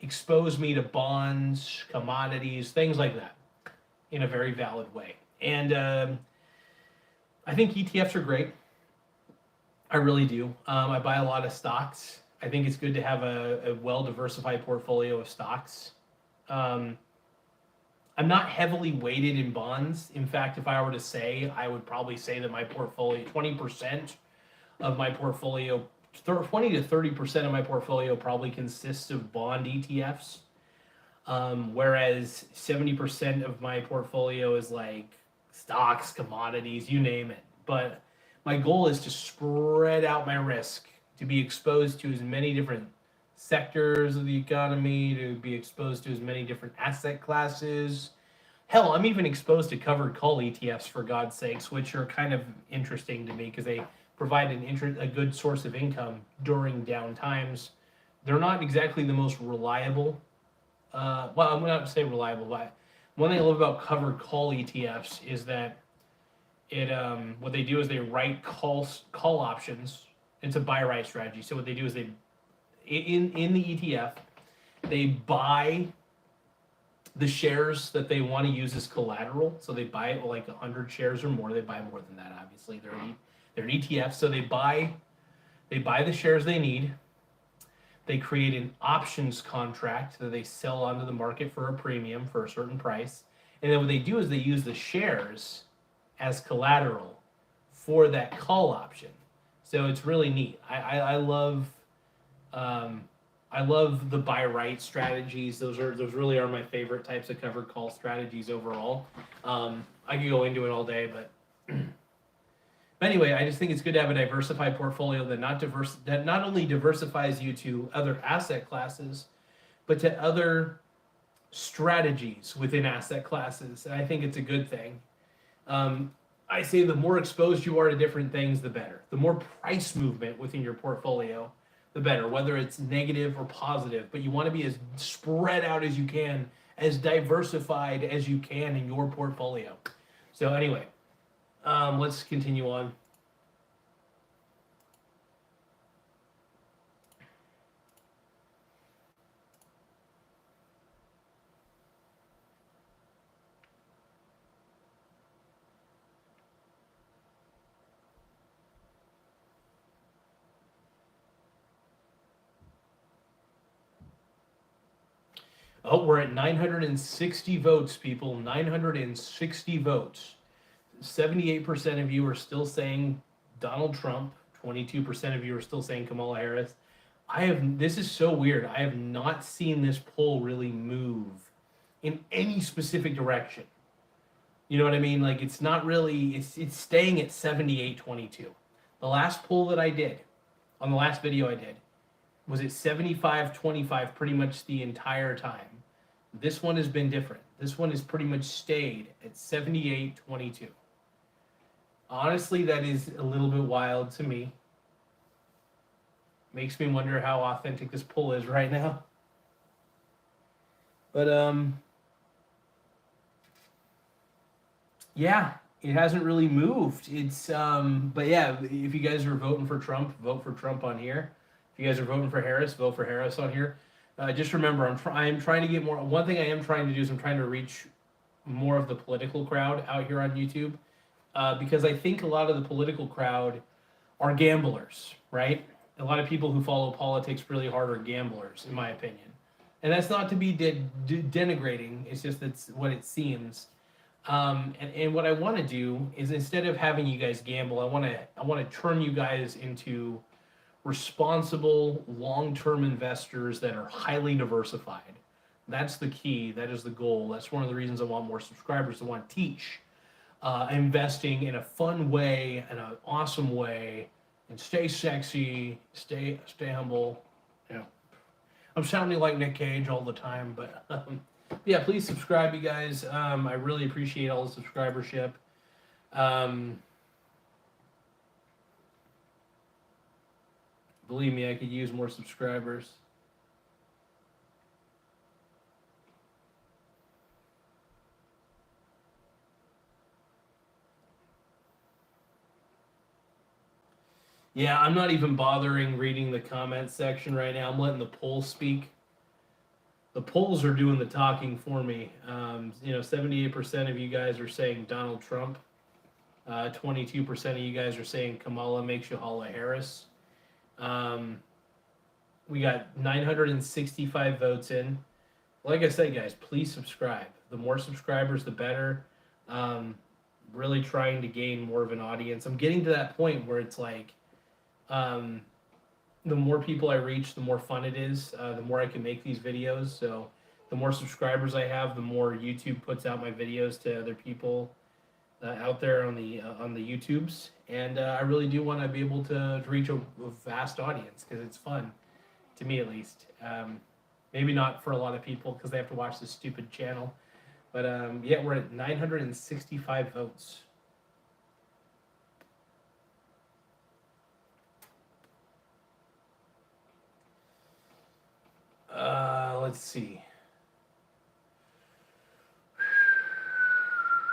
expose me to bonds, commodities, things like that in a very valid way. And I think ETFs are great. I really do. I buy a lot of stocks. I think it's good to have a well-diversified portfolio of stocks. I'm not heavily weighted in bonds. In fact, if I were to say, I would probably say that my portfolio, 20% of my portfolio, 20 to 30% of my portfolio probably consists of bond ETFs, whereas 70% of my portfolio is like stocks, commodities, you name it. But my goal is to spread out my risk, to be exposed to as many different sectors of the economy, to be exposed to as many different asset classes. Hell, I'm even exposed to covered call ETFs, for God's sakes, which are kind of interesting to me because they provide a good source of income during down times. They're not exactly the most reliable. I'm not say reliable, but one thing I love about covered call ETFs is that what they do is they write call options. It's a buy write strategy. So what they do is they in the ETF, they buy the shares that they want to use as collateral. So they buy like 100 shares or more. They buy more than that, obviously. They're an ETF. So they buy the shares they need. They create an options contract that they sell onto the market for a premium for a certain price. And then what they do is they use the shares as collateral for that call option. So it's really neat. I love the buy right strategies. Those really are my favorite types of covered call strategies overall. I could go into it all day, but anyway, I just think it's good to have a diversified portfolio that not only diversifies you to other asset classes, but to other strategies within asset classes. And I think it's a good thing. I say the more exposed you are to different things, the better. The more price movement within your portfolio, the better, whether it's negative or positive. But you want to be as spread out as you can, as diversified as you can in your portfolio. So anyway, let's continue on. Oh, we're at 960 votes, people. 960 votes. 78% of you are still saying Donald Trump. 22% of you are still saying Kamala Harris. This is so weird. I have not seen this poll really move in any specific direction. You know what I mean? Like it's not really, it's staying at 78-22. The last poll that I did, on the last video I did, was at 75-25 pretty much the entire time. This one has been different. This one has pretty much stayed at 78-22. Honestly, that is a little bit wild to me. Makes me wonder how authentic this poll is right now. But yeah, it hasn't really moved. It's but yeah, if you guys are voting for Trump, vote for Trump on here. If you guys are voting for Harris, vote for Harris on here. Just remember, I'm trying to get more. One thing I am trying to do is I'm trying to reach more of the political crowd out here on YouTube, because I think a lot of the political crowd are gamblers, right? A lot of people who follow politics really hard are gamblers, in my opinion. And that's not to be denigrating. It's just that's what it seems. And what I want to do is, instead of having you guys gamble, I want to turn you guys into responsible long-term investors that are highly diversified. That's the key. That is the goal. That's one of the reasons I want more subscribers. I want to teach investing in a fun way, in an awesome way, and stay sexy, stay humble. You know, I'm sounding like Nick Cage all the time, but yeah, please subscribe, you guys. I really appreciate all the subscribership. Believe me, I could use more subscribers. Yeah, I'm not even bothering reading the comment section right now. I'm letting the polls speak. The polls are doing the talking for me. 78% of you guys are saying Donald Trump. 22% of you guys are saying Kamala Harris. We got 965 votes in. Like I said, guys, please subscribe. The more subscribers, the better. Really trying to gain more of an audience. I'm getting to that point where it's like, the more people I reach, the more fun it is. The more I can make these videos. So the more subscribers I have, the more YouTube puts out my videos to other people out there on the YouTubes. And I really do want to be able to reach a vast audience because it's fun, to me at least. Maybe not for a lot of people because they have to watch this stupid channel. But yeah, we're at 965 votes. Let's see.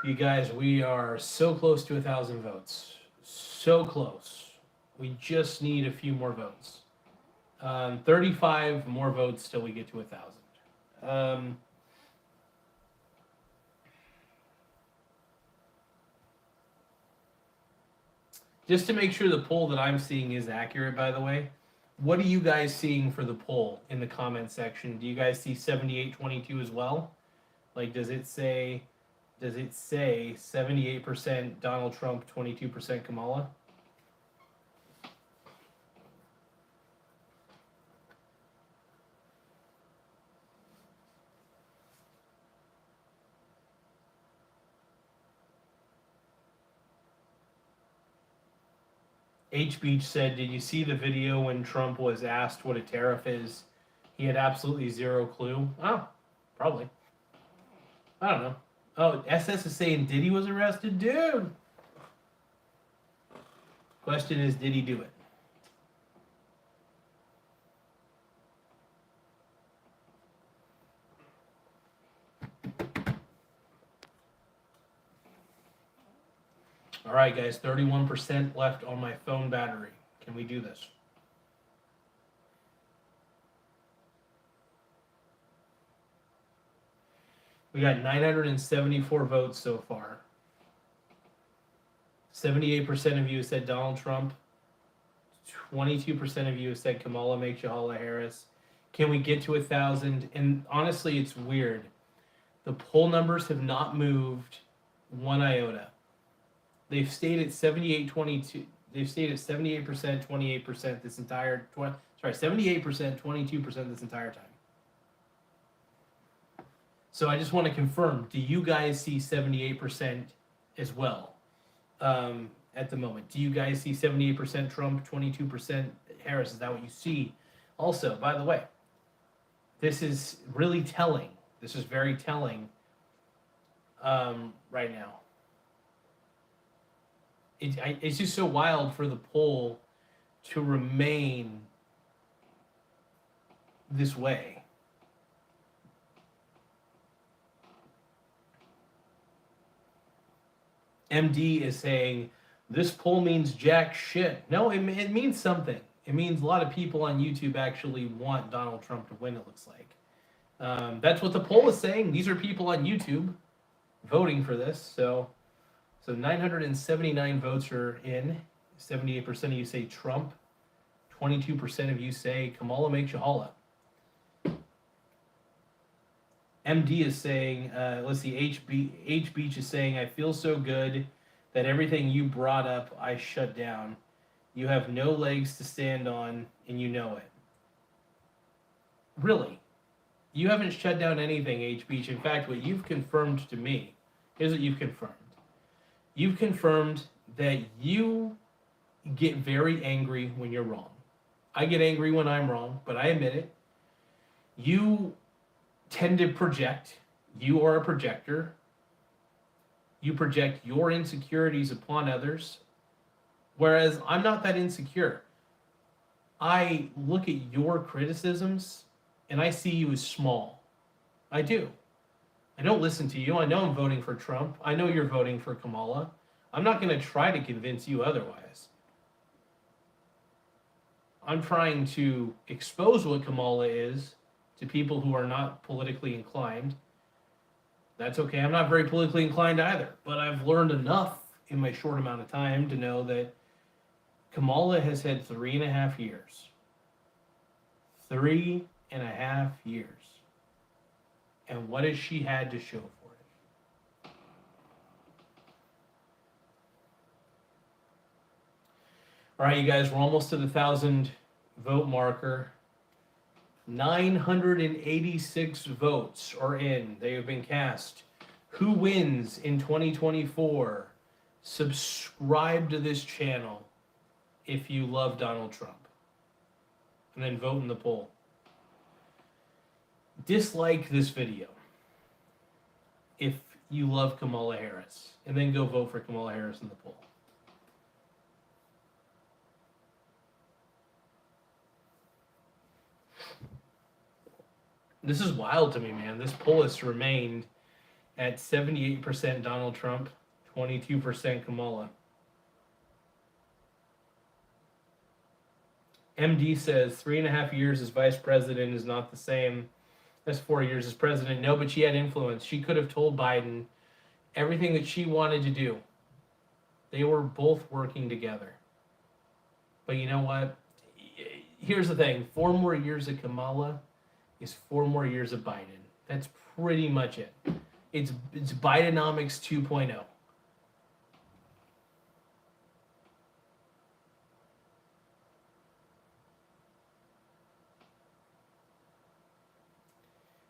You guys, we are so close to 1,000 votes. So close. We just need a few more votes. 35 more votes till we get to 1,000. Just to make sure the poll that I'm seeing is accurate, by the way, what are you guys seeing for the poll in the comment section? Do you guys see 78-22 as well? Like, does it say 78% Donald Trump, 22% Kamala? H Beach said, did you see the video when Trump was asked what a tariff is? He had absolutely zero clue. Oh, probably. I don't know. Oh, SS is saying Diddy was arrested? Dude! Question is, did he do it? All right, guys, 31% left on my phone battery. Can we do this? We got 974 votes so far. 78% of you said Donald Trump. 22% of you said Kamala Harris. Can we get to 1,000? And honestly, it's weird. The poll numbers have not moved one iota. They've stayed at 78-22. They've stayed at 78%, 28% this entire 78%, 22% this entire time. So I just want to confirm, do you guys see 78% as well at the moment? Do you guys see 78% Trump, 22% Harris? Is that what you see? Also, by the way, this is really telling. This is very telling right now. It's just so wild for the poll to remain this way. MD is saying, this poll means jack shit. No, it means something. It means a lot of people on YouTube actually want Donald Trump to win, it looks like. That's what the poll is saying. These are people on YouTube voting for this. So 979 votes are in. 78% of you say Trump. 22% of you say Kamala makes you holla. MD is saying, let's see, H Beach is saying, I feel so good that everything you brought up, I shut down. You have no legs to stand on, and you know it. Really? You haven't shut down anything, H Beach. In fact, what you've confirmed to me, here's what you've confirmed. You've confirmed that you get very angry when you're wrong. I get angry when I'm wrong, but I admit it. You tend to project. You are a projector. You project your insecurities upon others, whereas I'm not that insecure. I look at your criticisms and I see you as small. I do. I don't listen to you. I know I'm voting for Trump. I know you're voting for Kamala. I'm not going to try to convince you otherwise. I'm trying to expose what Kamala is to people who are not politically inclined. That's okay. I'm not very politically inclined either, but I've learned enough in my short amount of time to know that Kamala has had 3.5 years. 3.5 years. And what has she had to show for it? All right, you guys, we're almost to the 1,000 vote marker. 986 votes are in. They have been cast. Who wins in 2024? Subscribe to this channel if you love Donald Trump. And then vote in the poll. Dislike this video if you love Kamala Harris. And then go vote for Kamala Harris in the poll. This is wild to me, man. This poll has remained at 78% Donald Trump, 22% Kamala. MD says 3.5 years as vice president is not the same as 4 years as president. No, but she had influence. She could have told Biden everything that she wanted to do. They were both working together. But you know what? Here's the thing. 4 more years of Kamala is 4 more years of Biden. That's pretty much it. It's Bidenomics 2.0.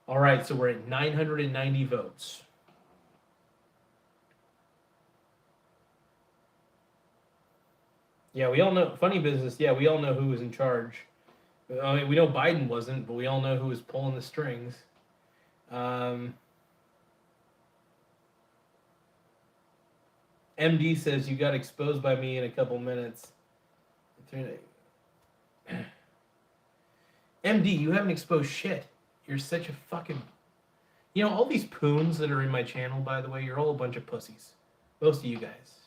All right, so we're at 990 votes. Yeah, we all know, funny business, yeah, we all know who was in charge. I mean, we know Biden wasn't, but we all know who was pulling the strings. MD says you got exposed by me in a couple minutes. MD, you haven't exposed shit. You're such a fucking... You know, all these poons that are in my channel, by the way, you're all a bunch of pussies. Most of you guys.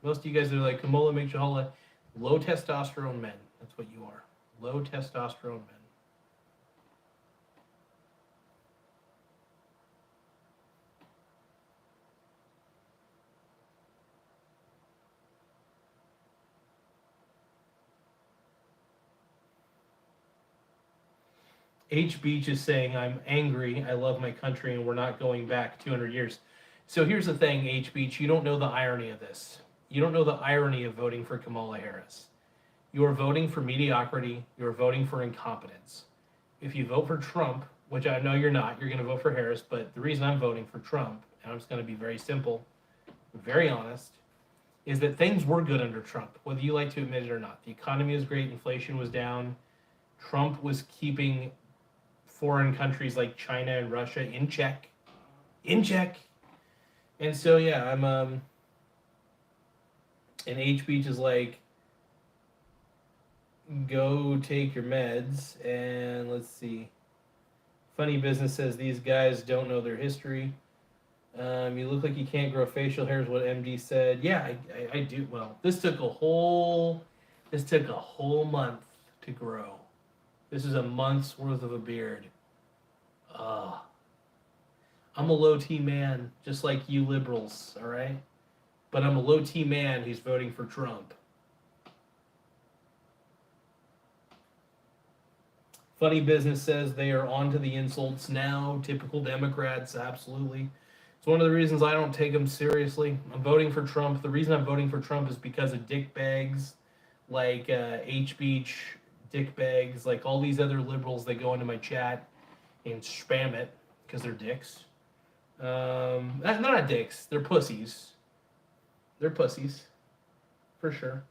Most of you guys are like, Kamala Mikjahala, low testosterone men. That's what you are. Low testosterone men. H Beach is saying, I'm angry, I love my country, and we're not going back 200 years. So here's the thing, H Beach, you don't know the irony of this. You don't know the irony of voting for Kamala Harris. You are voting for mediocrity, you are voting for incompetence. If you vote for Trump, which I know you're not, you're going to vote for Harris, but the reason I'm voting for Trump, and I'm just going to be very simple, very honest, is that things were good under Trump, whether you like to admit it or not. The economy was great, inflation was down, Trump was keeping foreign countries like China and Russia in check. In check. And so, yeah, I'm, and H Beach is like, go take your meds, and let's see. Funny Business says these guys don't know their history. You look like you can't grow facial hair is what MD said. Yeah, I do. Well, this took a whole month to grow. This is a month's worth of a beard. I'm a low T man, just like you liberals, all right? But I'm a low T man who's voting for Trump. Funny Business says they are on to the insults now. Typical Democrats, absolutely. It's one of the reasons I don't take them seriously. I'm voting for Trump. The reason I'm voting for Trump is because of dick bags like H. Beach, dick bags, like all these other liberals that go into my chat and spam it because they're dicks. They're not dicks. They're pussies. They're pussies, for sure.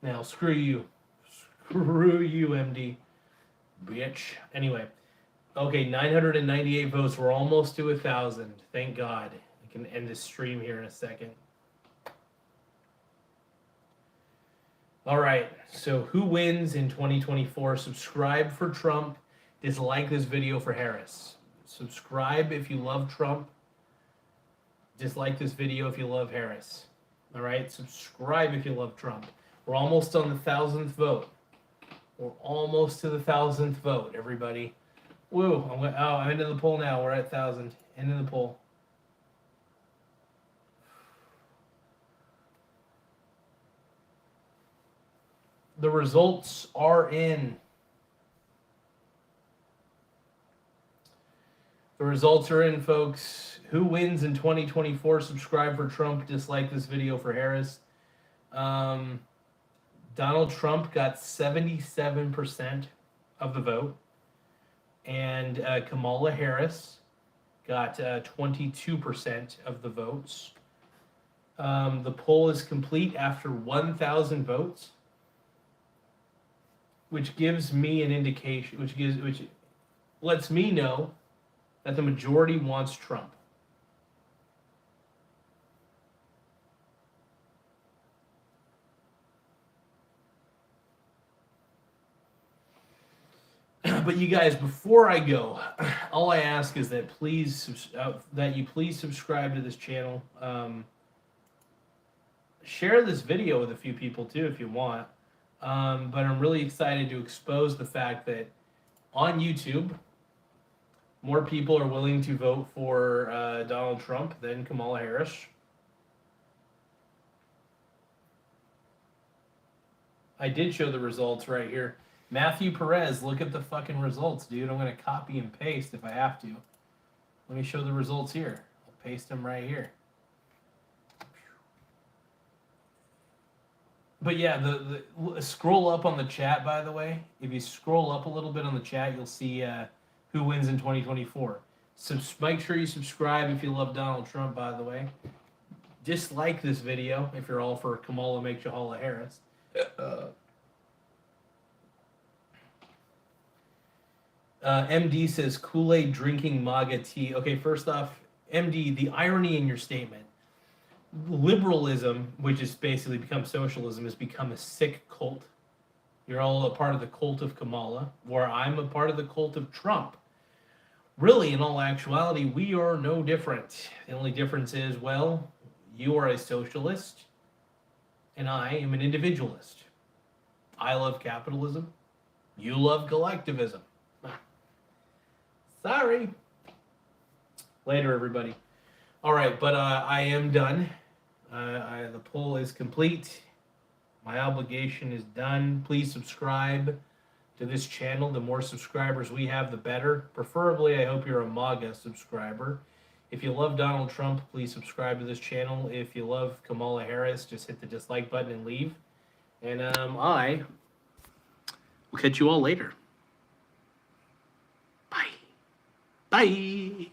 Now, screw you. Screw you, MD. Bitch. Anyway. Okay, 998 votes. We're almost to 1,000. Thank God. I can end this stream here in a second. All right. So who wins in 2024? Subscribe for Trump. Dislike this video for Harris. Subscribe if you love Trump. Dislike this video if you love Harris. All right. Subscribe if you love Trump. We're almost on the 1,000th vote. We're almost to the 1,000th vote, everybody. Woo! I'm into the poll now. We're at 1,000. Into the poll. The results are in. The results are in, folks. Who wins in 2024? Subscribe for Trump. Dislike this video for Harris. Donald Trump got 77% of the vote, and Kamala Harris got 22% of the votes. The poll is complete after 1,000 votes, which gives me an indication, which lets me know that the majority wants Trump. But you guys, before I go, all I ask is that you please subscribe to this channel. Share this video with a few people too if you want. But I'm really excited to expose the fact that on YouTube, more people are willing to vote for Donald Trump than Kamala Harris. I did show the results right here. Matthew Perez, look at the fucking results, dude. I'm going to copy and paste if I have to. Let me show the results here. I'll paste them right here. But yeah, the scroll up on the chat, by the way. If you scroll up a little bit on the chat, you'll see who wins in 2024. Make sure you subscribe if you love Donald Trump, by the way. Dislike this video if you're all for Kamala Harris. MD says Kool-Aid drinking MAGA tea. Okay, first off, MD, the irony in your statement. Liberalism, which has basically become socialism, has become a sick cult. You're all a part of the cult of Kamala, where I'm a part of the cult of Trump. Really, in all actuality, we are no different. The only difference is, well, you are a socialist, and I am an individualist. I love capitalism. You love collectivism. Sorry. Later, everybody. All right, but I am done. The poll is complete. My obligation is done. Please subscribe to this channel. The more subscribers we have, the better. Preferably, I hope you're a MAGA subscriber. If you love Donald Trump, please subscribe to this channel. If you love Kamala Harris, just hit the dislike button and leave. And I will catch you all later. Bye. Bye.